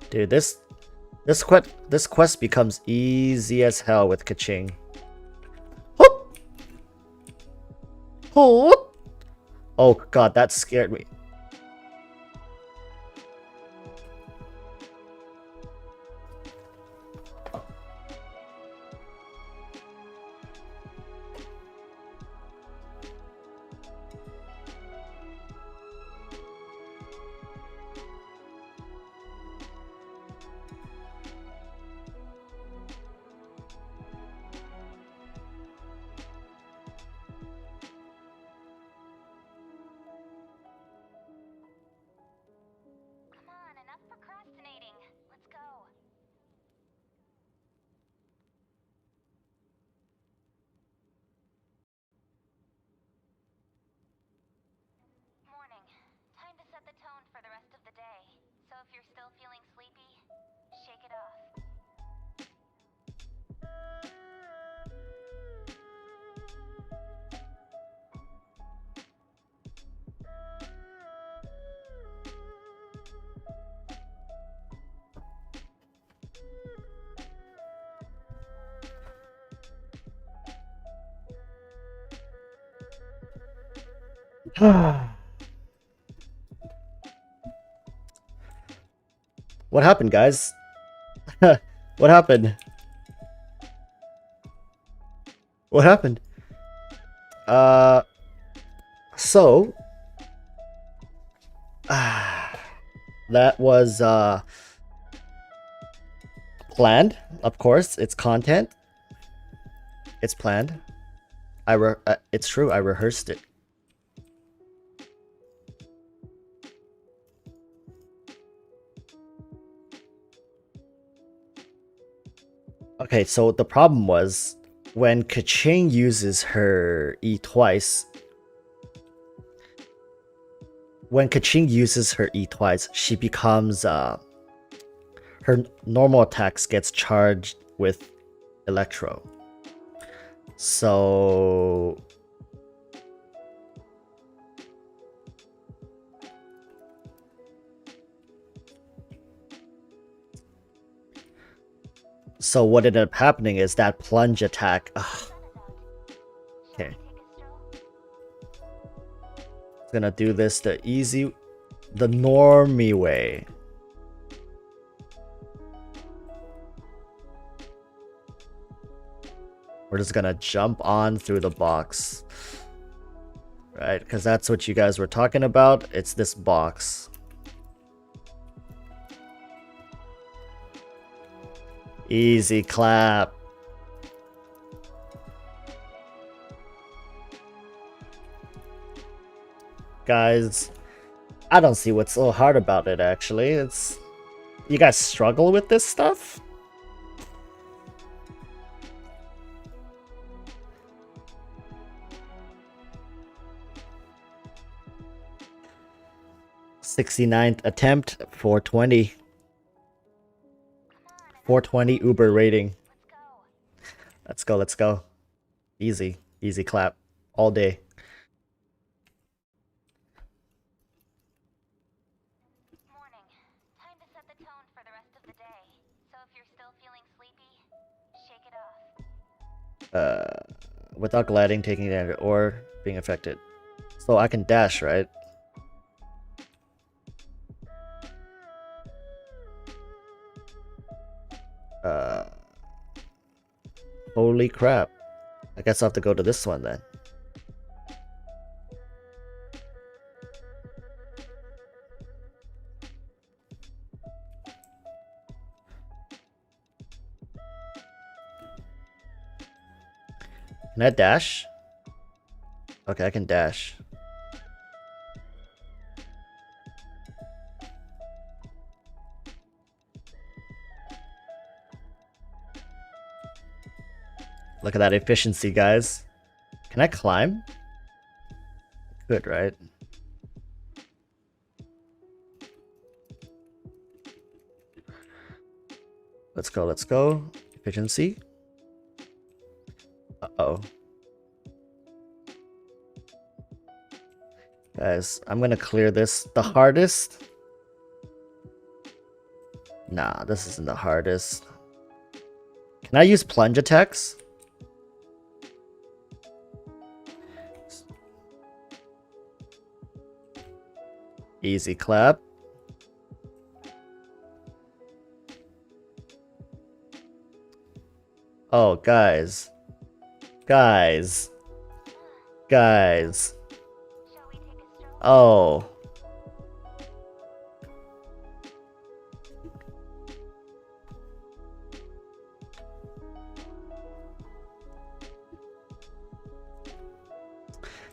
Dude, this quest becomes easy as hell with Keqing. Oh god, that scared me. What happened, guys? What happened? What happened? So that was planned, of course. It's content. It's planned. It's true, I rehearsed it. Okay, so the problem was when Keqing uses her E twice. When Keqing uses her E twice, she becomes her normal attacks gets charged with Electro. So what ended up happening is that plunge attack. Ugh. Okay. It's gonna do this the normie way. We're just gonna jump on through the box. Right? Because that's what you guys were talking about. It's this box. Easy clap. Guys, I don't see what's so hard about it, actually. It's... You guys struggle with this stuff? '69th attempt, 420. 420 Uber rating. Let's go, let's go. Easy, easy clap. All day. Without gliding, taking damage, or being affected. So I can dash, right? Holy crap. I guess I'll have to go to this one then. Can I dash? Okay, I can dash. Look at that efficiency, guys. Can I climb? Good, right? Let's go, let's go. Efficiency. Uh-oh. Guys, I'm gonna clear this. The hardest? Nah, this isn't the hardest. Can I use plunge attacks? Easy clap. Oh, guys. Guys. Guys. Oh.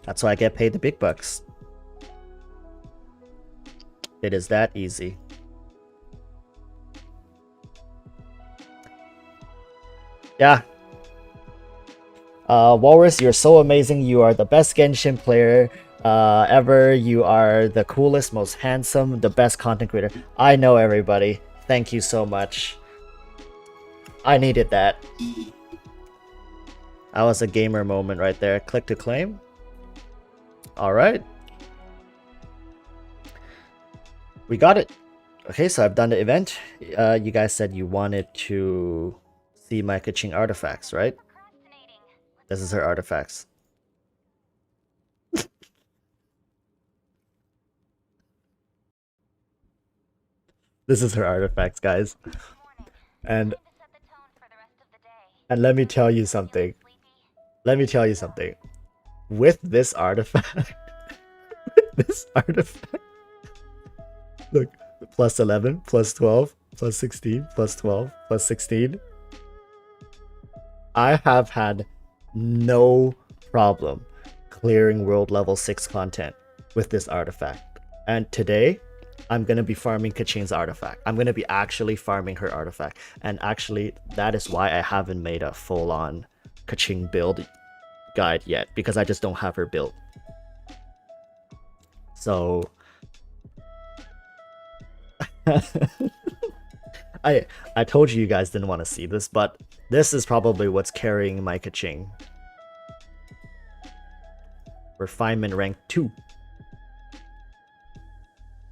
That's why I get paid the big bucks. It is that easy. Yeah. Walrus, you're so amazing. You are the best Genshin player ever. You are the coolest, most handsome, the best content creator. I know, everybody. Thank you so much. I needed that. That was a gamer moment right there. Click to claim. Alright. We got it. Okay, so I've done the event. You guys said you wanted to see my Keqing artifacts, right? This is her artifacts. This is her artifacts, guys. And let me tell you something. Let me tell you something. With this artifact, this artifact, look, plus 11, plus 12, plus 16, plus 12, plus 16. I have had no problem clearing world level 6 content with this artifact. And today, I'm going to be farming Keqing's artifact. I'm going to be actually farming her artifact. And actually, that is why I haven't made a full-on Keqing build guide yet, because I just don't have her built. So I told you guys didn't want to see this, but this is probably what's carrying my Keqing. Refinement rank 2.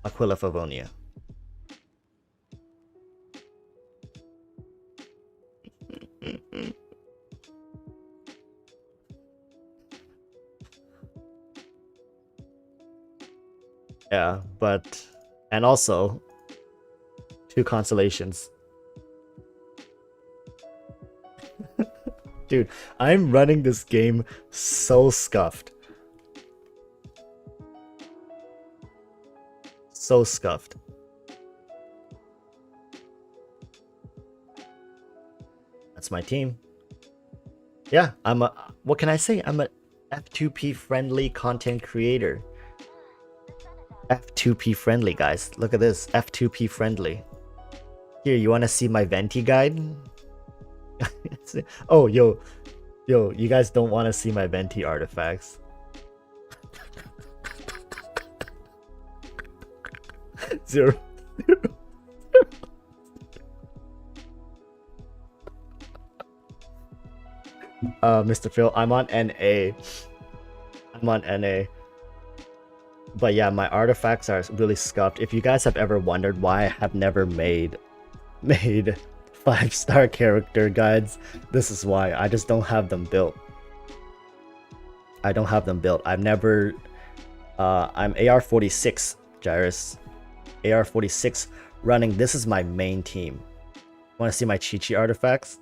Aquila Favonia. Yeah, but... and also 2 constellations. Dude, I'm running this game so scuffed. So scuffed. That's my team. Yeah, I'm a... what can I say? I'm a F2P friendly content creator. F2P friendly, guys. Look at this. F2P friendly. Here, you want to see my Venti guide? Oh, yo, you guys don't want to see my Venti artifacts. Zero. Mr. Phil, I'm on NA. I'm on NA. But yeah, my artifacts are really scuffed. If you guys have ever wondered why I have never made 5-star character guides, this is why. I just don't have them built. I don't have them built. I've never... I'm AR46, Gyrus. AR46 running. This is my main team. Want to see my Chi-Chi artifacts?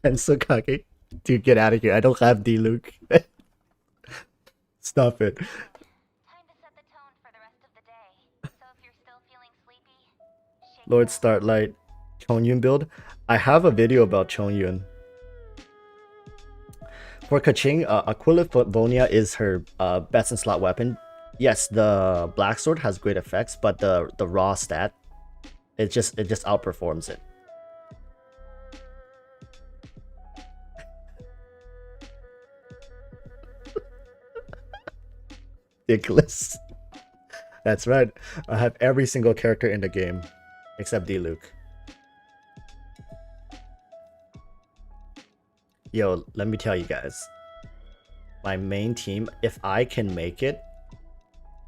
And Sukage, dude, get out of here. I don't have D-Luke. Stop it. Time to set the tone for the rest of the day. So if you're still feeling sleepy, shake Lord it off. Starlight, Chongyun build. I have a video about Chongyun. For Keqing, Aquila Vonia is her best in slot weapon. Yes, the Black Sword has great effects, but the raw stat, it just outperforms it. Ridiculous. That's right. I have every single character in the game except D-Luke. Yo, let me tell you guys. My main team, if I can make it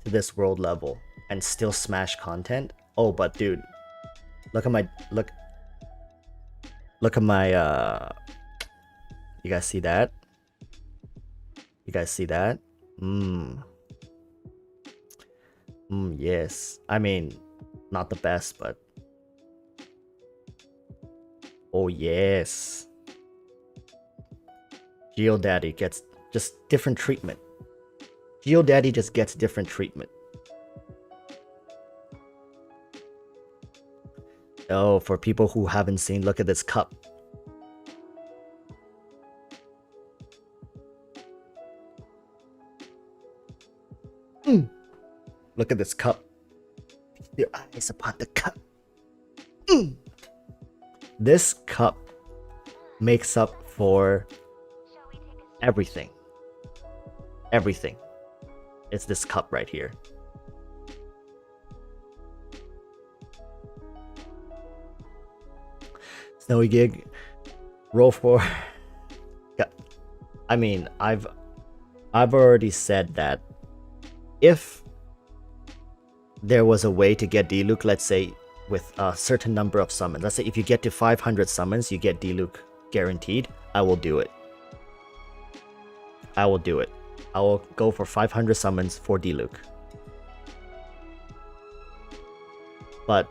to this world level and still smash content. Oh, but dude, look at my look at my you guys see that? You guys see that? Yes. I mean, not the best, but oh yes. GeoDaddy gets just different treatment. GeoDaddy just gets different treatment. Oh, for people who haven't seen, look at this cup. Look at this cup. Your eyes upon the cup. This cup makes up for everything. Everything. It's this cup right here. Snowy Gig, roll for. Yeah. I mean, I've already said that if there was a way to get D-Luke, let's say with a certain number of summons, let's say if you get to 500 summons, you get D-Luke guaranteed, I will do it. I will do it. I will go for 500 summons for D-Luke. But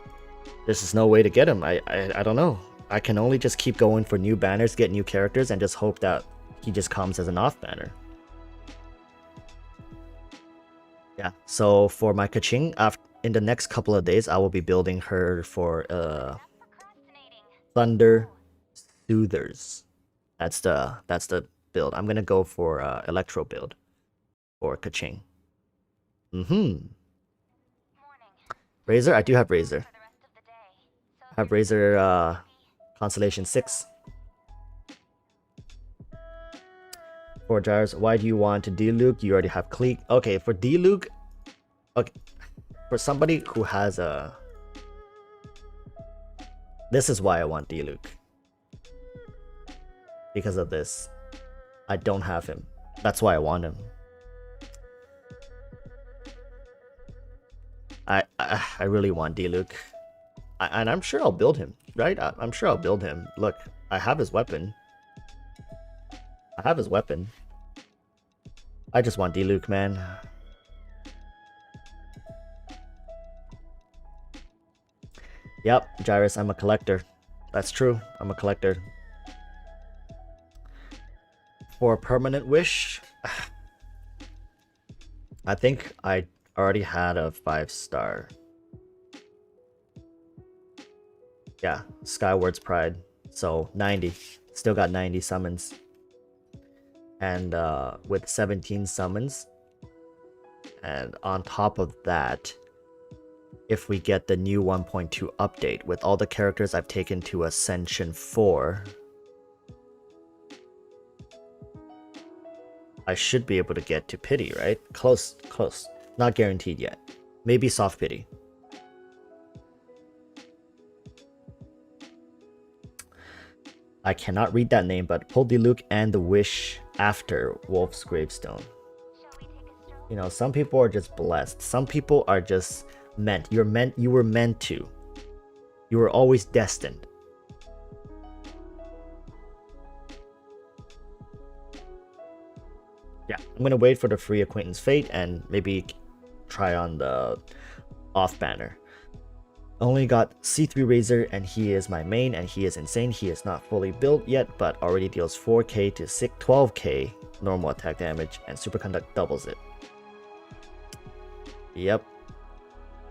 there's just no way to get him. I don't know. I can only just keep going for new banners, get new characters, and just hope that he just comes as an off banner. Yeah, so for my Keqing, in the next couple of days, I will be building her for Thunder Soothers. That's the build. I'm gonna go for Electro build for Keqing. Razor, I do have Razor. I have Razor Constellation 6. For Gyros, why do you want to D-Luke? You already have Keqing. Okay, for D-Luke, okay, for somebody who has a... This is why I want D-Luke. Because of this. I don't have him. That's why I want him. I really want D-Luke. And I'm sure I'll build him, right? I'm sure I'll build him. Look, I have his weapon. I have his weapon. I just want D-Luke, man. Yep, Gyrus, I'm a collector. That's true. I'm a collector. For a permanent wish, I think I already had a 5-star. Yeah, Skyward's Pride. So 90. Still got 90 summons. And with 17 summons, and on top of that, if we get the new 1.2 update with all the characters I've taken to Ascension 4, I should be able to get to pity, right? Close. Not guaranteed yet. Maybe soft pity. I cannot read that name, but pull D-Luke and the wish after Wolf's Gravestone. You know, some people are just blessed. Some people are just meant. You were meant to. You were always destined. Yeah, I'm gonna wait for the free acquaintance fate and maybe try on the off banner. Only got C3 Razor, and he is my main, and he is insane. He is not fully built yet, but already deals 4k to 12k normal attack damage, and Superconduct doubles it. Yep.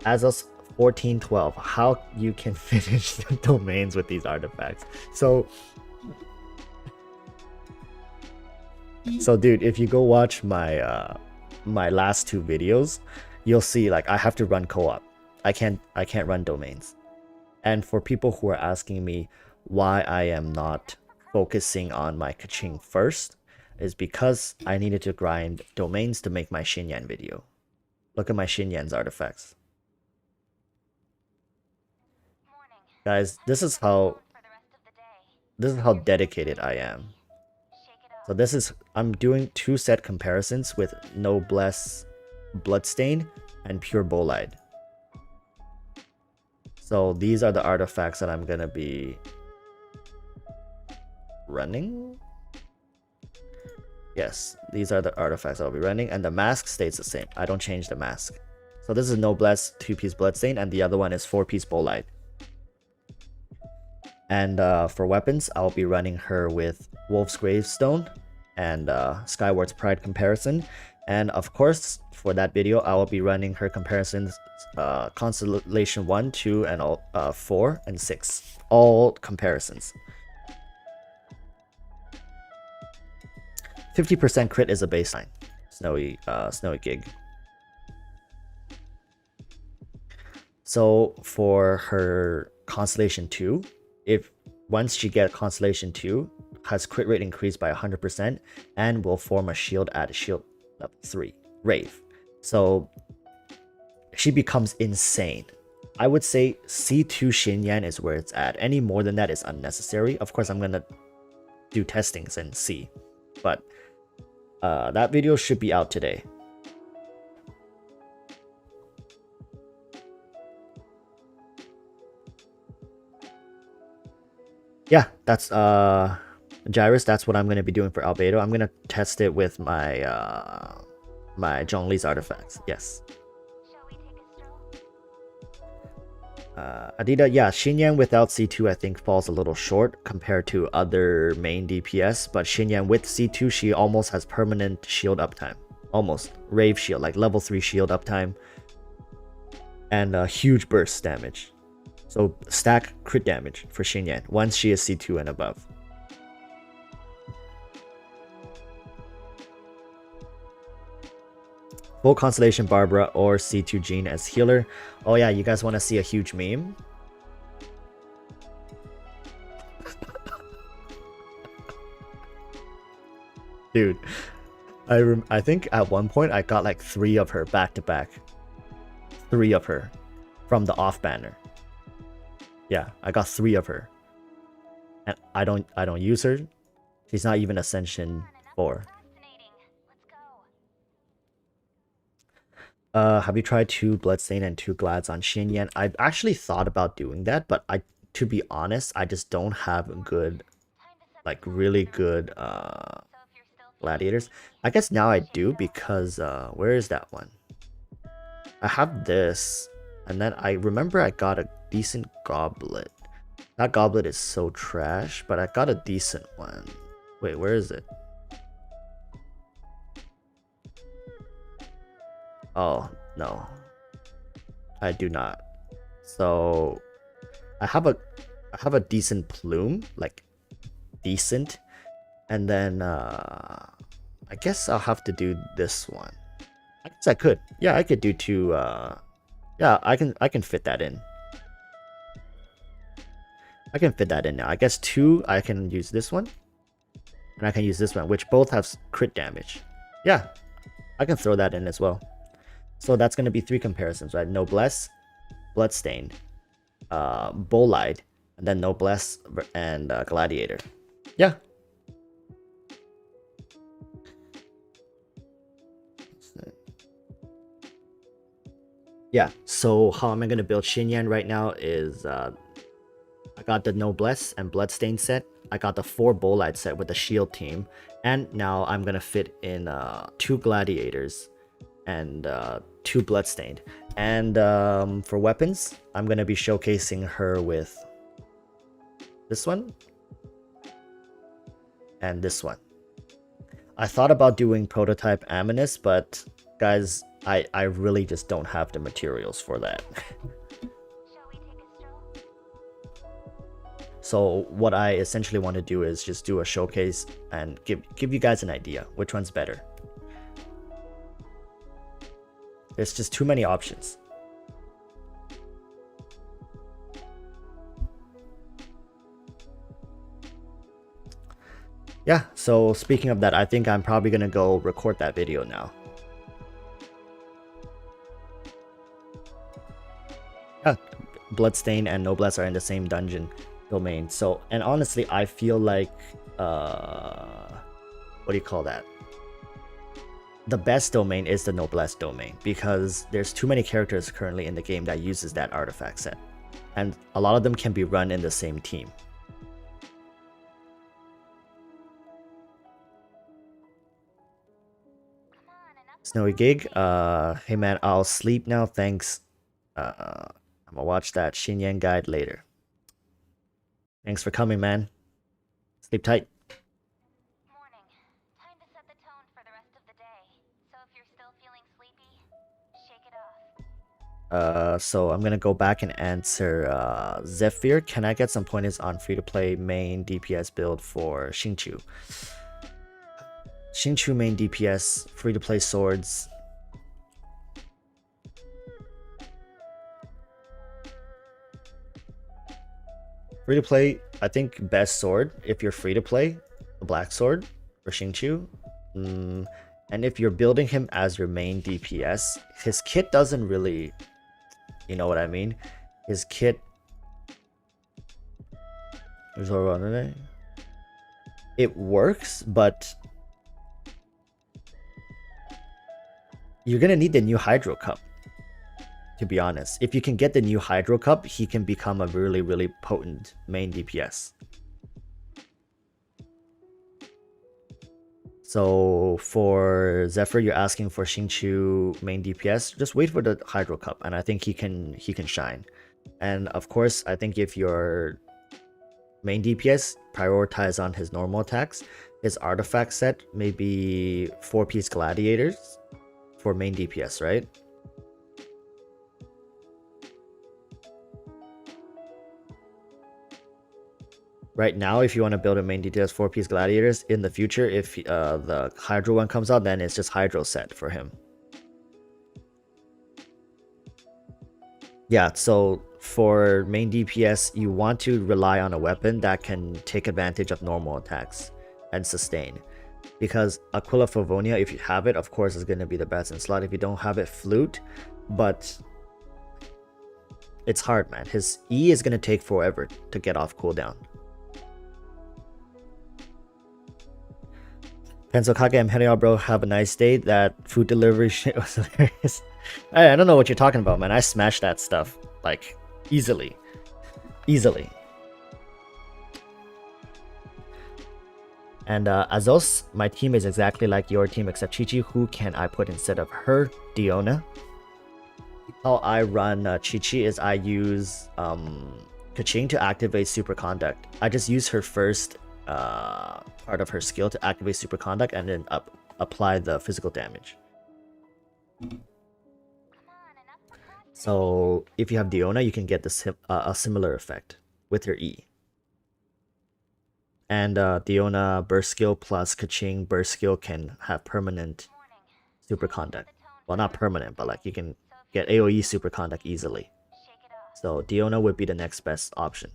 Azos 1412. How you can finish the domains with these artifacts. So dude, if you go watch my my last 2 videos, you'll see like I have to run co-op. I can't run domains. And for people who are asking me why I am not focusing on my Keqing first, is because I needed to grind domains to make my Xinyan video. Look at my Xinyan's artifacts. Guys, this is how dedicated I am. So this is, I'm doing 2 set comparisons with Noblesse Bloodstain and Pure Bolide. So these are the artifacts that I'm gonna be running. Yes, these are the artifacts I'll be running, and the mask stays the same. I don't change the mask. So this is Noblesse 2-piece Bloodstain, and the other one is 4-piece Bolide. And for weapons, I'll be running her with Wolf's Gravestone and Skyward's Pride comparison. And of course, for that video, I will be running her comparisons Constellation 1, 2, and 4, and 6. All comparisons. 50% crit is a baseline. Snowy gig. So for her Constellation 2, if once she gets Constellation 2, has crit rate increased by 100% and will form a shield at shield level 3, Rave. So she becomes insane. I would say C2 Xinyan is where it's at. Any more than that is unnecessary. Of course, I'm gonna do testings and see, but that video should be out today. Yeah, that's Gyrus. That's what I'm gonna be doing for Albedo. I'm gonna test it with my my Zhongli's artifacts. Yes. Adida, yeah, Xinyan without C2 I think falls a little short compared to other main DPS, but Xinyan with C2 she almost has permanent shield uptime. Almost. Rave shield, like level 3 shield uptime. And huge burst damage. So stack crit damage for Xinyan once she is C2 and above. Full Constellation Barbara or C2 Jean as healer. Oh yeah, you guys want to see a huge meme? Dude, I think at one point I got like 3 of her back to back. 3 of her from the off banner. Yeah, I got 3 of her. And I don't use her. She's not even Ascension 4. Have you tried 2 Bloodstain and 2 Glads on Xinyan? I've actually thought about doing that, but to be honest, I just don't have good, like really good gladiators. I guess now I do because where is that one? I have this, and then I remember I got a decent goblet. That goblet is so trash, but I got a decent one. Wait, where is it? Oh, no. I do not. So I have a decent plume, like decent. And then I guess I'll have to do this one. I guess I could. Yeah, I could do 2 yeah, I can fit that in. I can fit that in now. I guess 2 I can use this one. And I can use this one, which both have crit damage. Yeah, I can throw that in as well. So that's going to be 3 comparisons, right? Noblesse, Bloodstained, Bolide, and then Noblesse and Gladiator. Yeah. Yeah, so how am I going to build Xinyan right now is I got the Noblesse and Bloodstained set. I got the 4 Bolide set with the shield team. And now I'm going to fit in 2 Gladiators and 2 Bloodstained. And for weapons, I'm gonna be showcasing her with this one and this one. I thought about doing prototype Aminus, but guys, I really just don't have the materials for that. So what I essentially want to do is just do a showcase and give you guys an idea which one's better. There's just too many options. Yeah, so speaking of that, I think I'm probably gonna go record that video now. Yeah, Bloodstain and Noblesse are in the same dungeon domain. So, and honestly, I feel like, what do you call that? The best domain is the Noblesse domain because there's too many characters currently in the game that uses that artifact set. And a lot of them can be run in the same team. Snowy Gig, hey man, I'll sleep now, thanks. I'm gonna watch that Xinyan guide later. Thanks for coming, man. Sleep tight. Morning. Time to set the tone for the rest of the day. So if you're still feeling sleepy, shake it off. So I'm gonna go back and answer Zephyr. Can I get some pointers on free-to-play main DPS build for Xingqiu? Xingqiu main DPS, free-to-play swords. Free-to-play, I think best sword, if you're free-to-play, the black sword for Xingqiu. And if you're building him as your main DPS, his kit doesn't really, you know what I mean? His kit... It works, but... You're gonna need the new Hydro Cup, to be honest. If you can get the new Hydro Cup, he can become a really, really potent main DPS. So for Zephyr, you're asking for Xingqiu main DPS. Just wait for the Hydro Cup, and I think he can shine. And of course, I think if your main DPS prioritize on his normal attacks, his artifact set maybe 4-piece gladiators for main DPS, right? Right now, if you want to build a main DPS 4-piece gladiators, in the future, if the Hydro one comes out, then it's just Hydro set for him. Yeah, so for main DPS, you want to rely on a weapon that can take advantage of normal attacks and sustain. Because Aquila Favonia, if you have it, of course, is going to be the best in slot. If you don't have it, Flute. But it's hard, man. His E is going to take forever to get off cooldown. Pencil Kage, I'm heading out, bro. Have a nice day. That food delivery shit was hilarious. I don't know what you're talking about, man. I smashed that stuff, like, easily. Easily. And Azos, my team is exactly like your team except Chi-Chi. Who can I put instead of her? Diona. How I run Chi-Chi is I use Keqing to activate Superconduct. I just use her first part of her skill to activate Superconduct and then apply the physical damage. So if you have Diona, you can get a similar effect with her E. And Diona burst skill plus Keqing burst skill can have permanent Superconduct. Well, not permanent, but like you can get AoE Superconduct easily. So Diona would be the next best option.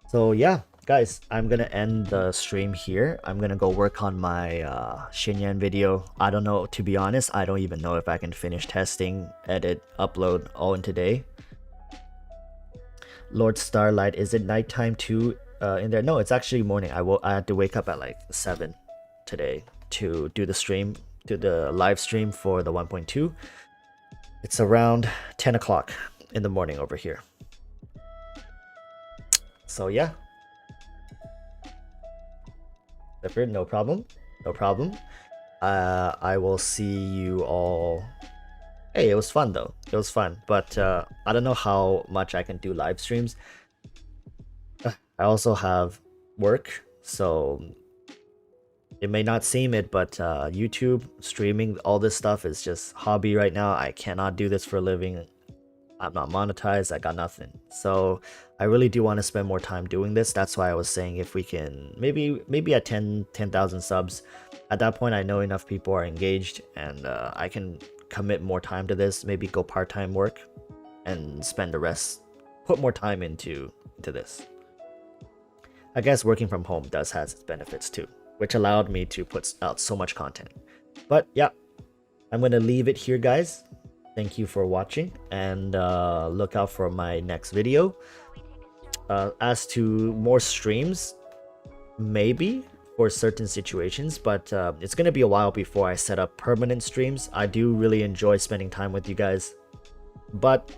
So yeah, guys, I'm gonna end the stream here. I'm gonna go work on my Xinyan video. I don't know, to be honest, I don't even know if I can finish testing, edit, upload all in today. Lord Starlight, is it nighttime too in there? No, it's actually morning. I had to wake up at like 7 today to do the stream, do the live stream for the 1.2. It's around 10 o'clock in the morning over here. So yeah. No problem. No problem. I will see you all. Hey, it was fun though. It was fun, but I don't know how much I can do live streams. I also have work, so it may not seem it, but YouTube streaming, all this stuff is just hobby right now. I cannot do this for a living. I'm not monetized. I got nothing. So I really do want to spend more time doing this. That's why I was saying if we can maybe at 10,000 subs, at that point I know enough people are engaged and I can commit more time to this. Maybe go part-time work and spend the rest, put more time into this. I guess working from home does has its benefits too, which allowed me to put out so much content. But yeah, I'm gonna leave it here, guys. Thank you for watching, and look out for my next video. As to more streams, maybe for certain situations, but it's gonna be a while before I set up permanent streams. I do really enjoy spending time with you guys, but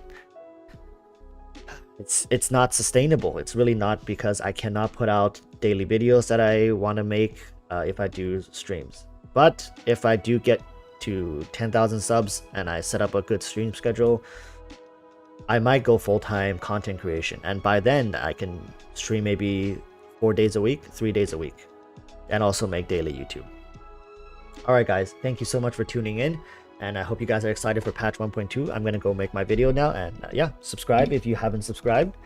it's not sustainable. It's really not, because I cannot put out daily videos that I want to make if I do streams. But if I do get to 10,000 subs and I set up a good stream schedule, I might go full-time content creation, and by then I can stream maybe 4 days a week, 3 days a week, and also make daily YouTube. Alright guys, thank you so much for tuning in, and I hope you guys are excited for patch 1.2. I'm gonna go make my video now, and yeah, subscribe if you haven't subscribed.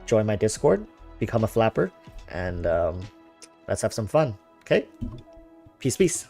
Join my Discord, become a flapper, and let's have some fun. Okay, peace.